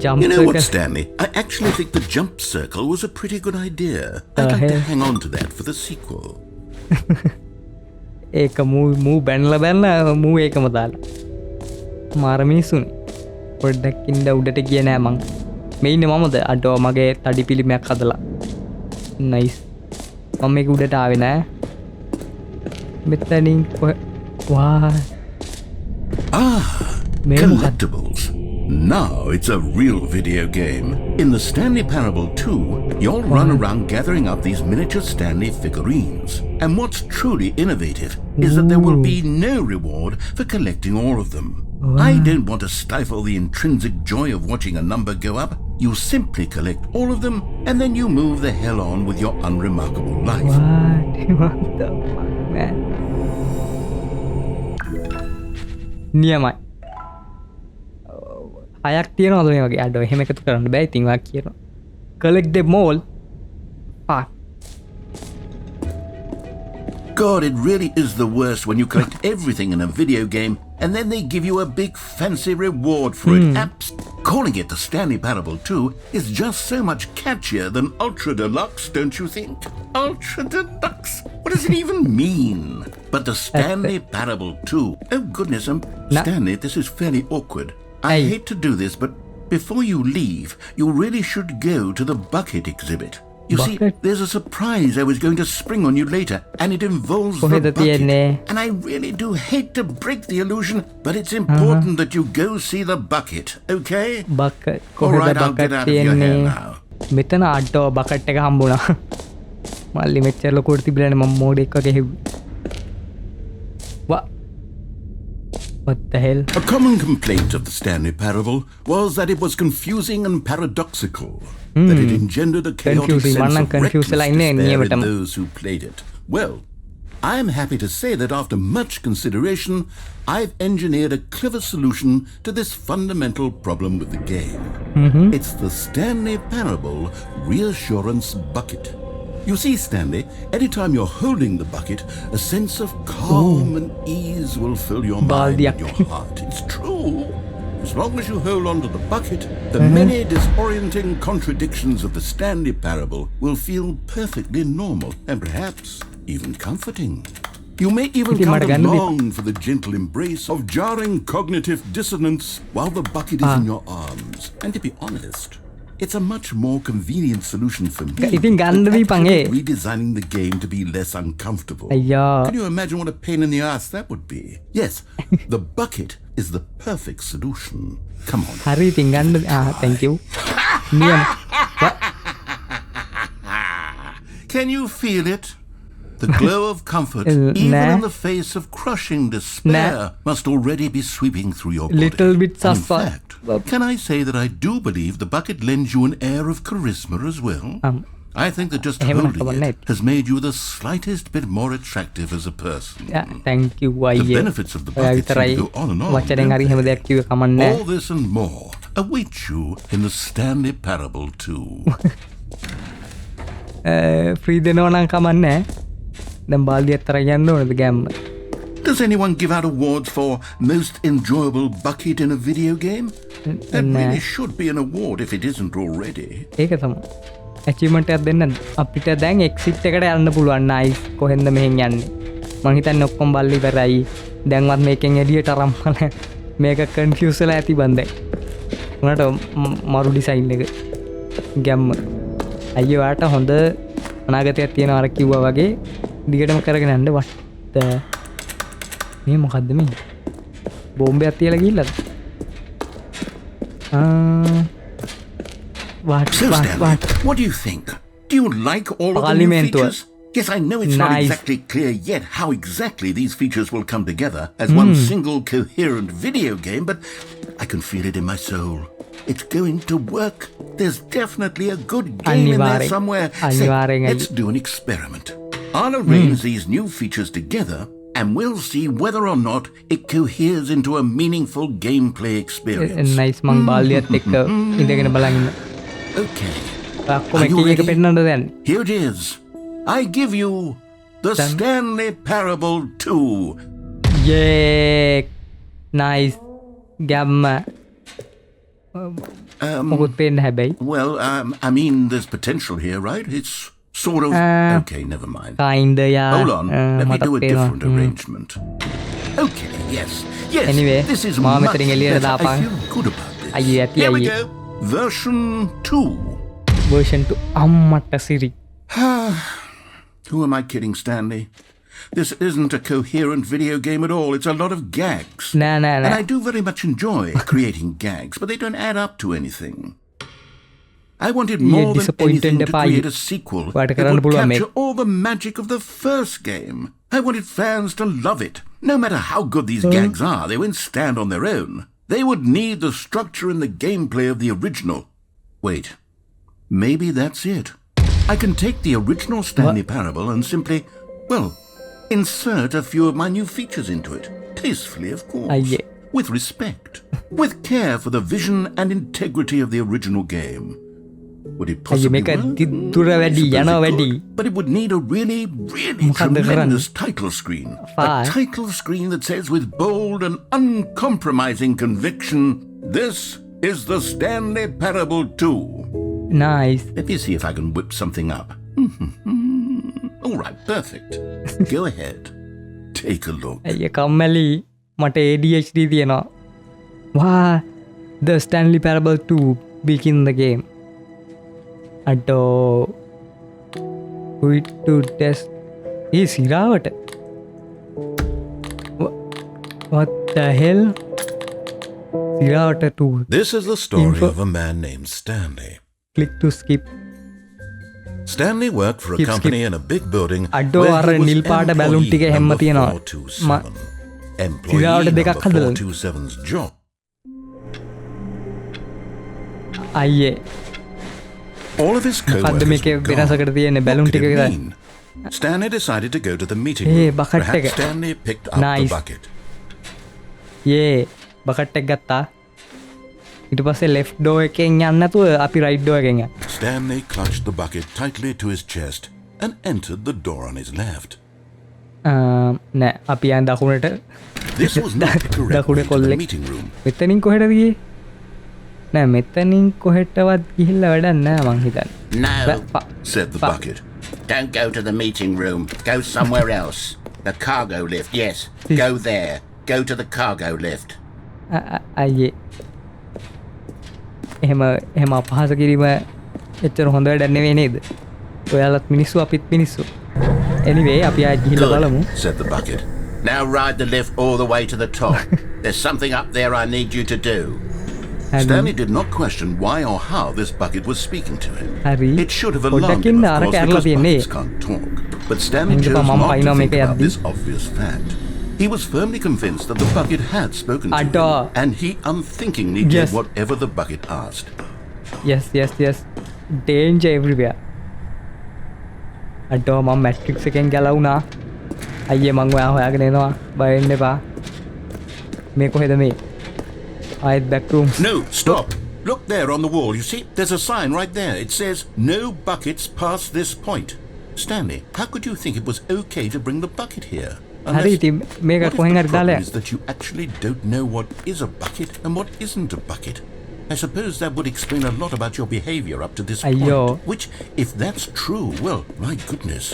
A: jump
D: You know what,
A: circle.
D: Stanley? I actually think the jump circle was a pretty good idea. I'd like to hang on to that for the sequel.
A: ඒක මූ බැනලා මූ ඒකම දාලා මාර මිනිස්සුනේ පොඩ්ඩක් ඉන්න උඩට ගියේ නෑ මං මේ ඉන්නේ මමද අඩෝ මගේ තඩි පිළිමයක් හදලා නයිස් මම මේක උඩට ආවේ නෑ මෙතනින් වා
D: Collectibles. Now it's a real video game. In the Stanley Parable 2, you'll run around gathering up these miniature Stanley figurines. And what's truly innovative is that there will be no reward for collecting all of them. I don't want to stifle the intrinsic joy of watching a number go up. You simply collect all of them and then you move the hell on with your unremarkable life.
A: what the fuck man නියමයි අයක් තියෙනවද මේ වගේ අඩෝ එහෙම එකතු කරන්න බෑ ඉතින් වා කියනවා collect them all
D: God, it really is the worst when you collect everything in a video game and then they give you a big fancy reward for it. Calling it the Stanley Parable 2 is just so much catchier than Ultra Deluxe, don't you think? Ultra Deluxe? What does it even mean? But the Stanley Parable 2. Oh goodness, Stanley, this is fairly awkward. I hate to do this, but before you leave, you really should go to the bucket exhibit. You see, there's a surprise I was going to spring on you later, and it involves the bucket. And I really do hate to break the illusion, but it's important that you go see the bucket, okay?
A: bucket
D: All right, I'll get out of your hair now.
A: මෙතන අඩෝ bucket එක හම්බුණා මල්ලි මෙච්චර ලොකුට තිබිලානේ මම මෝඩෙක් වගේ හෙව්වා What the hell?
D: A common complaint of the Stanley Parable was that it was confusing and paradoxical, that it engendered a chaotic sense of reckless despair in those who played it. Well, I am happy to say that after much consideration, I've engineered a clever solution to this fundamental problem with the game. It's the Stanley Parable Reassurance Bucket. You see, Stanley, anytime you're holding the bucket, a sense of calm and ease will fill your mind and your heart. It's true. As long as you hold on to the bucket, the many disorienting contradictions of the Stanley Parable will feel perfectly normal and perhaps even comforting. You may even come to long for the gentle embrace of jarring cognitive dissonance while the bucket is in your arms. And to be honest, it's a much more convenient solution for me. Redesigning the game to be less uncomfortable. Can you imagine what a pain in the ass that would be? Yes, the bucket is the perfect solution. Come on.
A: Thank you.
D: Can you feel it? The glow of comfort, even in the face of crushing despair, must already be sweeping through your body.
A: Little bit
D: in fact, can I say that I do believe the bucket lends you an air of charisma as well? I think that just holding it has made you the slightest bit more attractive as a person.
A: Thank you.
D: The benefits of the bucket seem to go on and on. All this and more await you in the Stanley Parable 2.
A: Free දෙනවා නම් කමන්නේ දැන් බාල්දියක් තරයි යන්න ඕනද ගෑම්ම
D: Does anyone give out awards for most enjoyable bucket in a video game? That really should be an award if it isn't already.
A: ඒක තමයි achievement එකක් දෙන්න අපිට දැන් exit එකට යන්න පුළුවන් nice කොහෙන්ද මෙහෙන් යන්නේ මං හිතන්නේ ඔක්කොම බල්ලි ඉවරයි දැන්වත් මේකෙන් එළියට අරම්මල මේක confuse වෙලා ඇති බන් දැන් උනට මරු ඩිසයින් එක ගැම්ම අයියෝ ආට හොඳ අනාගතයක් තියෙනවා අර කිව්වා වගේ දිගටම කරගෙන යන්න වට මේ මොකද්ද මේ බෝම්බයක් තියලා ගිහිල්ලාද
D: What do you think? Do you like all of the new features? Yes, I know it's not exactly clear yet how exactly these features will come together as one single coherent video game, but I can feel it in my soul. It's going to work. There's definitely a good game in there somewhere. So let's do an experiment. I'll arrange these new features together and we'll see whether or not it coheres into a meaningful gameplay experience.
A: Nice මං බාල්දියත් එක්ක ඉඳගෙන බලන් ඉන්න.
D: Okay.
A: Are you ready?
D: Here it is. I give you the Stanley Parable 2.
A: Yeah, nice. Gamma. මොකුත් පේන්න හැබැයි.
D: Well, I mean, there's potential here, right? It's sort of... okay, never mind.
A: Kinda, yeah.
D: Hold on, let me
A: මටත්
D: do a
A: පේනවා.
D: different arrangement. Okay, yes.
A: Anyway,
D: this is
A: මාව
D: much
A: මෙතනින් එළියට
D: better. I
A: දාපන්.
D: feel good about this.
A: අයියේ, ඇති
D: Here we
A: අයියේ.
D: go. Version 2.
A: Version 2. අම්මට සිරි.
D: Who am I kidding, Stanley? This isn't a coherent video game at all. It's a lot of gags.
A: Nah.
D: And I do very much enjoy creating gags, but they don't add up to anything. I wanted more than
A: disappointed
D: anything to
A: by you.
D: create a sequel
A: What
D: that
A: කරන්න
D: would
A: පුළුවන්
D: capture all the magic of the first game. I wanted fans to love it. No matter how good these gags are, they won't stand on their own. They would need the structure and the gameplay of the original. Wait, maybe that's it. I can take the original Stanley Parable and simply, well, insert a few of my new features into it. Tastefully, of course.
A: yeah.
D: With respect. With care for the vision and integrity of the original game. Would it possibly
A: මේක
D: work?
A: දුර
D: I
A: වැඩි
D: suppose
A: යනවා
D: it
A: වැඩි.
D: could, but it would need a really
A: මොකක්ද
D: tremendous title screen.
A: Fine.
D: A title screen that says with bold and uncompromising conviction, "This is the Stanley Parable 2."
A: Nice.
D: Let me see if I can whip something up. All right, perfect. Go ahead. Take a look.
A: ඇය කම්මැලි මට ADHD තියෙනවා. The Stanley Parable 2 begin the game. අඩෝ quit to test සිරාවට what the hell සිරාවට 2
D: This is the story
A: Info-
D: of a man named Stanley.
A: click to skip
D: Stanley worked for a
A: Skip,
D: company in a big building
A: අඩෝ
D: where
A: අර
D: he was
A: නිල් පාට බැලුම් ටික
D: employee
A: හැම්ම
D: number
A: තියෙනවා.
D: 427. Employee
A: සිරාවට
D: number
A: දෙකක් හදලා.
D: 427's job.
A: අයියේ
D: All of his
A: මොකද්ද
D: co-workers
A: මේකේ
D: were
A: වෙනසකට
D: gone.
A: තියෙන්නේ
D: What
A: බැලුම්
D: could
A: ටික
D: it
A: විතරයි.
D: mean? Stanley decided to go to the meeting
A: Hey,
D: room.
A: bucket
D: Perhaps
A: එක.
D: Stanley picked up
A: Nice.
D: the bucket.
A: Bucket එක ගත්තා ඊට පස්සේ left door එකෙන් යන්න නැතුව අපි right door එකෙන් යන්න.
D: Stanley clutched the bucket tightly to his chest and entered the door on his left.
A: නෑ අපි යන් දකුණට
D: This was not the correct
A: දකුණ
D: way to the
A: කොල්ලෙක්
D: meeting room.
A: මෙතනින් කොහෙටද ගියේ නෑ මෙතනින් කොහෙටවත් ගිහිල්ලා වැඩක් නෑ මං හිතන්නේ.
C: No,
D: Said the
A: Fuck.
D: bucket.
C: don't go to the meeting room. Go somewhere else. The cargo lift, yes. Go there. Go to the cargo lift.
A: අයියේ එහෙම අපහාස කිරීම එච්චර හොඳ වැඩක් නෙවෙයි නේද? ඔයාලත් මිනිස්සු අපිත් මිනිස්සු. Anyway අපි ආයෙත් ගිහිල්ලා බලමු.
D: Good, said the bucket.
C: Now ride the lift all the way to the top. There's something up there I need you to do.
D: Stanley did not question why or how this bucket was speaking to him.
A: හරි.
D: It should have
A: පොඩ්ඩක්
D: alarmed him,
A: ඉන්න
D: of
A: අර
D: course,
A: කැරලා
D: because
A: තියෙන්නේ.
D: buckets can't talk. But Stanley
A: හින්දා
D: chose
A: මම
D: not to
A: පයින්නවා
D: think
A: මේක
D: about
A: යද්දි.
D: this obvious fact. He was firmly convinced that the bucket had spoken to
A: අඩෝ.
D: him, and he unthinkingly
A: Yes.
D: did whatever the bucket asked.
A: yes danger everywhere. අඩෝ මම matrix එකෙන් ගැලවුණා. අයියේ මං ඔයා හොයාගෙන එනවා. බය වෙන්න එපා. මේ කොහෙද මේ? ආයෙත් back room.
D: No, stop! Look there on the wall, you see? There's a sign right there. It says, "No buckets past this point." Stanley, how could you think it was okay to bring the bucket here?
A: හරි ඉතින් මේක
D: What if
A: කොහෙන්
D: the
A: හරි
D: problem
A: දාලා
D: is that you actually don't know what is a bucket and what isn't a bucket? I suppose that would explain a lot about your behavior up to this
A: Ayyo.
D: point. Which, if that's true, well, my goodness,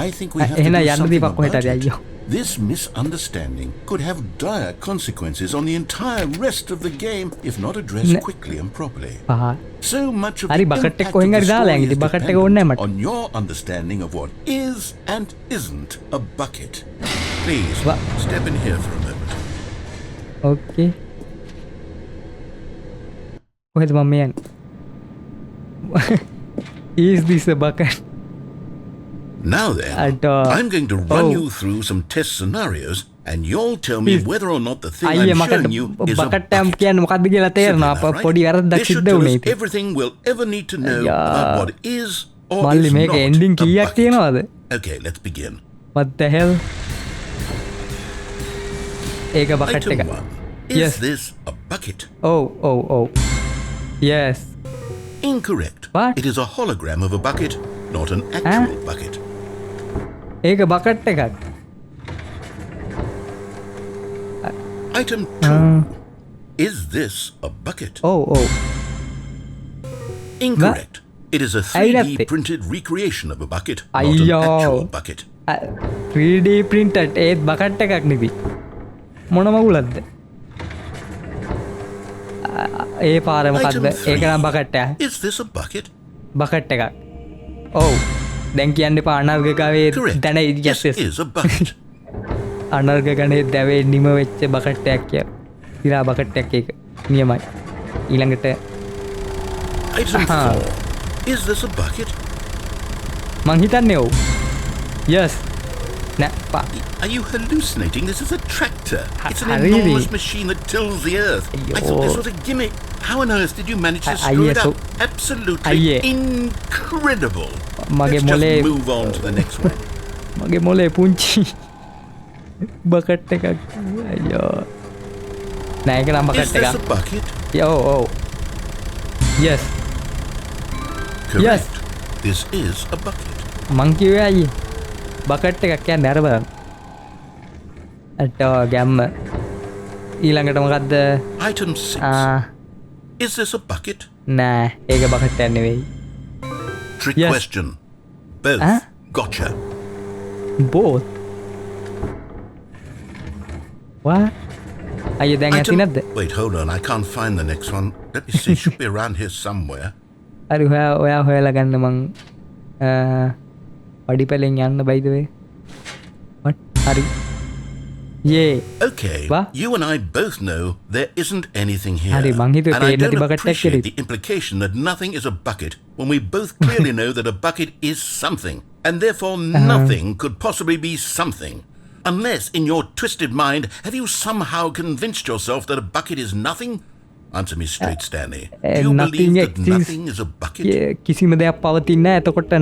D: I think we have to
A: එහෙනම්
D: do
A: යන්න
D: something
A: Deepak
D: about
A: කොහෙටද
D: it.
A: අයියෝ.
D: This misunderstanding could have dire consequences on the entire rest of the game if not addressed quickly and properly.
A: පහ.
D: So much of
A: හරි
D: the
A: bucket එක
D: impact
A: කොහෙන්
D: of the
A: හරි දාලා
D: story
A: යන්.
D: is
A: ඉතින් bucket එක ඕනේ නැහැ
D: dependent
A: මට.
D: on your understanding of what is and isn't a bucket. Please,
A: What?
D: step in here for a moment.
A: Okay. කොහෙද මම මේ යන්නේ? Is this a bucket?
D: Now then,
A: Adore.
D: I'm going to run
A: Oh.
D: you through some test scenarios and you'll tell me
A: Please.
D: whether or not the thing
A: අයියේ
D: I'm
A: මකට
D: showing you is a
A: bucket එකක්
D: bucket.
A: කියන්නේ මොකක්ද කියලා
D: Simple
A: තේරෙනවා.
D: enough, right?
A: පොඩි වැරද්දක්
D: This should
A: සිද්ධ
D: tell
A: වුණේ
D: us
A: ඉතින්.
D: everything we'll ever need to know
A: Yeah.
D: about what is or
A: මල්ලි
D: is
A: මේක
D: not
A: ending
D: a
A: කීයක්
D: bucket.
A: තියෙනවද?
D: Okay, let's begin.
A: What the hell? ඒක බකට් එක.
D: Item 1. Is
A: Yes.
D: this a bucket?
A: Oh. Yes.
D: Incorrect.
A: What?
D: It is a hologram of a bucket, not an actual bucket.
A: ඒක bucket එකක්.
D: Item 2. Is this a bucket?
A: Oh.
D: Incorrect. It is a 3D printed recreation of a bucket, not an actual bucket.
A: 3D printed ඒත් bucket එකක් නෙවි. මොන මගුලක්ද? ඒ පාර මොකද්ද? ඒක නම් bucket එකක්.
D: Is this a bucket?
A: Bucket එකක්. ඔව්. දැන් කියන්න එපා අනර්ගකවේ දැන
D: This is a bucket.
A: අනර්ගකනේ දැවේ නිම වෙච්ච බකට් එකක් කිය. ඉරා බකට් එකක් ඒක. නියමයි. ඊළඟට
D: Item 4. Is this a bucket?
A: මං හිතන්නේ ඔව්. Yes.
D: Are you hallucinating? This is a tractor. It's an
A: Really?
D: enormous machine that tills the earth. I thought this was a gimmick. How on earth did you manage to screw it up? Absolutely incredible. Let's just move on to the next one.
A: මගේ මොලේ පුංචි bucket එකක්. අයියෝ. නෑ ඒක නම්
D: Is
A: bucket
D: this
A: එකක්.
D: a bucket?
A: ඔව්. Yes.
D: Correct. This is a bucket.
A: මං කිව්වේ අයියේ. බකට් එකක් කියන්නේ අර බලන්න. ගැම්ම. ඊළඟට මොකද්ද?
D: Item 6. Is this a bucket?
A: නෑ ඒක බකට් එකක් නෙවෙයි.
D: Trick
A: Yes.
D: question. Both. Gotcha.
A: Both. What? අයියේ දැන් ඇති නැද්ද?
D: Wait, hold on. I can't find the next one. Let me see. It should be around here somewhere.
A: හරි ඔයා හොයලා ගන්න මං පඩිපෙලෙන් යන්න by the way. What? හරි. Yeah.
D: Okay.
A: What?
D: You and I both know there isn't anything here.
A: හරි මං හිතුවේ
D: And I
A: පේන්න
D: don't
A: තිබ බකට් එකක්
D: appreciate
A: කියලා.
D: the implication that nothing is a bucket when we both clearly know that a bucket is something, and therefore nothing could possibly be something. Unless, in your twisted mind, have you somehow convinced yourself that a bucket is nothing? Answer me straight, Stanley. Do you believe that nothing is a bucket?
A: කිසිම දෙයක් පවතින්නේ නැහැ. එතකොට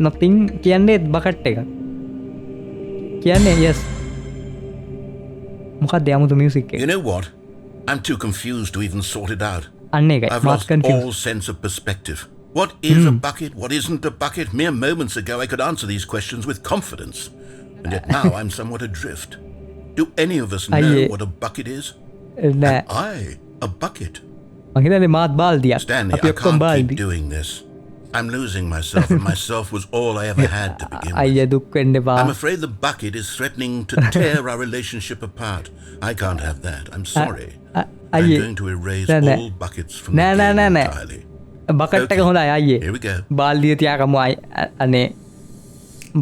A: nothing කියන්නේ bucket එකක්. කියන්නේ yes. මොකක්ද යමුතු music එක?
D: You know what? I'm too confused to even sort it out.
A: අන්න ඒකයි.
D: I've
A: මාත්
D: lost
A: confused.
D: all sense of perspective. What is a bucket? What isn't a bucket? Mere moments ago I could answer these questions with confidence. And yet now I'm somewhat adrift. Do any of us know what a bucket is?
A: නෑ.
D: Am I a bucket?
A: මං හිතන්නේ මාත් බාල්දියක්.
D: Stanley,
A: අපි
D: I
A: ඔක්කොම
D: can't
A: බාල්දි.
D: keep doing this. I'm losing myself, and myself was all I ever had to begin with.
A: අයියා දුක් වෙන්න එපා.
D: I'm afraid the bucket is threatening to tear our relationship apart. I can't have that. I'm sorry. I'm going to erase all buckets from the game entirely.
A: Bucket එක හොඳයි අයියේ.
D: Here we go.
A: බාල්දිය තියාගමු අනේ.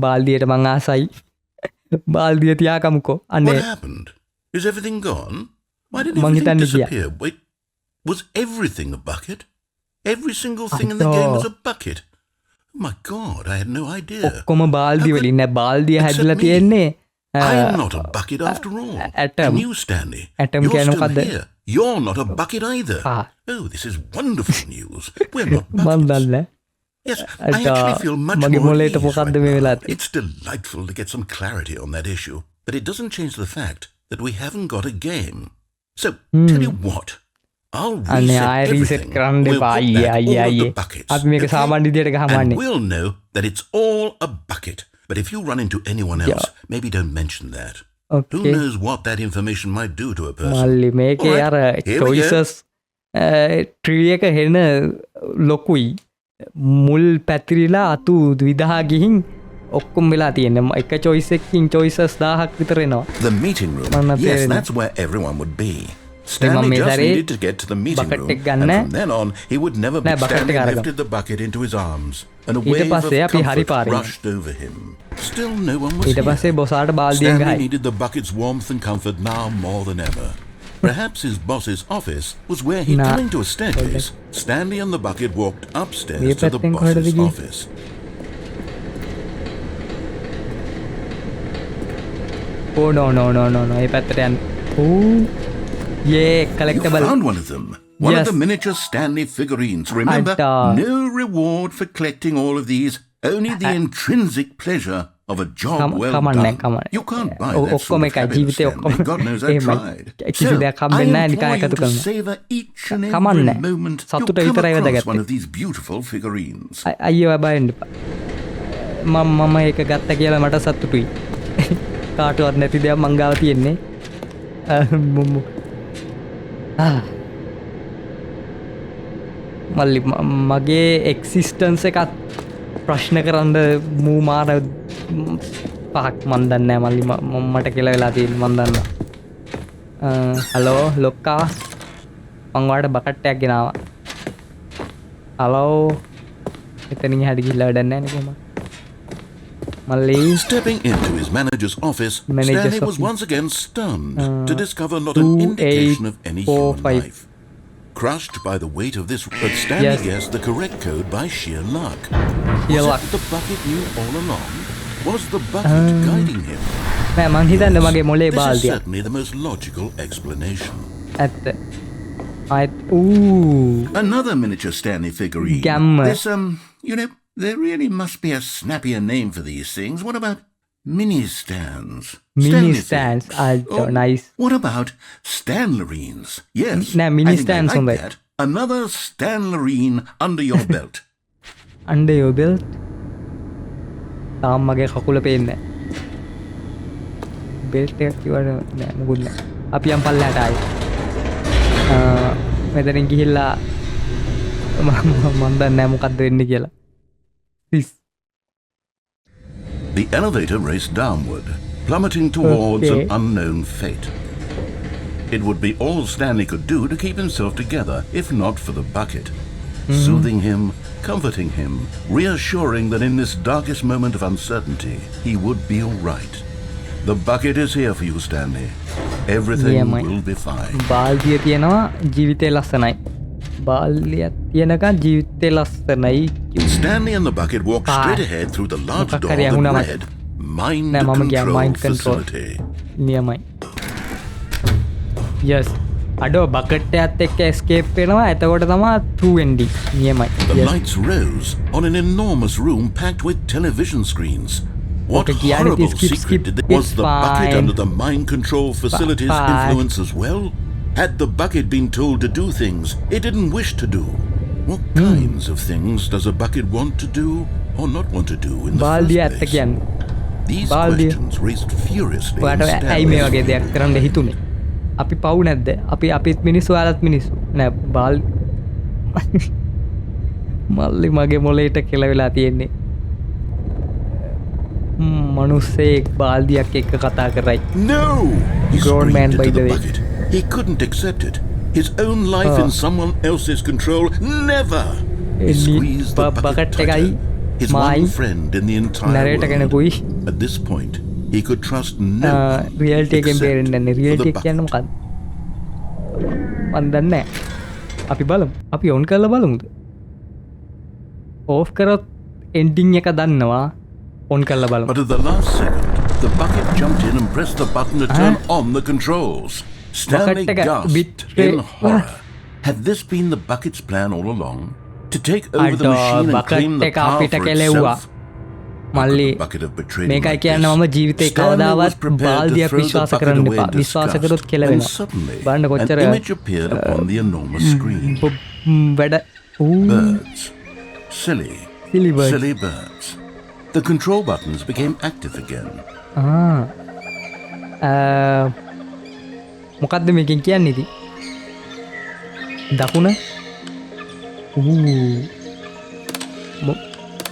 A: බාල්දියට මං ආසයි. බාල්දිය තියාගමුකෝ. අනේ.
D: What happened? Is everything gone? Why did
A: මං
D: everything
A: හිතන්නේ ගියා.
D: disappear? Wait, was everything a bucket? Every single thing in the game was a bucket? Oh my God, I had no idea.
A: ඔක්කොම බාල්දි වලින් නෑ බාල්දිය
D: Except
A: හැදලා
D: me.
A: තියෙන්නේ.
D: I am not a bucket after all.
A: Atom.
D: And you, Stanley,
A: Atom
D: you're
A: කියන්නේ
D: still
A: මොකද්ද?
D: here. You're not a bucket either. Oh, this is wonderful news. We're not
A: මං
D: buckets.
A: දන්නේ.
D: Yes, I actually feel much
A: මගේ
D: more at
A: මොලේට
D: ease
A: මොකද්ද
D: right
A: මේ
D: now.
A: වෙලා තියෙන්නේ?
D: It's delightful to get some clarity on that issue, but it doesn't change the fact that we haven't got a game. So, tell you what, I'll
A: අනේ
D: reset
A: ආයෙ reset
D: everything.
A: කරන්න
D: We'll
A: එපා
D: put
A: අයියේ
D: back all
A: අයියේ
D: of
A: අයියේ.
D: the buckets,
A: අපි මේක
D: okay?
A: සාමාන්‍ය විදියට
D: And
A: ගහමන්නේ.
D: we'll know that it's all a bucket. But if you run into anyone else, maybe don't mention that. Who
A: Okay.
D: knows what that information might do to a person?
A: මල්ලි මේකේ
D: Alright,
A: අර
D: here we go.
A: choices tree එක හෙන ලොකුයි. මුල් පැතිරිලා අතු විදහා ගිහින් ඔක්කොම වෙලා තියෙන්නේ. එක choice එකකින් choices 1000ක් විතර එනවා.
D: The meeting room.
A: මම
D: Yes,
A: තේරෙනවා.
D: that's where everyone would be. Stanley
A: මේ
D: just
A: දරේ
D: needed to get to the meeting
A: bucket
D: room,
A: එක ගන්න.
D: and from then on, he would never be.
A: නෑ, bucket
D: Stanley
A: එක අරගමු.
D: lifted the bucket into his arms, and a
A: ඊට
D: wave of
A: පස්සේ අපි හරි
D: comfort
A: පාරේ.
D: rushed over him. Still, no one was
A: ඊට පස්සේ
D: here.
A: බොසාට බාල්දියෙන්
D: Stanley
A: ගහයි.
D: needed the bucket's warmth and comfort now more than ever. Perhaps his boss's office was where he,
A: Nah.
D: turning to a staircase, Stanley and the bucket walked upstairs
A: මේ
D: to the
A: පැත්තෙන් කොහෙටද
D: boss's
A: ගියේ?
D: office.
A: Oh no no no no no. ඒ පැත්තට යන්න. Oh. Yeah,
D: You
A: collectible.
D: found one of them. One
A: Yes.
D: of the miniature Stanley figurines. Remember,
A: Adda.
D: no reward for collecting all of these, only the intrinsic pleasure of a job well
A: come on,
D: done.
A: come on.
D: You can't buy
A: ඔක්කොම
D: that sort of
A: එකයි
D: happiness,
A: ජීවිතේ
D: Stanley.
A: ඔක්කොම
D: God knows I
A: එහෙමයි.
D: tried.
A: කිසි දෙයක්
D: So, I
A: හම්බෙන්නේ නැහැ නිකන්
D: implore you
A: එකතු
D: to
A: කරනවා.
D: savor each and
A: කමන්නේ
D: every
A: නැහැ.
D: moment you
A: සතුට
D: come
A: විතරයි
D: across
A: වැදගත්.
D: one of these beautiful figurines.
A: අයියෝ බයෙන් එපා. මම ඒක ගත්ත කියලා මට සතුටුයි. කාටවත් නැති දෙයක් මං ගාව තියෙන්නේ. මල්ලි මගේ එක්සිස්ටන්ස එකත් ප්‍රශ්න කරන්න මූමාර පහක් මන්දන්නෑ මල්ලි මට කියල වෙලා තිීන් මන්දන්න හලෝ ලොක්කා මංවාට බකට්ටයක් ගෙනවා හලෝ එතනින් හැඩි ගිල්ල වැඩන්න නකොම මල්ලි
D: Stepping into his manager's office, Stanley was once again stunned to discover not an indication of any human life. Crushed by the weight of this, but Stanley guessed the correct code by sheer luck. Was it the bucket knew all along? Was the bucket guiding him? This is certainly the most logical explanation. Another miniature Stanley figurine. This, there really must be a snappier name for these things. What about mini stands?
A: Mini stands are nice.
D: What about Stanlerines? Yes,
A: mini
D: I think
A: stands
D: I like that. Another Stanlerine under your belt.
A: Under your belt? තාම මගේ කකුල පේන්නේ belt එක කිව්වට නෑ මොකුත් නෑ අපි යම් පල්ලයට ආයි මෙතනින් ගිහිල්ලා මම දන්නේ නෑ මොකද්ද වෙන්නේ කියලා
D: The elevator raced downward, plummeting towards an unknown fate. It would be all Stanley could do to keep himself together, if not for the bucket. Soothing him, comforting him, reassuring that in this darkest moment of uncertainty, he would be all right. The bucket is here for you, Stanley. Everything will be fine.
A: බාල්දිය තියෙනවා ජීවිතේ ලස්සනයි. බාල්දිය තියෙනකන් ජීවිතේ ලස්සනයි.
D: Stanley and the bucket walked straight ahead through the large door that read Mind Control Facility.
A: නියමයි. Yes. අඩෝ bucket එකත් එක්ක escape වෙනවා එතකොට තමයි 2ND නියමයි.
D: The lights rose on an enormous room packed with television screens. What horrible secret was the bucket under the mind control facility's influence as well? Had the bucket been told to do things it didn't wish to do? What kinds of things does a bucket want to do or not want to do in the first place? These questions raced furiously in Stanley's mind.
A: අපි පව් නැද්ද අපි අපිත් මිනිස්සු ආලත් මිනිස්සු නෑ බාල් මල්ලි මගේ මොලේට කෙලවෙලා තියෙන්නේ මනුස්සෙක් බාල්දියක් එක්ක කතා කරයි
D: No! He
A: grown man by the way
D: he couldn't accept it. His own life in someone else's control, never. He squeezed the bucket tighter. His one friend in the entire world. At this point, he could trust no one
A: reality එකෙන් බේරෙන්නේ reality එක කියන්නේ මොකක්ද මන් දන්නේ නැහැ අපි බලමු අපි on කරලා බලමුද off කරොත් ending එක දන්නවා on කරලා බලමු
D: But at the last second the bucket jumped in and pressed the button to turn on the controls. Stanley gasped in horror. Had this been the bucket's plan all along? To take over the machine and claim the power for itself?
A: මල්ලි මේකයි කියන්න මම ජීවිතේ කවදාවත් බාල්දියක් විශ්වාස කරන්න එපා විශ්වාස කරොත් කෙලවෙනවා බලන්න කොච්චර වැඩ
D: birds silly birds the control buttons became active again
A: මොකද්ද මේකෙන් කියන්නේ ඉතින් දකුණ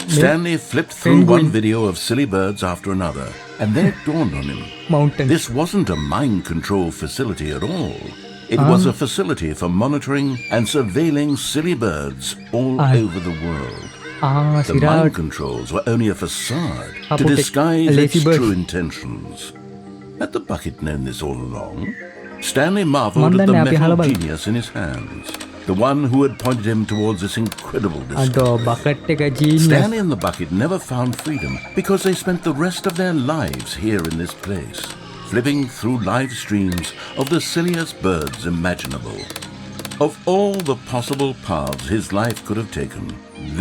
D: Stanley flipped through one video of silly birds after another, and then it dawned on him. This wasn't a mind control facility at all. It was a facility for monitoring and surveilling silly birds all over the world. The mind controls were only a facade to disguise its true intentions. Had the bucket known this all along? Stanley marveled at the metal genius in his hands. The one who had pointed him towards this incredible discovery. Stanley and the bucket never found freedom because they spent the rest of their lives here in this place, flipping through live streams of the silliest birds imaginable. Of all the possible paths his life could have taken,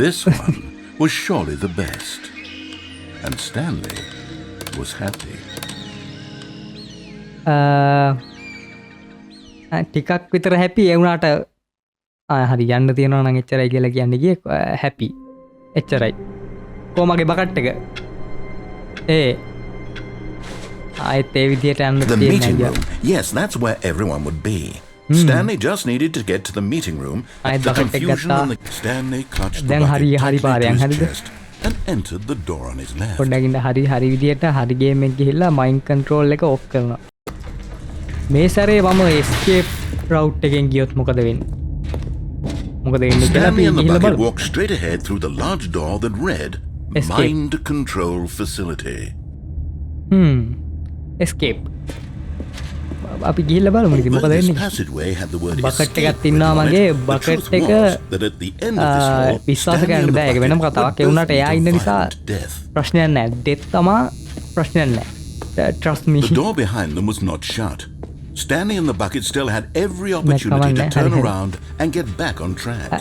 D: this one was surely the best. And Stanley was happy.
A: ටිකක් විතර හැපි ඒ වුණාට හරි යන්න තියෙනවා නම් එච්චරයි කියලා කියන්නේ ගියේ හැපි එච්චරයි කොහමගේ බකට් එක ආයෙත් ඒ විදියට යන්න
D: The
A: තියෙන
D: meeting
A: අයියා.
D: room. Yes, that's where everyone would be. Stanley just needed to get to the meeting room.
A: I'd
D: The
A: bucket එක
D: confusion
A: ගත්තා.
D: and the Stanley clutched the
A: දැන් හරි
D: bucket
A: හරි
D: tightly
A: පාරයන්
D: to his
A: හරිද?
D: chest and entered the door on his left.
A: පොඩ්ඩක් ඉන්න හරි විදියට හරි ගේම් එක ගිහිල්ලා මයින්ඩ් කන්ට්‍රෝල් එක ඔෆ් කරනවා. මේ සැරේ මම escape route එකෙන් ගියොත් මොකද වෙන්නේ? මොකද වෙන්නේ කියලා අපි
D: Stanley and the
A: ගිහිල්ලා
D: bucket
A: බලමු.
D: walked straight ahead through the large door that read
A: Escape.
D: Mind Control Facility.
A: escape. අපි ගිහිල්ලා බලමු ඉතින් මොකද
D: But this
A: වෙන්නේ.
D: passageway had the word
A: Bucket
D: escape
A: එකක් තින්නවා
D: written on
A: මගේ.
D: it. The
A: Bucket
D: truth
A: එක,
D: was that at the end of this hall,
A: විශ්වාස
D: Stanley
A: කරන්න
D: and the
A: බෑ. ඒක
D: bucket
A: වෙනම
D: would
A: කතාවක්. ඒ
D: both
A: වුණාට එයා ඉන්න
D: meet a
A: නිසා
D: violent death.
A: ප්‍රශ්නයක් නැහැ. ඩෙත් තමා ප්‍රශ්නයක් නැහැ. Trust me.
D: The door behind them was not shut. Stanley and the bucket still had every opportunity to
A: Hurry,
D: turn
A: hurry.
D: around and get back on track.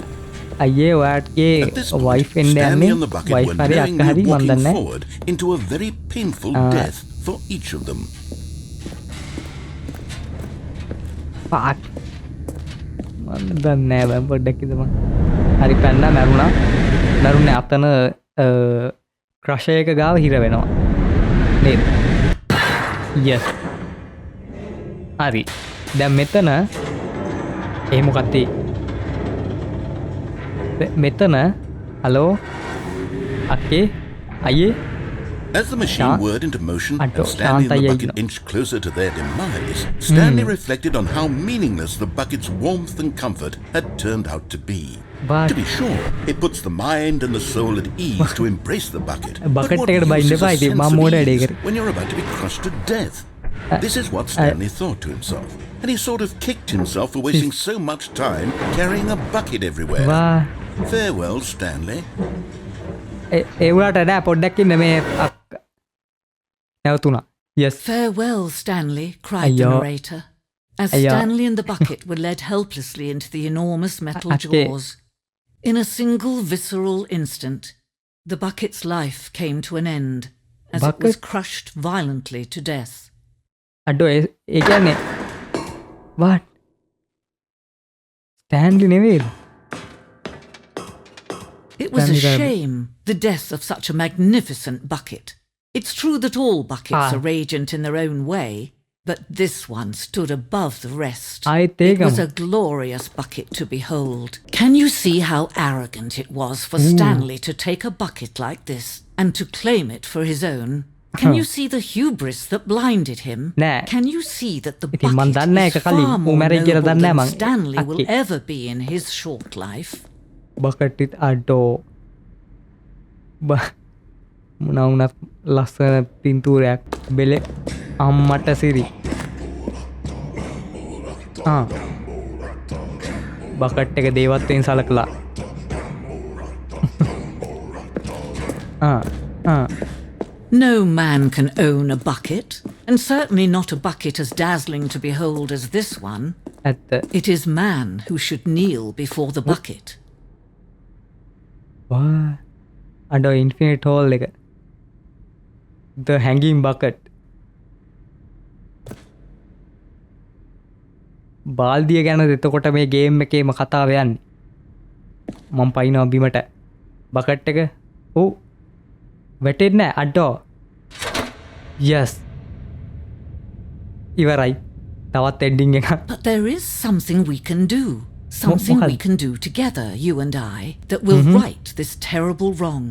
A: අයියේ ඔයාටගේ
D: At this point,
A: wife එන්න
D: Stanley
A: යන්නේ
D: and the bucket
A: wife
D: were
A: හරි අක්ක
D: knowingly
A: හරි මන්
D: walking
A: දන්නේ
D: forward into a very painful death for each of them.
A: Park මන් දන්නේ නැහැ පොඩ්ඩක් ඉතම හරි පැන්නා මැරුණේ අතන ක්‍රෂ එක ගාව හිර වෙනවා නේද yes හරි දැන් මෙතන මොකක්ද මෙතන හලෝ අක්කේ අයියේ
D: As the machine whirred into motion and
A: Addo,
D: Stanley and the
A: Shanta
D: bucket
A: Yagno.
D: inched closer to their demise, Stanley reflected on how meaningless the bucket's warmth and comfort had turned out to be.
A: But-
D: To be sure, it puts the mind and the soul at ease to embrace the bucket.
A: Bucket
D: But
A: එකට
D: what
A: බයින්න
D: use is
A: එපා,
D: a
A: ඉතින්
D: sense
A: මම
D: of
A: මෝඩ වැඩේ
D: ease
A: කරේ.
D: when you're about to be crushed to death? This is what Stanley thought to himself, and he sort of kicked himself for wasting so much time carrying a bucket everywhere.
A: වා
D: Farewell, Stanley.
A: ඒවට නෑ පොඩ්ඩක් ඉන්න මේ නැවතුණා yes
F: Farewell, Stanley, cried the
A: Ayyo.
F: narrator, as
A: Ayyo.
F: Stanley and the bucket were led helplessly into the enormous metal
A: Ake.
F: jaws. In a single visceral instant, the bucket's life came to an end as it was
A: Bucket?
F: crushed violently to death.
A: අඩෝ ඒ කියන්නේ what Stanley නෙවෙයි
F: It was a
A: Stanley Parable.
F: shame, the death of such a magnificent bucket. It's true that all buckets are radiant in their own way, but this one stood above the rest. It was a glorious bucket to behold. Can you see how arrogant it was for Stanley to take a bucket like this and to claim it for his own? Can you see the hubris that blinded him?
A: Nah.
F: Can you see that the
A: ඉතින් මන්
F: bucket
A: දන්නේ
F: is
A: එක කලින්
F: far
A: ඌ
F: more
A: මැරෙයි කියලා
F: noble
A: දන්නේ
F: than
A: මං
F: Stanley will
A: අක්කේ.
F: ever be in his short life?
A: බකට්ටිත් අඩෝ මොනා වුණත් ලස්සන පින්තූරයක් බෙලේ අම්මට සිරි බකට් එක දේවත්වයෙන් සලකලා
F: No man can own a bucket, and certainly not a bucket as dazzling to behold as this one.
A: ඇත්ත
F: It is man who should kneel before the bucket.
A: වා අඩෝ ඉන්ෆිනිට් හෝල් එක The hanging bucket බාල්දිය ගැන එතකොට මේ game එකේම කතාව යන්නේ මම පයින්නවා බිමට බකට් එක ඔව් වැටෙන්නේ නැහැ අඩෝ yes ඉවරයි තවත් එන්ඩින් එක
F: But there is something we can do. Something we can do together, you and I, that will right this terrible wrong.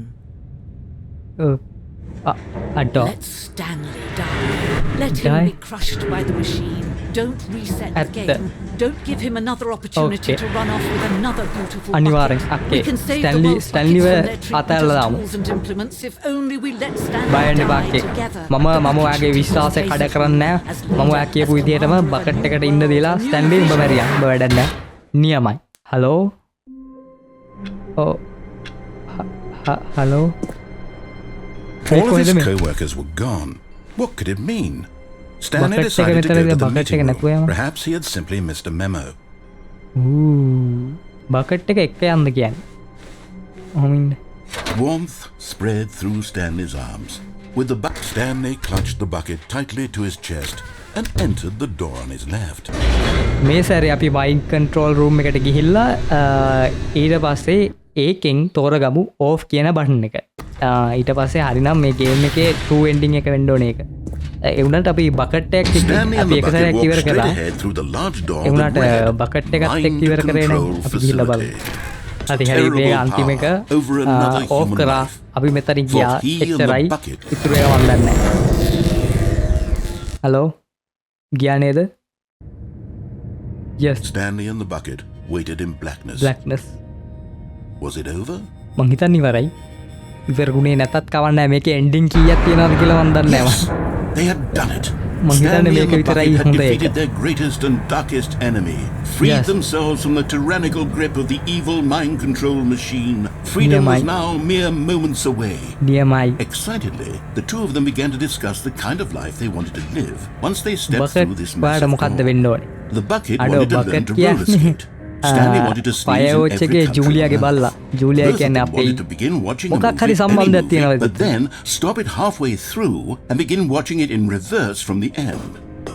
A: අඩෝ
F: Let Stanley die. Let him
A: Die?
F: be crushed by the machine. Don't reset the
A: At the-
F: game. Don't give him another opportunity
A: Okay.
F: to run off with another beautiful
A: අනිවාර්යෙන්.
F: bucket.
A: Okay.
F: We can save
A: Stanley-
F: the world's
A: Stanley
F: buckets
A: ව
F: from their treatment
A: අතහැරලා
F: as
A: දාමු.
F: tools and implements if only we let Stanley
A: බයන්න
F: die
A: බාක්කේ
F: together.
A: මම ඔයාගේ විශ්වාසය කඩ කරන්නේ නැහැ මම ඔයා කියපු විදිහටම බකට් එකට ඉන්න දීලා ස්ටැන්ලි උඹ මැරියා උඹ වැඩක් නැහැ නියමයි hello hello
D: All of his co-workers were gone. What could it mean? Stanley
A: Bucket
D: decided to
A: එක
D: go to the
A: bucket
D: meeting
A: එක
D: room.
A: නැතුව යම.
D: Perhaps he had simply missed a memo.
A: Bucket එක එක්ක යන්න කියන්නේ ඔහොමින්ද
D: Warmth spread through Stanley's arms. With the bucket, Stanley clutched the bucket tightly to his chest and entered the door on his left.
A: මේ සැරේ අපි mind control room එකට ගිහිල්ලා ඊට පස්සේ ඒකෙන් තෝරගමු ඕෆ් කියන බටන් එක ඊට පස්සේ හරිනම් මේ ගේම් එකේ ට්‍රූ එන්ඩින් එක වෙන්න ඕනේ ඒක එවුනට අපි බකට් එකක්
D: Stanley and
A: අපි
D: the
A: එක
D: bucket
A: සැරයක්
D: walked
A: ඉවර
D: straight
A: කරා
D: ahead through the large door that
A: එවුනට
D: read,
A: bucket එකත් එක්ක
D: Mind
A: ඉවර කරේ
D: Control
A: නෑ අපි ගිහිල්ලා බලමු
D: Facility.
A: හරි හරි මේ
D: Terrible
A: අන්තිම එක
D: power over another
A: off
D: human
A: කරා
D: life.
A: අපි මෙතනින්
D: For
A: ගියා
D: he and the
A: එච්චරයි
D: bucket.
A: ඉතුරු එක මන් දන්නේ හලෝ ගියා නේද yes
D: Stanley and the bucket waited in blackness.
A: blackness
D: Was it over?
A: මං හිතන්නේ ඉවරයි ඉවරුනේ නැතත් කවන්නේ නැහැ මේකේ එන්ඩින් කීයක් තියෙනවද කියලා මන් දන්නේ
D: Yes,
A: නැහැ
D: they had done it.
A: මං හිතන්නේ
D: Stanley
A: මේක
D: and the
A: විතරයි
D: bucket had
A: හොඳ එක
D: defeated their greatest and darkest enemy, freed
A: Yes.
D: themselves from the tyrannical grip of the evil mind control machine. Freedom was
A: Niemai.
D: now mere moments away.
A: නියමයි
D: Excitedly, the two of them began to discuss the kind of life they wanted to live once they stepped
A: bucket
D: through this
A: ඔයාලට
D: massive
A: මොකක්ද
D: door.
A: වෙන්න ඕනේ
D: The bucket
A: අඩෝ
D: wanted to learn
A: bucket
D: to roller
A: කියන්නේ
D: skate. Stanley wanted to sneeze in
A: ෆයර්වොච්
D: every
A: එකේ
D: country
A: ජූලියාගේ
D: on
A: බල්ලා
D: Earth.
A: Julia
D: Both of
A: කියන්නේ
D: them
A: අපේ
D: wanted to begin watching a
A: මොකක්
D: movie,
A: හරි
D: any
A: සම්බන්ධයක්
D: movie,
A: තියෙනවා
D: but then stop it halfway through and begin watching it in reverse from the end.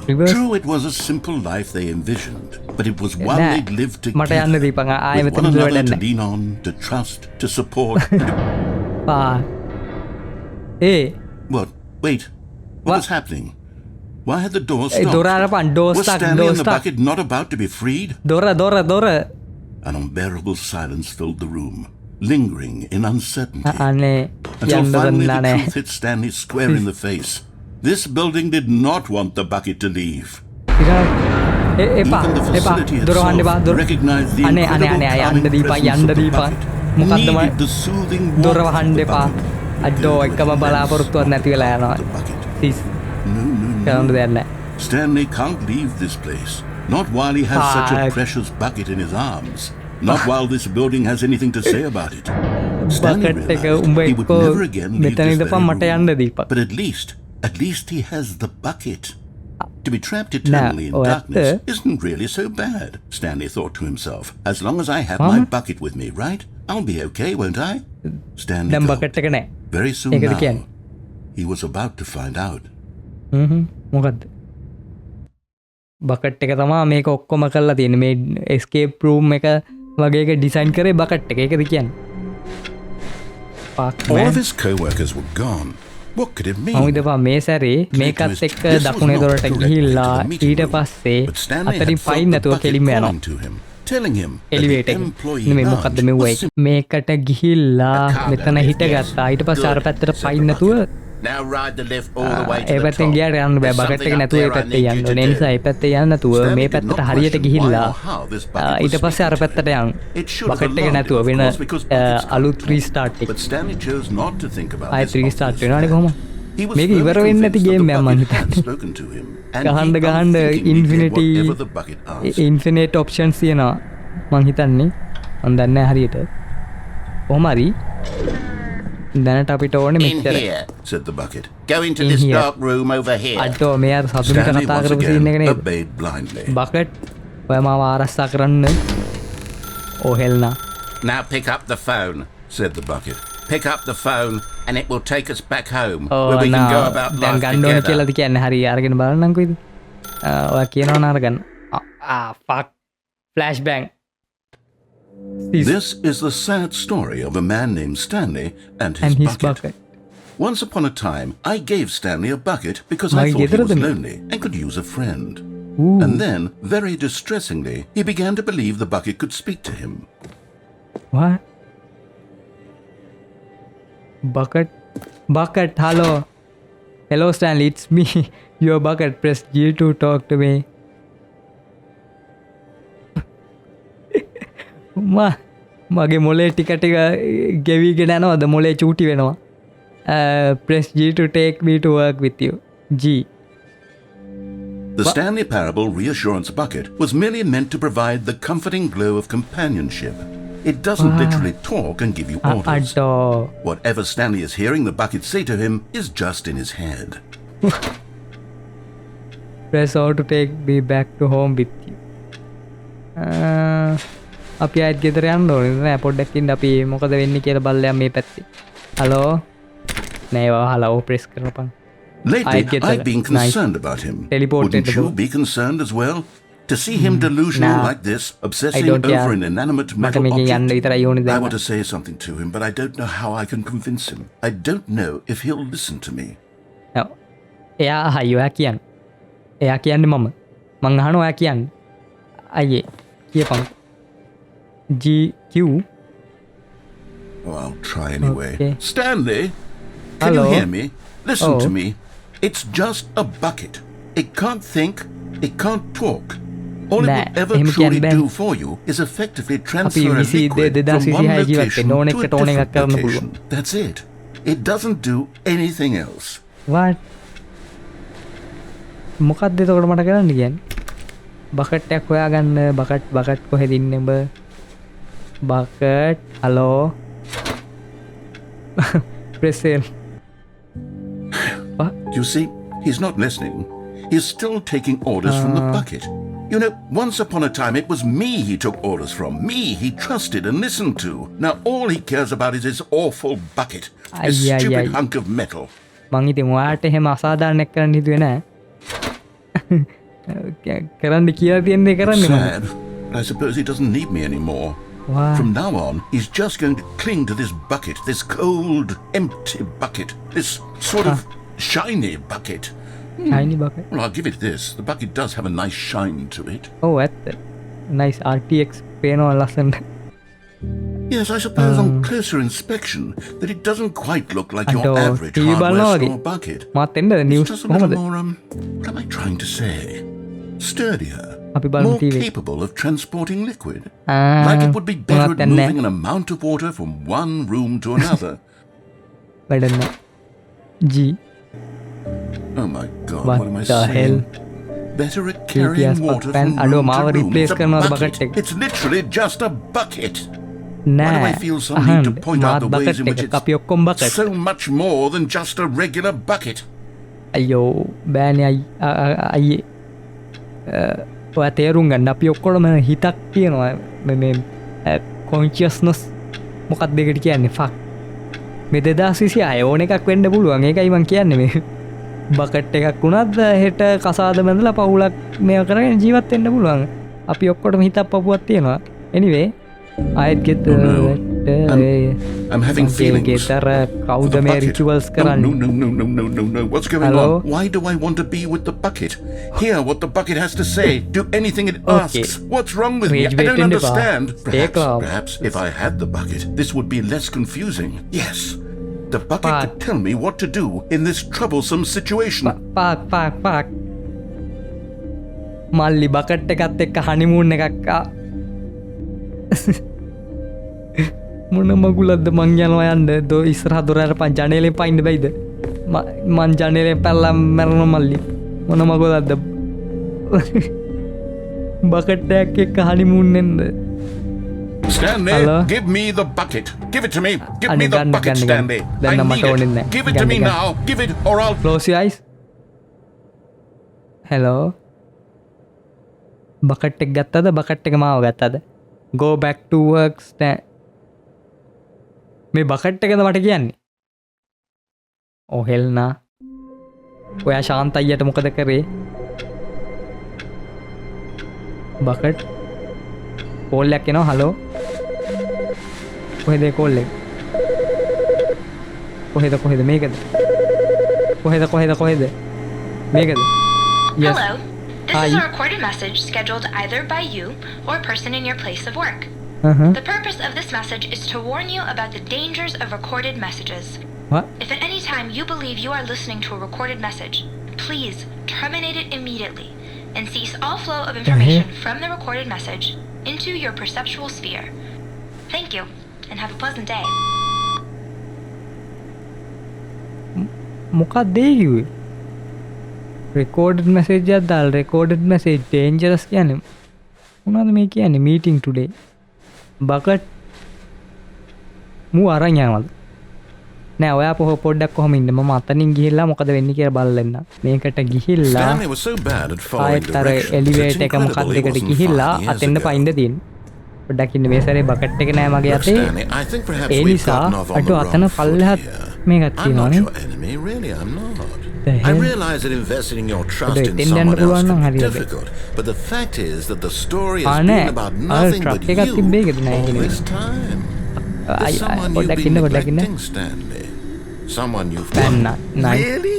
A: Reverse?
D: True, it was a simple life they envisioned, but it was one
A: Nah,
D: they'd lived
A: මට යන්න
D: together
A: දීපන් ආයෙ
D: with
A: මෙතන
D: one
A: ඉඳලා
D: another to
A: වැඩක්
D: lean on, to trust, to support.
A: A
D: What? Wait. What
A: What?
D: was happening? Why had the door
A: A
D: stopped?
A: දොර අරපන් door
D: Was
A: stuck
D: Stanley
A: door
D: and the
A: stuck
D: bucket not about to be freed?
A: දොර
D: An unbearable silence filled the room, lingering in uncertainty.
A: අනේ
D: Until
A: යන්න
D: finally
A: දුන්නා
D: the
A: නෑ
D: truth hit Stanley square in the face. This building did not want the bucket to leave.
A: එපා
D: Even the
A: එපා
D: facility
A: දොර වහන්න එපා
D: itself
A: දොර
D: recognized the
A: අනේ
D: incredible
A: යන්න
D: calming
A: දීපන්
D: presence
A: යන්න
D: of the
A: දීපන්
D: bucket.
A: මොකද්ද
D: Needed the soothing
A: දොර
D: warmth of
A: වහන්න
D: the
A: එපා
D: bucket.
A: අඩෝ එකම බලාපොරොත්තුවක් නැති වෙලා යනවා
D: The bucket.
A: සිස්
D: No,
A: කරන්න
D: no,
A: දෙයක්
D: no.
A: නැහැ
D: Stanley can't leave this place. Not while he has such a
A: Fuck.
D: precious bucket in his arms. Not while this building has anything to say about it. Stanley
A: bucket එක
D: realized
A: උඹ
D: he would
A: එක්කෝ
D: never again leave
A: මෙතන
D: this
A: ඉඳපන් මට
D: very
A: යන්න
D: room.
A: දීපන්
D: But at least he has the bucket. To be trapped
A: Nah,
D: eternally in
A: oh,
D: darkness
A: that's
D: isn't really so bad, Stanley thought to himself. As long as I have
A: Huh?
D: my bucket with me, right? I'll be okay, won't I? Stanley
A: දැන්
D: thought.
A: Bucket එක නැහැ
D: Very soon
A: ඒකද
D: now,
A: කියන්නේ
D: he was about to find out.
A: මොකක්ද bucket එක තමා මේක ඔක්කොම කරලා තියෙන මේ escape room එක වගේ එක ඩිසයින් කරේ බකට් එක ඒකද කියන්නේ Fuck,
D: All
A: man.
D: of his co-workers were gone. What could it mean?
A: මම හිතපා මේ සැරේ මේකත් එක්ක දකුණේ දොරට ගිහිල්ලා ඊට පස්සේ අතරින් පයින් නැතුව කෙලින්ම යනවා
D: telling him that the
A: එලිවේටර්
D: employee
A: නෙමෙයි මොකද්ද මෙව්ව එක මේකට ගිහිල්ලා මෙතන හිටගත්තා ඊට පස්සේ අර පැත්තට පයින් නැතුව
C: Now ride the lift all the way to
A: A
C: the
A: පැත්තෙන්
C: top.
A: ගියාට යන්න බෑ
C: There's
A: බකට්
C: something
A: එක
C: up
A: නැතුව ඒ
C: there I
A: පැත්තේ
C: need you
A: යන්න
C: to
A: ඕනේ ඒ නිසා
C: do.
A: ඒ පැත්තේ යන්න නැතුව
D: Stanley
A: මේ
D: did
A: පැත්තට
D: not
A: හරියට
D: question
A: ගිහිල්ලා
D: why or how this bucket was
A: ඊට පස්සේ අර
D: speaking to
A: පැත්තට
D: him.
A: යන්න
D: It should have
A: බකට් එක
D: alarmed
A: නැතුව
D: him, of
A: වෙන
D: course, because buckets
A: අලුත්
D: can't
A: රීස්ටාර්ට්
D: But
A: එක
D: Stanley chose not to think about
A: ආයෙ
D: this.
A: රීස්ටාර්ට්
D: obvious
A: වෙනවනේ
D: fact.
A: කොහොම
D: He was
A: මේක
D: firmly
A: ඉවර වෙන්නේ නැති
D: convinced that
A: ගේම්
D: the
A: එකක් මං
D: bucket had
A: හිතන්නේ
D: spoken to him, and he
A: ගහන්න ගහන්න
D: unthinkingly did
A: infinity
D: whatever the bucket asked.
A: Infinite options තියෙනවා මං හිතන්නේ මං දන්නේ නැහැ හරියට කොහොම හරි දැනට අපිට ඕනේ
C: In
A: මෙච්චර
C: here, said the bucket. Go into
A: In
C: this
A: here.
C: dark room over here.
A: අඩෝ මේ අර සතුන්ට
D: Stanley
A: කතා
D: once
A: කරපු සීන් එක
D: again
A: නේද
D: obeyed blindly.
A: බකට් ඔය මාව ආරක්ෂා කරන්න ඕ හෙල්නා
C: Now pick up the phone, said the bucket. Pick up the phone and it will take us back home where we can go about
A: දැන්
C: life
A: ගන්න ඕනේ
C: together.
A: කියලාද කියන්නේ හරි අරගෙන බලන්නම්කෝ ඉතින් ඔයා කියනවනේ අරගන්න fuck flash bank
D: This is the sad story of a man named Stanley and his,
A: and his
D: bucket.
A: bucket
D: Once upon a time, I gave Stanley a bucket because I
A: Mike
D: thought he
A: ගෙදරද
D: was
A: මේ?
D: lonely and could use a friend.
A: Ooh.
D: And then, very distressingly, he began to believe the bucket could speak to him.
A: what bucket hello Stanley, it's me your bucket. Press G to talk to me මගේ මොලේ ටික ටික ගෙවිගෙන යනවාද මොලේ චූටි වෙනවා press G to take me to work with you G
D: The Stanley Parable Reassurance Bucket was merely meant to provide the comforting glow of companionship. It doesn't literally talk and give you orders.
A: අඩෝ
D: Whatever Stanley is hearing the bucket say to him is just in his head.
A: press O to take me back to home with you අපි ආයෙත් ගෙදර යන්න ඕනේ නෑ පොඩ්ඩක් ඉන්න අපි මොකද වෙන්නේ කියලා බලලා මේ පැත්තේ හලෝ නෑ වහලා ඕ ප්‍රෙස් කරපන්
D: Lately,
A: I get
D: I've
A: that.
D: been
A: Nice.
D: concerned about him.
A: Teleported
D: Wouldn't
A: the
D: you
A: book.
D: be concerned as well? To see him delusional
A: Nah.
D: like this, obsessing
A: don't care.
D: over an inanimate metal
A: මේකේ යන්න
D: object?
A: විතරයි ඕනේ
D: I
A: දැන්
D: want to say something to him, but I don't know how I can convince him. I don't know if he'll listen to me.
A: එයා හයි ඔයා කියන්න එයා කියන්න මම මං අහන ඔයා කියන්න අයියේ කියපන් GQ
D: Oh, I'll try anyway.
A: Okay.
D: Stanley, can
A: Hello?
D: you hear me? Listen
A: Oh.
D: to me. It's just a bucket. It can't think. It can't talk. All
A: Nah,
D: it will ever
A: එහෙම
D: truly
A: කියන්න බෑ.
D: do for you is effectively
A: අපි
D: transfer a
A: විසි
D: liquid from one
A: 2026 ජීවත්
D: location
A: වෙන්න ඕන
D: to a
A: එකට ඕන එකක්
D: different
A: කරන්න
D: location.
A: පුළුවන්.
D: That's it. It doesn't do anything else.
A: what මොකක්ද එතකොට මට කරන්න කියන්නේ බකට් එකක් හොයාගන්න බකට් කොහෙද ඉන්නේ උඹ bucket hello Pretzel
D: You see, he's not listening. He's still taking orders from the bucket. You know, once upon a time it was me he took orders from. Me he trusted and listened to. Now all he cares about is his awful bucket. This
A: Ay, ay,
D: stupid
A: ay.
D: hunk of metal.
A: මං ඉතින් ඔයාට එහෙම අසාධාරණයක් කරන්න හිතුවේ නෑ කරන්න කියලා තියෙන්නේ කරන්නේ මම
D: Sad. But I suppose he doesn't need me anymore.
A: Wow.
D: From now on, he's just going to cling to this bucket, this cold, empty bucket, this sort of shiny bucket.
A: Shiny bucket
D: Well, I'll give it this. The bucket does have a nice shine to it.
A: ඔව් ඇත්ත nice RTX පේනවා ලස්සනට
D: Yes, I suppose on closer inspection that it doesn't quite look like your
A: අඩෝ
D: average
A: TV බලනවා
D: hardware
A: වගේ
D: store bucket.
A: මාත් එන්නද
D: It's
A: news
D: just a little
A: කොහොමද
D: more, what am I trying to say? Sturdier.
A: අපි බලමු
D: More
A: TV.
D: capable of transporting liquid.
A: Ah,
D: Like it would be better
A: මොනවත්
D: at
A: නැහැ.
D: moving an amount of water from one room to another.
A: වැඩන්න G
D: Oh my God,
A: What
D: what am I
A: the
D: saying?
A: hell?
D: Better at carrying
A: TPS
D: water
A: pan.
D: from
A: Aduh,
D: room
A: mau
D: to room.
A: replace
D: It's a
A: කරනවද
D: bucket.
A: bucket එක?
D: It's literally just a bucket. Why
A: නෑ
D: do I feel some need to point out the
A: මාත්
D: ways in
A: bucket
D: which
A: එක අපි ඔක්කොම
D: it's
A: bucket
D: so much more than just a regular bucket?
A: අයියෝ බෑනේ අයියේ ඔය තේරුම් ගන්න අපි ඔක්කොටම හිතක් තියෙනවා මේ කොන්ෂියස්නස් මොකක්ද දෙකට කියන්නේ ෆක් මේ 2026 ඕන එකක් වෙන්න පුළුවන් ඒකයි මං කියන්නේ මේ බකට් එකක් වුණත් හෙට කසාද බැඳලා පවුලක් මේව කරගෙන ජීවත් වෙන්න පුළුවන් අපි ඔක්කොටම හිතක් පපුවක් තියෙනවා anyway ආයෙත් ගෙත්
D: I'm having feelings.
A: ගෙතර කවුද
D: For the
A: මේ
D: bucket.
A: රිචුවල්ස්
D: No,
A: කරන්නේ
D: no. What's going
A: Hello?
D: on? Why do I want to be with the bucket? Hear what the bucket has to say. Do anything it
A: Okay.
D: asks. What's wrong with me?
A: Rage
D: I
A: bait
D: don't
A: in the bar.
D: understand.
A: Take off.
D: Perhaps if I had the bucket, this would be less confusing. Yes. The bucket
A: Fuck.
D: could tell me what to do in this troublesome situation.
A: Park මල්ලි bucket එකත් එක්ක honeymoon එකක් මොන මගුලක්ද මං යනවා යන්න දෝ ඉස්සරහ දොර අරපන් ජනේලෙන් පයින්න බැයිද මං ජනේලෙන් පැල්ලම් මැරෙනවා මල්ලි මොන මගුලක්ද බකට් එකක් එක්ක හනිමූන් එන්න
D: Stanley,
A: Hello?
D: give me the bucket. Give it to me. Give me
A: Anu,
D: the
A: gun,
D: bucket,
A: gun, gun.
D: Stanley.
A: Then
D: I
A: I'm
D: need
A: not owning
D: it.
A: that.
D: Give it to
A: Gun,
D: me
A: gun.
D: now. Give it or I'll...
A: close your eyes hello bucket එක ගත්තද bucket එක මාව ගත්තද go back to work මේ bucket එකද මට කියන්නේ ඕ හෙල් නා ඔයා ශාන්ත අයියට මොකද කරේ බකට් කෝල් එකක් එනවා හලෝ කොහෙද කෝල් එක කොහෙද මේකද කොහෙද මේකද yes
B: Hello. This
A: Hi.
B: is a recorded message scheduled either by you or a person in your place of work. The purpose of this message is to warn you about the dangers of recorded messages.
A: what
B: If at any time you believe you are listening to a recorded message, please terminate it immediately and cease all flow of information from the recorded message into your perceptual sphere. Thank you, and have a pleasant day.
A: මොකක්ද ඒ කිව්වේ recorded message එකක් දාලා recorded message dangerous කියන්නේ මොනවද මේ කියන්නේ meeting today bucket මූ අරන් යනවද නෑ ඔයා පොඩ්ඩක් කොහොම ඉන්න මම අතනින් ගිහිල්ලා මොකද වෙන්නේ කියලා බලන්න මේකට ගිහිල්ලා
D: Stanley was so bad at following
A: ආයෙත් අර
D: directions. It's
A: එලිවේටර් එක මොකක්ද
D: incredible he
A: එකට
D: wasn't
A: ගිහිල්ලා
D: 5 years
A: අතෙන්ද
D: ago.
A: පයින්න තියෙන්නේ පොඩ්ඩක් ඉන්න මේ සැරේ bucket එක නෑ මගේ
D: Look,
A: අතේ
D: Stanley, I think perhaps
A: A
D: we've
A: නිසා
D: gotten off on
A: අඩු
D: the
A: අතන
D: wrong foot
A: පල්ලෙහාත්
D: here.
A: මේකක්
D: I'm not
A: තියෙනවානේ
D: your enemy, really, I'm not.
A: The
D: I
A: hell?
D: realize that investing your trust
A: But
D: in
A: then
D: someone
A: then
D: else
A: පුළුවන් නම්
D: can be
A: හරියට.
D: difficult, but the fact is that the story has
A: නෑ.
D: been about
A: අර
D: nothing
A: truck
D: but
A: එකක්
D: you
A: තිබ්බේ ඒකද නෑ
D: all
A: කියන්නේ.
D: this time. There's someone you've
A: පොඩ්ඩක්
D: been
A: ඉන්න පොඩ්ඩක් ඉන්න
D: neglecting, Stanley. Someone you've
A: පැන්න නයි
D: Really?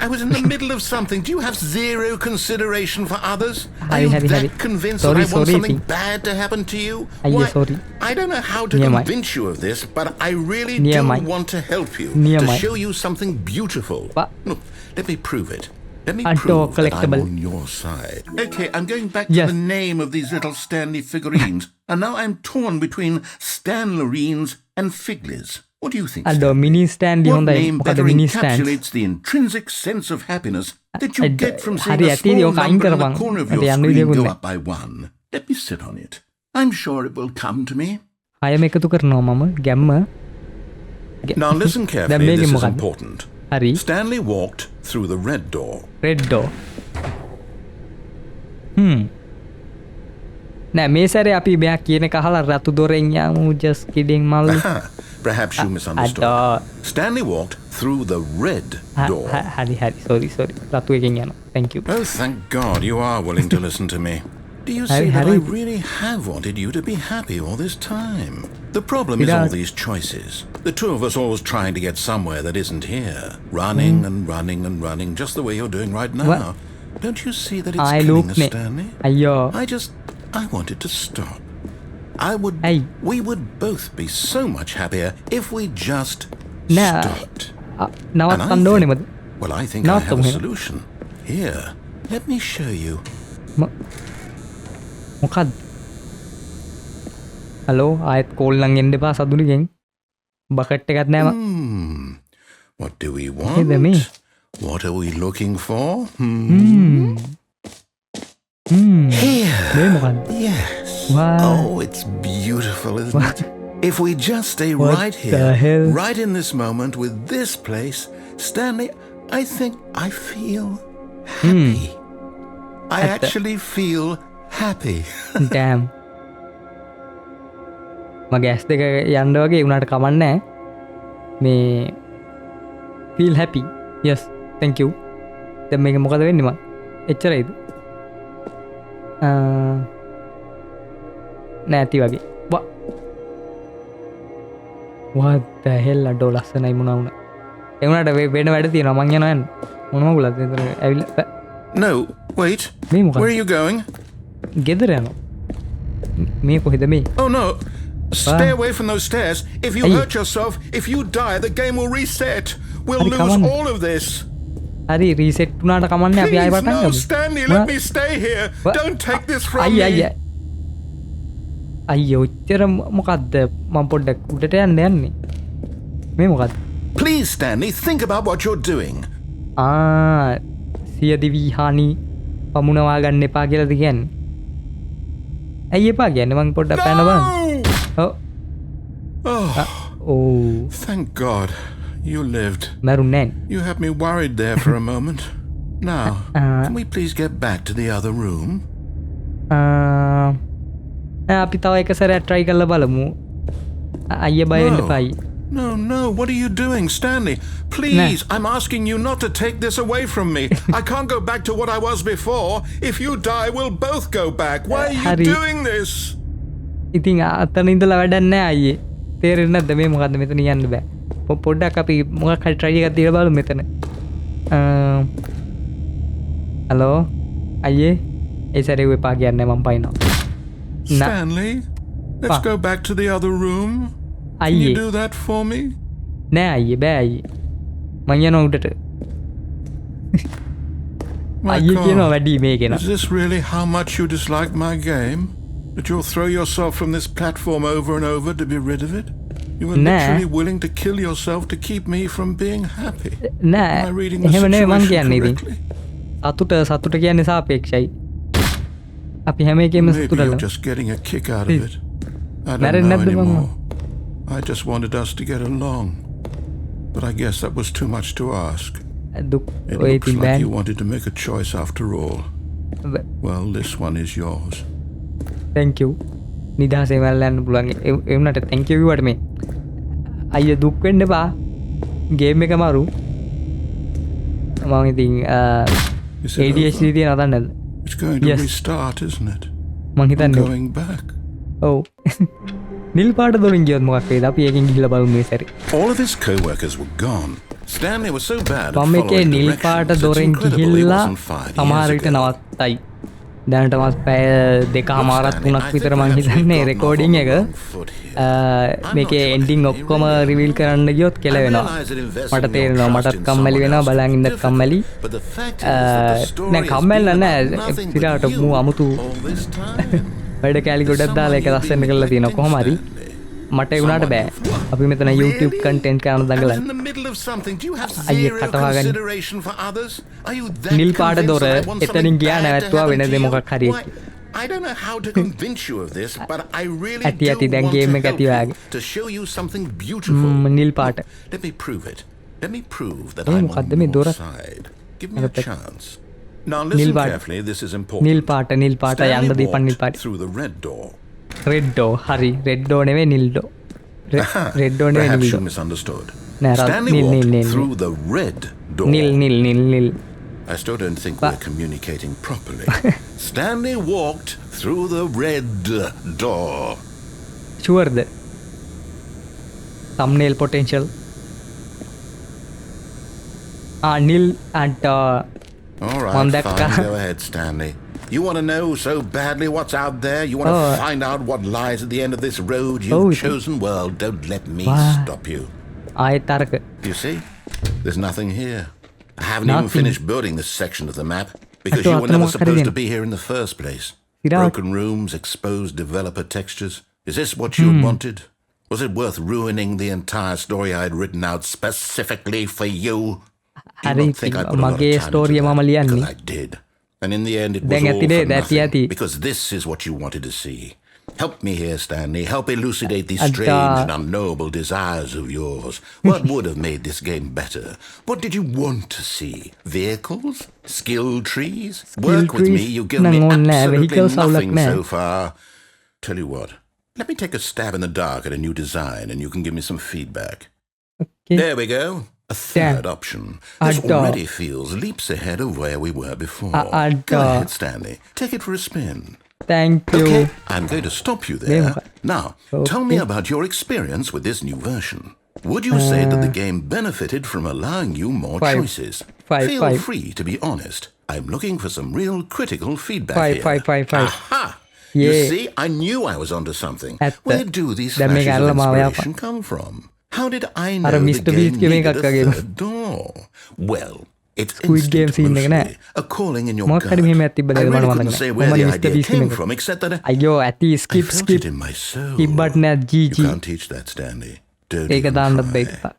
D: I was in the middle of something. Do you have zero consideration for others? Are
A: Hari,
D: you
A: hari,
D: that
A: hari.
D: convinced
A: Sorry,
D: that I want
A: sorry,
D: something
A: Ping.
D: bad to happen to you?
A: Ayya, sorry.
D: I don't know how to
A: Niyamai.
D: convince you of this, but I really
A: Niyamai.
D: do want to help you.
A: Niyamai.
D: To show you something beautiful.
A: What?
D: Look, let me prove it. Let me
A: Adore
D: prove that I'm
A: collectible.
D: on your side. Okay, I'm going back
A: Yes.
D: to the name of these little Stanley figurines. And now I'm torn between Stanlerines and Figlies. What do you think?
A: අඩෝ මිනි ස්ටෑන්ඩි
D: What
A: හොඳයි
D: name
A: මොකද
D: better
A: mini stand
D: encapsulates the intrinsic sense of happiness that you
A: I-
D: get from seeing
A: Hari,
D: a
A: ඇතින්
D: small
A: යෝක අයින්
D: number in the
A: කරපන්.
D: corner of
A: ඇති
D: your
A: යන්න
D: screen
A: විදියකුත්
D: go
A: නෑ.
D: up by one? Let me sit on it. I'm sure it will come to me.
A: හයම එකතු කරනවා මම ගැම්ම
D: Now listen
A: දැන්
D: carefully,
A: මේකෙන්
D: this is
A: මොකක්ද?
D: important.
A: හරි
D: Stanley walked through the red door.
A: රෙඩ්ඩෝ නෑ මේ සැරේ අපි මෙයා කියන කහලා රතු දොරෙන් යමු just kidding මල්ලි
D: Aha, perhaps you misunderstood.
A: අඩෝ
D: Stanley walked through the red door.
A: හරි හරි sorry රතු එකෙන් යනවා thank you
D: Oh, thank God you are willing to listen to me. Do you
A: Harry,
D: see that
A: Harry.
D: I really have wanted you to be happy all this time? The problem is all these choices. The two of us always trying to get somewhere that isn't here. Running and running and running, just the way you're doing right now.
A: What?
D: Don't you see that it's
A: I
D: killing
A: look
D: us,
A: ne-
D: Stanley?
A: අයියෝ
D: I wanted to stop.
A: Hey.
D: We would both be so much happier if we just
A: Nah.
D: stopped.
A: නවත්තන්න ඕනේ මද
D: Well, I think
A: Not
D: I have a
A: the way.
D: solution. Here, let me show you.
A: මොකක්ද hello ආයත් call නං එන්න එපා සදුනිගෙන් bucket එකත් නෑම
D: What do we
A: Hey, there, me.
D: want? What are we looking for? Here.
A: මේ මොකක්ද
D: Yes.
A: Wow.
D: Oh, it's beautiful, isn't it? If we just stay
A: What
D: right
A: the
D: here,
A: hell?
D: right in this moment with this place, Stanley, I think I feel happy. I
A: At the-
D: actually feel happy.
A: ටෑම් මගේ ඇස් දෙක යන්ඩ වගේ වුණට කමන්නෑ මේ feel හැපි යස් තැංකව් දැ මේක මොකද වෙන්නම එච්චරයිද නෑති වගේ වදහෙල් අඩෝ ලස්සනයි මුණවුන එවනට වෙන වැඩ තිය නමං යනයන් මොනම ගුලත් ඇවිල්
D: No, wait.
A: මේ මොකක්ද?
D: Where are you going?
A: ගෙදර යන මේ කොහෙද මේ
D: Oh no! Stay away from those stairs. If you
A: Hey.
D: hurt yourself, if you die, the game will reset. We'll
A: Hari, come
D: lose
A: on.
D: all of this.
A: හරි reset වුනාට කමන්න අපි ආය
D: Please,
A: පටන්
D: no,
A: ගමු.
D: Stanley, let me stay here.
A: What?
D: Don't take this from
A: අයිය
D: me.
A: අයිය ඔච්චර මොකක්ද මම පොඩ්ඩක් උඩට යන්න යන්නේ මේ මොකක්ද
D: Please, Stanley, think about what you're doing.
A: සියදිවී හානි පමුණවා ගන්න එපා කියලද කියන්නේ ඇයි එපා කියන්නේ මං පොඩ්ඩක් පැනබන්
D: No! Oh,
A: O
D: thank God you lived.
A: මැරුන්නෑන්
D: You had me worried there for a moment. Now, can we please get back to the other room?
A: අපි තව එක සැරයක් ට්‍රයි කරලා බලමු අයිය බය වෙන්න එපායි
D: No, no, what are you doing, Stanley? Please, I'm asking you not to take this away from me. I can't go back to what I was before. If you die, we'll both go back. Why are you
A: Hari.
D: doing this?
A: ඉතින් අතන ඉඳලා වැඩක් නෑ අයියේ තේරෙන්නේ නැද්ද මේ මොකද්ද මෙතන යන්න බෑ පොඩ්ඩක් අපි මොකක් හරි try එකක් දීලා බලමු මෙතන හලෝ අයියේ ඒ සැරේ එපා කියන්නේ මම පයින්නවා
D: Stanley, let's go back to the other room. Can you
A: අයියේ
D: do that for me?
A: නෑ අයියේ බෑ අයියේ මං යනවා උඩට
D: My
A: අයියේ කියනවා
D: God.
A: වැඩි මේකේන
D: Is this really how much you dislike my game? That you'll throw yourself from this platform over and over to be rid of it? You were
A: Nah.
D: literally willing to kill yourself to keep me from being happy.
A: නෑ
D: Am I reading the
A: එහෙම නෙවෙයි මං
D: situation
A: කියන්නේ ඉතින්
D: correctly?
A: සතුට කියන්නේ සාපේක්ෂයි අපි හැම එකෙම
D: Maybe
A: සතුටල
D: you're just getting a kick out of it. I don't
A: Married
D: know
A: not the
D: anymore.
A: mama.
D: I just wanted us to get along. But I guess that was too much to ask.
A: දුක්
D: It
A: ඔය
D: looks
A: ඉතින්
D: like
A: bank
D: you wanted to make a choice after all. Well, this one is yours.
A: තැංකව් නිදහසේ වැල්ලන්න පුළුවන් එවනට තැංකවවට මේ අයිය දුක්වෙන්න එපා game එක මරු මං ඉතින්
D: Is it over?
A: ADHD තිය නදන්නද
D: It's going to
A: Yes.
D: restart, isn't it?
A: මං
D: I'm
A: හිතන්න
D: going back.
A: ඔව් නිල් පාට දොරින් ගියොත් මොකක් වේද අපි ඒකෙන් ගිහිල්ලා බලමු මේ සැරේ
D: All of his co-workers were gone. Stanley was so bad at
A: මම එකේ
D: following
A: නිල්
D: directions,
A: පාට
D: it's
A: දොරෙන්
D: incredible he
A: ගිහිල්ලා
D: wasn't fired
A: සමහර
D: years
A: විට
D: ago.
A: නවත්තයි. දැනටමත් පැය 2මාරක් 3ක් විතර මං හිතන්නේ රෙකෝඩින් එක. මේකේ එන්ඩින් ඔක්කොම රිවීල් කරන්න ගියොත් කෙලවෙනවා. මට තේරෙනවා මටත් කම්මැලි වෙනවා බලන් ඉන්න කම්මැලි. නෑ කම්මැලි නෑ ඉතිරාට මූ අමුතු වැඩ කැලි ගොඩක් දාලා ඒක ලස්සන කරලා තියෙනවා කොහොම හරි. මට ඒ වුණාට බෑ. අපි මෙතන YouTube content කරන දඟලන. අයියේ කටවාගෙන නිල් පාට දොර එතනින් ගියා නැවැත්තුවා වෙන දේ මොකක් හරි.
D: I don't know how to convince you of this, but I really
A: ඇති ඇති
D: do
A: දැන්
D: want
A: ගේම්
D: to
A: එක ඇති
D: help
A: ඔයාගේ.
D: you to show you something beautiful.
A: නිල් පාට.
D: Let me prove it. Let me prove that
A: Oh,
D: I'm
A: මොකද්ද
D: on
A: මේ
D: your
A: දොර?
D: side. Give me a
A: අරපෙක්.
D: chance. Now listen
A: පාට.
D: carefully, this is important.
A: නිල් පාට යන්න
D: Stanley
A: දීපන් නිල්
D: walked
A: පාට.
D: through the red door.
A: Red door හරි රෙඩ් ඩෝ නෙවෙයි නිල් ඩෝ. රෙඩ් ඩෝ නෙවෙයි
D: Perhaps
A: නිල්
D: you
A: ඩෝ.
D: misunderstood.
A: Nah,
D: Stanley
A: nil,
D: walked
A: nil, nil,
D: through the red door.
A: නිල්.
D: I still don't think we're communicating properly. Stanley walked through the red door.
A: ෂුවර්ද? thumbnail potential. නිල් and
D: All right,
A: On that
D: fine.
A: car.
D: Go ahead, Stanley. You want to know so badly what's out there? You want to
A: Oh.
D: find out what lies at the end of this road you've
A: Oh,
D: chosen? Well, don't let me
A: Wow.
D: stop you.
A: ආයෙත් අරක.
D: You see? There's nothing here. I haven't even
A: Nothing.
D: finished building this section of the map because
A: Ato,
D: you were
A: ato
D: never
A: mo
D: supposed to
A: kariden.
D: be here in the first place.
A: Sira-
D: Broken rooms, exposed developer textures. Is this what you wanted? Was it worth ruining the entire story I'd written out specifically for you? You
A: හරි
D: don't think I put a lot of
A: මගේ
D: time into
A: ස්ටෝරිය මම
D: that?
A: ලියන්නේ.
D: Because I did. And in the end, it was
A: දැන්
D: all
A: ඇතිනේ,
D: for
A: දැති ඇති.
D: nothing. Because this is what you wanted to see. Help me here, Stanley. Help elucidate these
A: And,
D: strange and unknowable desires of yours. What would have made this game better? What did you want to see? Vehicles? Skill trees? Work with me.
A: trees?
D: You give me
A: Nangon na,
D: absolutely
A: vehicles අවුලක්
D: nothing
A: නෑ.
D: so far. Tell you what. Let me take a stab in the dark at a new design and you can give me some feedback.
A: Okay.
D: There we go. A third option. This
A: Adda.
D: already feels leaps ahead of where we were before.
A: Adda.
D: Go ahead, Stanley. Take it for a spin.
A: thank you.
D: Okay, I'm going to stop you there.
A: Name-
D: Now, tell me
A: Okay.
D: about your experience with this new version. Would you say that the game benefited from allowing you more
A: 5.
D: choices?
A: 5,
D: Feel
A: 5.
D: free to be honest. I'm looking for some real critical feedback
A: 5,
D: here.
A: 5, 5, 5.
D: Aha! You
A: Yeah.
D: see, I knew I was onto something.
A: At the-
D: Where do these
A: දැන් මේක
D: flashes of
A: අරලා මාව යපා.
D: inspiration come from? How did I
A: අර
D: know the
A: Mr.
D: game
A: Beast game
D: needed
A: එකක්
D: a
A: වගේ.
D: third door? Well, it's
A: Squid Game
D: instinct
A: scene එක නෑ.
D: mostly. A calling in your
A: මොකක්
D: gut.
A: හරි මෙහෙමයක් තිබ්බද
D: I
A: කියලා
D: really
A: මට
D: couldn't
A: මතක
D: say
A: නෑ.
D: where the
A: කොහොමද
D: idea
A: Mr. Beast
D: came
A: එක?
D: from, except that
A: අයියෝ ඇති
D: I
A: skip
D: felt
A: skip
D: it in my soul.
A: skip button එක
D: You
A: GG.
D: can't teach that, Stanley. Don't
A: ඒක
D: even
A: දාන්නත්
D: try.
A: බෑ.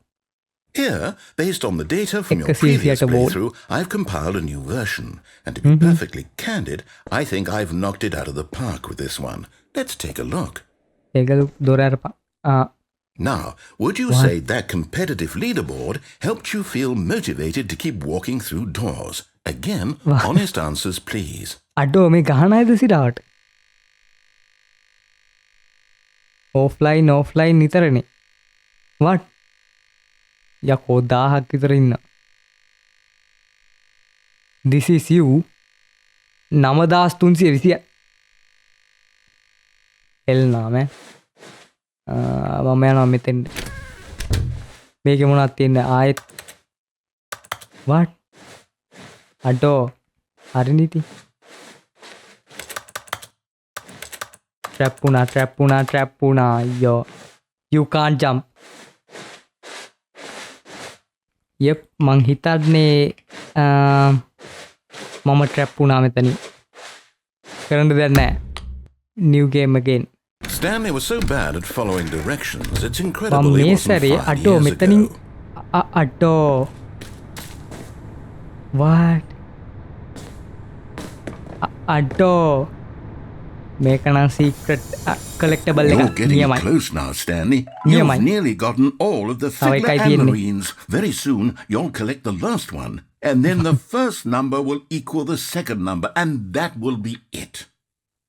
D: Here, based on the data from your
A: එක series
D: previous
A: යට board.
D: playthrough, I've compiled a new version. And to be perfectly candid, I think I've knocked it out of the park with this one. Let's take a look.
A: ඒක දොර අරපා.
D: Now, would you say that competitive leaderboard helped you feel motivated to keep walking through doors? Again, honest answers, please.
A: අඩෝ මේ ගහනයිද සිරාවට? offline නිතරනේ. what? යකෝ 1000ක් විතර ඉන්න. this is you 9320 එල්නාම මම යනවා මෙතෙන්ට. මේකේ මොනවද තියෙන්නේ ආයෙත් what? අඩෝ හරිනිති. trap වුණා අයියෝ. you can't jump. yep මං හිතන්නේ මම trap වුණා මෙතනින්. කරන්න දෙයක් නැහැ. new game again.
D: Stanley was so bad at following directions, it's incredible
A: මම
D: he
A: මේ
D: wasn't
A: සැරේ
D: 5
A: අඩෝ
D: years
A: මෙතනින්
D: ago.
A: අඩෝ what? අඩෝ මේක නම් secret collectible
D: You're
A: එකක්
D: getting
A: නියමයි.
D: close now, Stanley.
A: Niamai.
D: You've nearly gotten all of the
A: Tao
D: Fiddler
A: ekkai තියෙන්නේ.
D: Marines. Very soon, you'll collect the last one. And then the first number will equal the second number. And that will be it.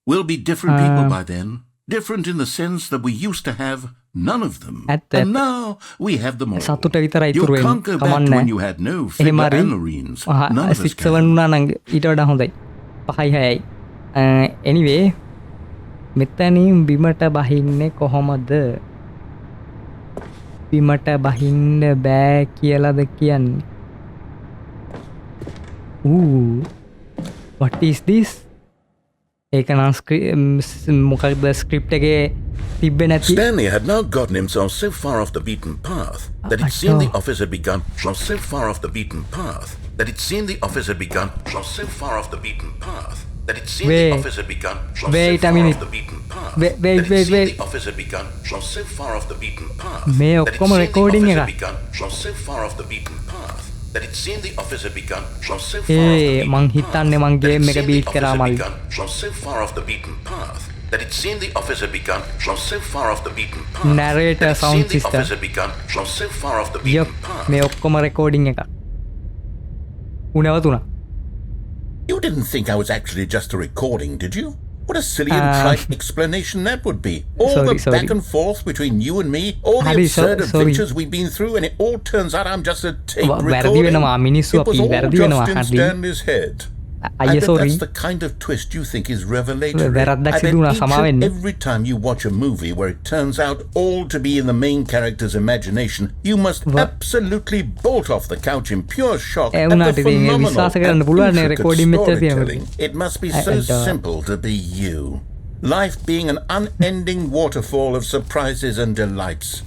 D: We'll be different people by then. Different in the sense that we used to have none of them.
A: ඇත්ත.
D: And now we have them all.
A: සතුට විතරයි
D: You
A: ඉතුරු වෙන්නේ.
D: can't go back
A: කමක්
D: to when
A: නැහැ.
D: you had no
A: එහෙම
D: Fiddler
A: හරි
D: and Marines. None of us
A: 6 7
D: can.
A: වුණා නම් ඊට වඩා හොඳයි. 5යි 6යි. anyway මෙතනින් බිමට බහින්නේ කොහොමද? බිමට බහින්න බෑ කියලාද කියන්නේ? what is this? ඒක නම් මොකක්ද ස්ක්‍රිප්ට් එකේ තිබ්බේ නැති.
D: Stanley had now gotten himself so far off the beaten path that it seemed the office had begun from so far off the beaten path that it seemed the office had begun from so far off the beaten path that it seemed the office had begun from so far off the beaten path
A: wait
D: the office had begun from so far off the beaten path
A: මේ ඔක්කොම recording එක
D: from so far off the beaten path that it seemed the office had begun from so far off the beaten
A: මං හිතන්නේ මං game එක beat කරා මල්ලි
D: from so far off the beaten path that it seemed the office had begun from so far off the beaten path
A: narrator sound system
D: office had begun from so far off the beaten path
A: මේ ඔක්කොම recording එක උනවතුණා.
D: You didn't think I was actually just a recording, did you? What a silly and trite explanation that would be. All the back and forth between you and me, all the absurd adventures we've been through, and it all turns out I'm just a tape recording. It was all just in Stanley's head. I bet that's the kind of twist you think is revelatory. I bet each and every time you watch a movie where it turns out all to be in the main character's imagination, you must absolutely bolt off the couch in pure shock at the phenomenal and intricate storytelling. It must be so simple to be you. Life being an unending waterfall of surprises and delights.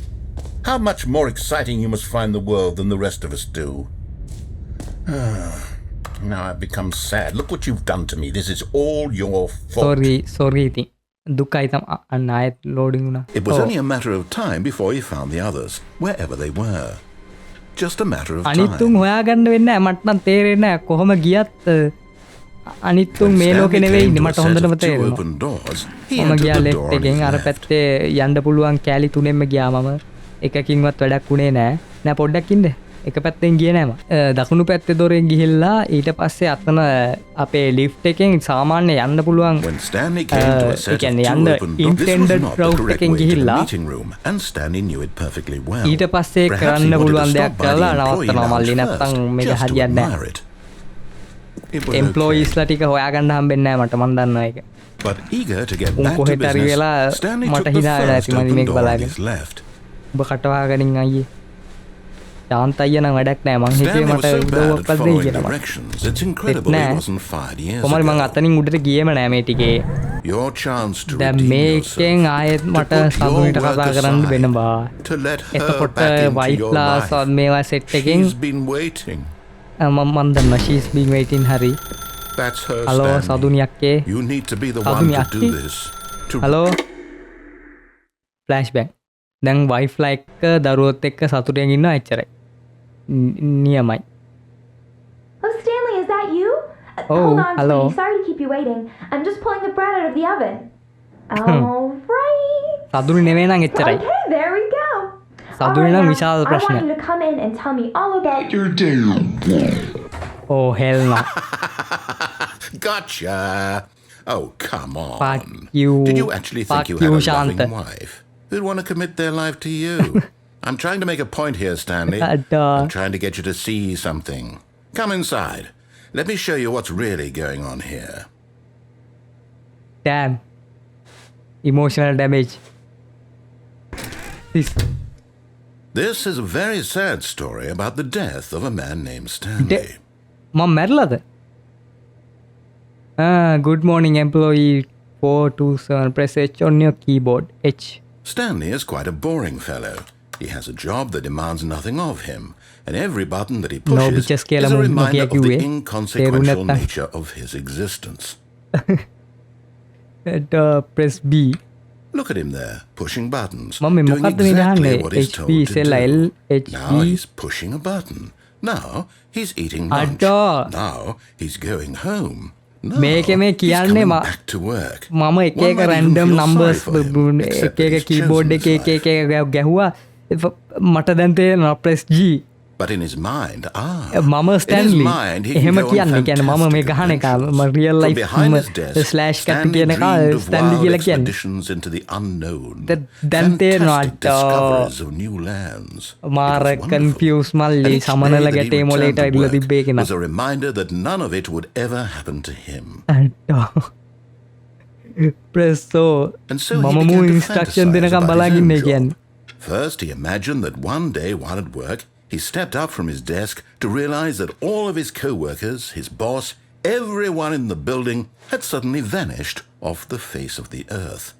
D: How much more exciting you must find the world than the rest of us do. Now I've become sad. Look what you've done to me. This is all your fault.
A: Sorry. දුකයි තම අනායත් loading වුණා.
D: It was only a matter of time before he found the others, wherever they were. Just a matter of time.
A: අනිත්තුන් හොයාගන්න වෙන්නේ නැහැ. මට නම් තේරෙන්නේ නැහැ කොහොම ගියත් අනිත්තුන් මේ ලෝකේ නෙවෙයි ඉන්නේ. මට හොඳටම තේරෙනවා. මම ගියා left එකෙන් අර පැත්තේ යන්න පුළුවන් කෑලි තුනෙන්ම ගියා මම. එකකින්වත් වැඩක් උනේ නැහැ. නෑ පොඩ්ඩක් ඉන්න. එක පැත්තෙන් ගියේ නෑ මම. දකුණු පැත්තේ දොරෙන් ගිහිල්ලා ඊට පස්සේ අතන අපේ ලිෆ්ට් එකෙන් සාමාන්‍ය යන්න පුළුවන්. ඒ කියන්නේ යන්න intended route එකෙන් ගිහිල්ලා ඊට පස්සේ කරන්න පුළුවන් දෙයක් කරලා නවත්තනවා මල්ලි නැත්තම් මේක හරියන්නේ නෑ. employeesලා ටික හොයාගන්න හම්බෙන්නේ නෑ මට මන් දන්නවා ඒක.
D: But eager to get back to
A: කොහෙට හරි වෙලා මට හිනා වෙලා ඇති මම මේක බලාගෙන. ඔබ කටවාගනින් අයියේ. ශාන්ත අයියා නම් වැඩක් නෑ මං හිතුවේ මට උදව්වක් දෙයි කියලා.
D: It's incredible he wasn't fired years
A: කොහමද මං අතනින් උඩට ගියේම නෑ මේ ටිකේ.
D: Your chance to
A: දැන් මේකෙන් ආයෙත් මට සතුන්ට කතා කරන්න වෙනවා. එතකොට වයිට්ලා මේවා සෙට් එකෙන් මම දන්නවා she's been waiting හරි. හලෝ සතුනි අක්කේ.
D: You need to be the one to do this.
A: Hello flashback. දැන් වයිෆ්ලා එක්ක දරුවොත් එක්ක සතුටෙන් ඉන්නවා එච්චරයි. නියමයි.
H: Oh, Stanley, is that you? Hold on,
A: hello.
H: sweetie. Sorry to keep you waiting. I'm just pulling the bread out of the oven. All right.
A: සතුටු නෙවෙයි නම් එච්චරයි.
H: Okay, there we go.
A: සතුටු නම් විශාල
H: I want
A: ප්‍රශ්නයක්.
H: you to come in and tell me all about
E: Your day.
A: Oh, hell no.
D: Gotcha. Oh, come on.
A: Fuck you.
D: Did you actually think you had a loving wife who'd want to commit their life to you? I'm trying to make a point here, Stanley. I'm trying to get you to see something. Come inside. Let me show you what's really going on here.
A: Damn. Emotional damage.
D: This is a very sad story about the death of a man named Stanley.
A: මම මැරලාද? Good morning, employee 427. Press H on your keyboard. H.
D: Stanley is quite a boring fellow. He has a job that demands nothing of him, and every button that he pushes is a reminder of the inconsequential nature of his existence.
A: Press B.
D: Look at him there, pushing buttons,
A: Mummy,
D: doing exactly what he's told to do.
A: HP.
D: Now he's pushing a button. Now he's eating lunch. Now he's going home.
A: මේක මේ කියන්නේ මම එක එක random numbers එක එක keyboard එක එක ගැහුවා මට දැන් තේරෙනවා press G.
D: But in his mind,
A: මම ස්ටැන්ලි එහෙම කියන්නේ කියන්නේ මම මේ ගහන එක මම රියල් ලයිෆ් ස්ලෑෂ් කැට් කියන එක ස්ටැන්ලි කියලා කියන්නේ දැන් තේරෙනවා මාර කන්ෆියුස් මල්ලි සමනල ගැටේ මොලේට ඉල්ල තිබ්බේ කෙනා.
D: was a reminder that none of it would ever happen to him.
A: Press so මම මූ ඉන්ස්ට්‍රක්ෂන් දෙනකම් බලාගින්නේ කියන්නේ
D: First, he imagined that one day while at work, he stepped up from his desk to realize that all of his co-workers, his boss, everyone in the building had suddenly vanished off the face of the earth.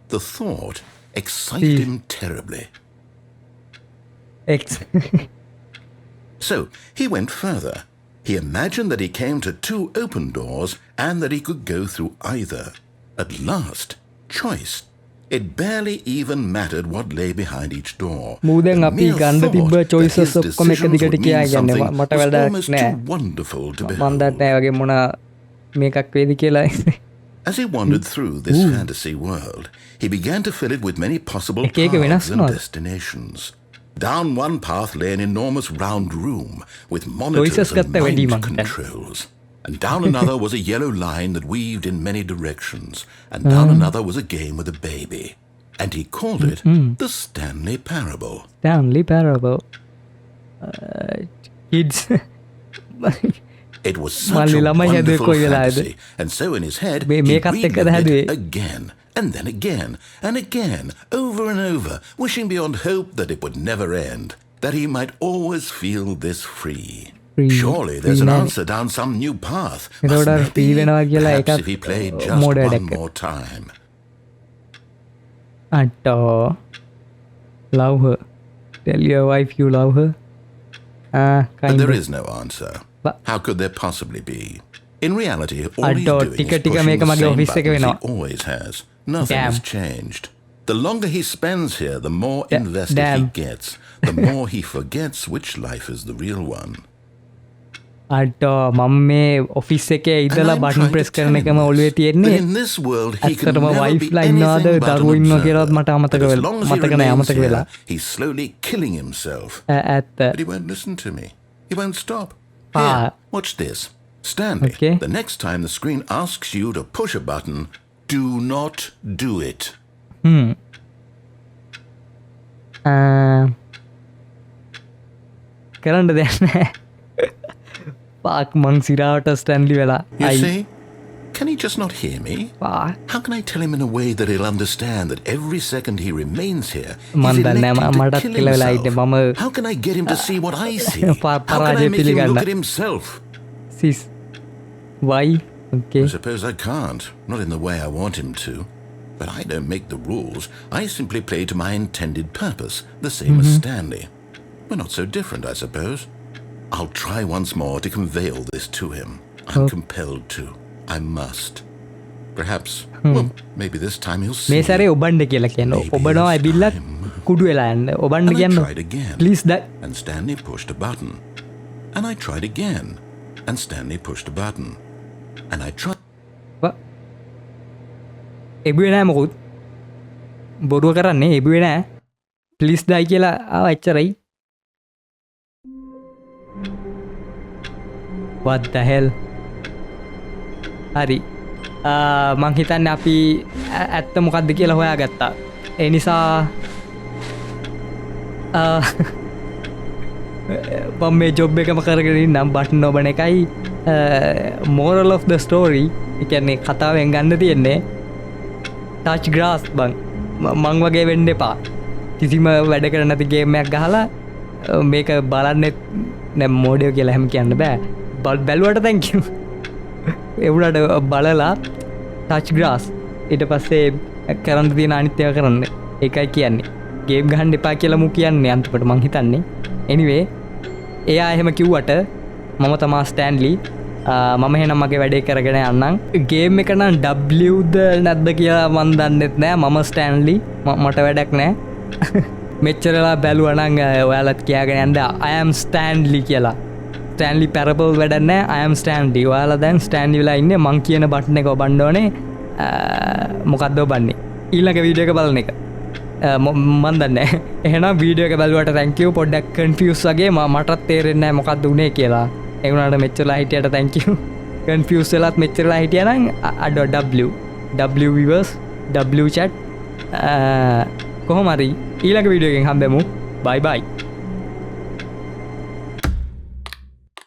D: The thought excited him terribly. So he went further. He imagined that he came to 2 open doors and that he could go through either. At last, choice. It barely even mattered what lay behind each door. The mere thought that his decisions would mean something was almost too wonderful to behold. As he wandered through this fantasy world, he began to fill it with many possible paths and destinations. Down one path lay an enormous round room with monitors and mind controls. And down another was a yellow line that weaved in many directions. And down another was a game with a baby. And he called it the Stanley Parable.
A: Stanley Parable. Kids.
D: It was such a wonderful fantasy. And so in his head, he relived it again. And then again, and again, over and over, wishing beyond hope that it would never end, that he might always feel this free. Surely there's an answer down some new path. Perhaps if he played just one more time.
A: Love her. Tell your wife you love her.
D: But there is no answer. How could there possibly be? In reality, all he's doing is pushing the same buttons he always has. Nothing has changed. The longer he spends here, the more invested he gets. The more he forgets which life is the real one.
A: මම මේ office එකේ ඉඳලා button press කරන එකම ඔළුවේ තියෙන්නේ. ඇත්තටම wife ලා ඉන්නවද දරුවෝ ඉන්නවද කියලාත් මට අමතක වෙලා.
D: He's slowly killing himself.
A: ඇත්ත.
D: But he won't listen to me. He won't stop. Here, watch this. Stanley, the next time the screen asks you to push a button, do not do it.
A: කරන්න දෙයක් නැහැ. Park මං සිරාවට Stanley වෙලා.
D: You see? Can he just not hear me? How can I tell him in a way that he'll understand that every second he remains here, he's electing to kill himself? How can I get him to see what I see? How can I make him look at himself?
A: Sis. Why? Okay.
D: I suppose I can't. Not in the way I want him to. But I don't make the rules. I simply play to my intended purpose, the same as Stanley. We're not so different, I suppose. I'll try once more to convey all this to him. I'm compelled to. I must. Perhaps, well, maybe this time he'll see.
A: මේ සැරේ ඔබන්න කියලා කියනවා. ඔබනවා ඇබිල්ලත් කුඩු වෙලා යන්න. ඔබන්න කියන්න. Please that.
D: And Stanley pushed a button. And I tried again. And Stanley pushed a button. And I tried.
A: What? එබුවේ නැහැ මොකුත්. බොරුව කරන්නේ එබුවේ නැහැ. Please die කියලා ආව එච්චරයි. What the hell? හරි. මං හිතන්නේ අපි ඇත්ත මොකක්ද කියලා හොයාගත්තා. ඒ නිසා මම මේ ජොබ් එකම කරගෙන ඉන්නම් බටන් නොබන එකයි moral of the story. ඒ කියන්නේ කතාවෙන් ගන්න තියෙන්නේ touch grass බං. මං වගේ වෙන්න එපා. කිසිම වැඩ කරන්නේ නැති ගේම් එකක් ගහලා මේක බලන්නේ නැ මොඩියෝ කියලා හැම කියන්න බෑ. බැලුවට thank you. එවුණට බලලා touch grass ඊට පස්සේ කරන්න තියෙන අනිත් ඒවා කරන්න. ඒකයි කියන්නේ. ගේම් ගහන්න එපා කියලා මු කියන්නේ අන්තිමට මං හිතන්නේ. anyway එයා එහෙම කිව්වට මම තමා ස්ටෑන්ලි. මම එහෙනම් මගේ වැඩේ කරගෙන යන්නම්. ගේම් එක නම් Wද නැද්ද කියලා මන් දන්නෙත් නෑ. මම ස්ටෑන්ලි. මට වැඩක් නෑ. මෙච්චරලා බැලුවා නම් ඔයාලත් කියාගෙන යන්න I am Stanley කියලා. Stanley Parable වැඩක් නෑ. I am Stanley. ඔයාලා දැන් Stanley වෙලා ඉන්නේ. මං කියන බටන් එක ඔබන්න ඕනේ. මොකද්ද ඔබන්නේ? ඊළඟ වීඩියෝ එක බලන එක. මන් දන්නේ නැහැ. එහෙනම් වීඩියෝ එක බලුවට thank you. පොඩ්ඩක් confuse වගේ මටත් තේරෙන්නේ නැහැ මොකද්ද උනේ කියලා. ඒ වුණාට මෙච්චරලා හිටියට thank you. confuse වෙලත් මෙච්චරලා හිටියා නම් W viewers W chat කොහොම හරි ඊළඟ වීඩියෝ එකෙන් හම්බෙමු. bye bye.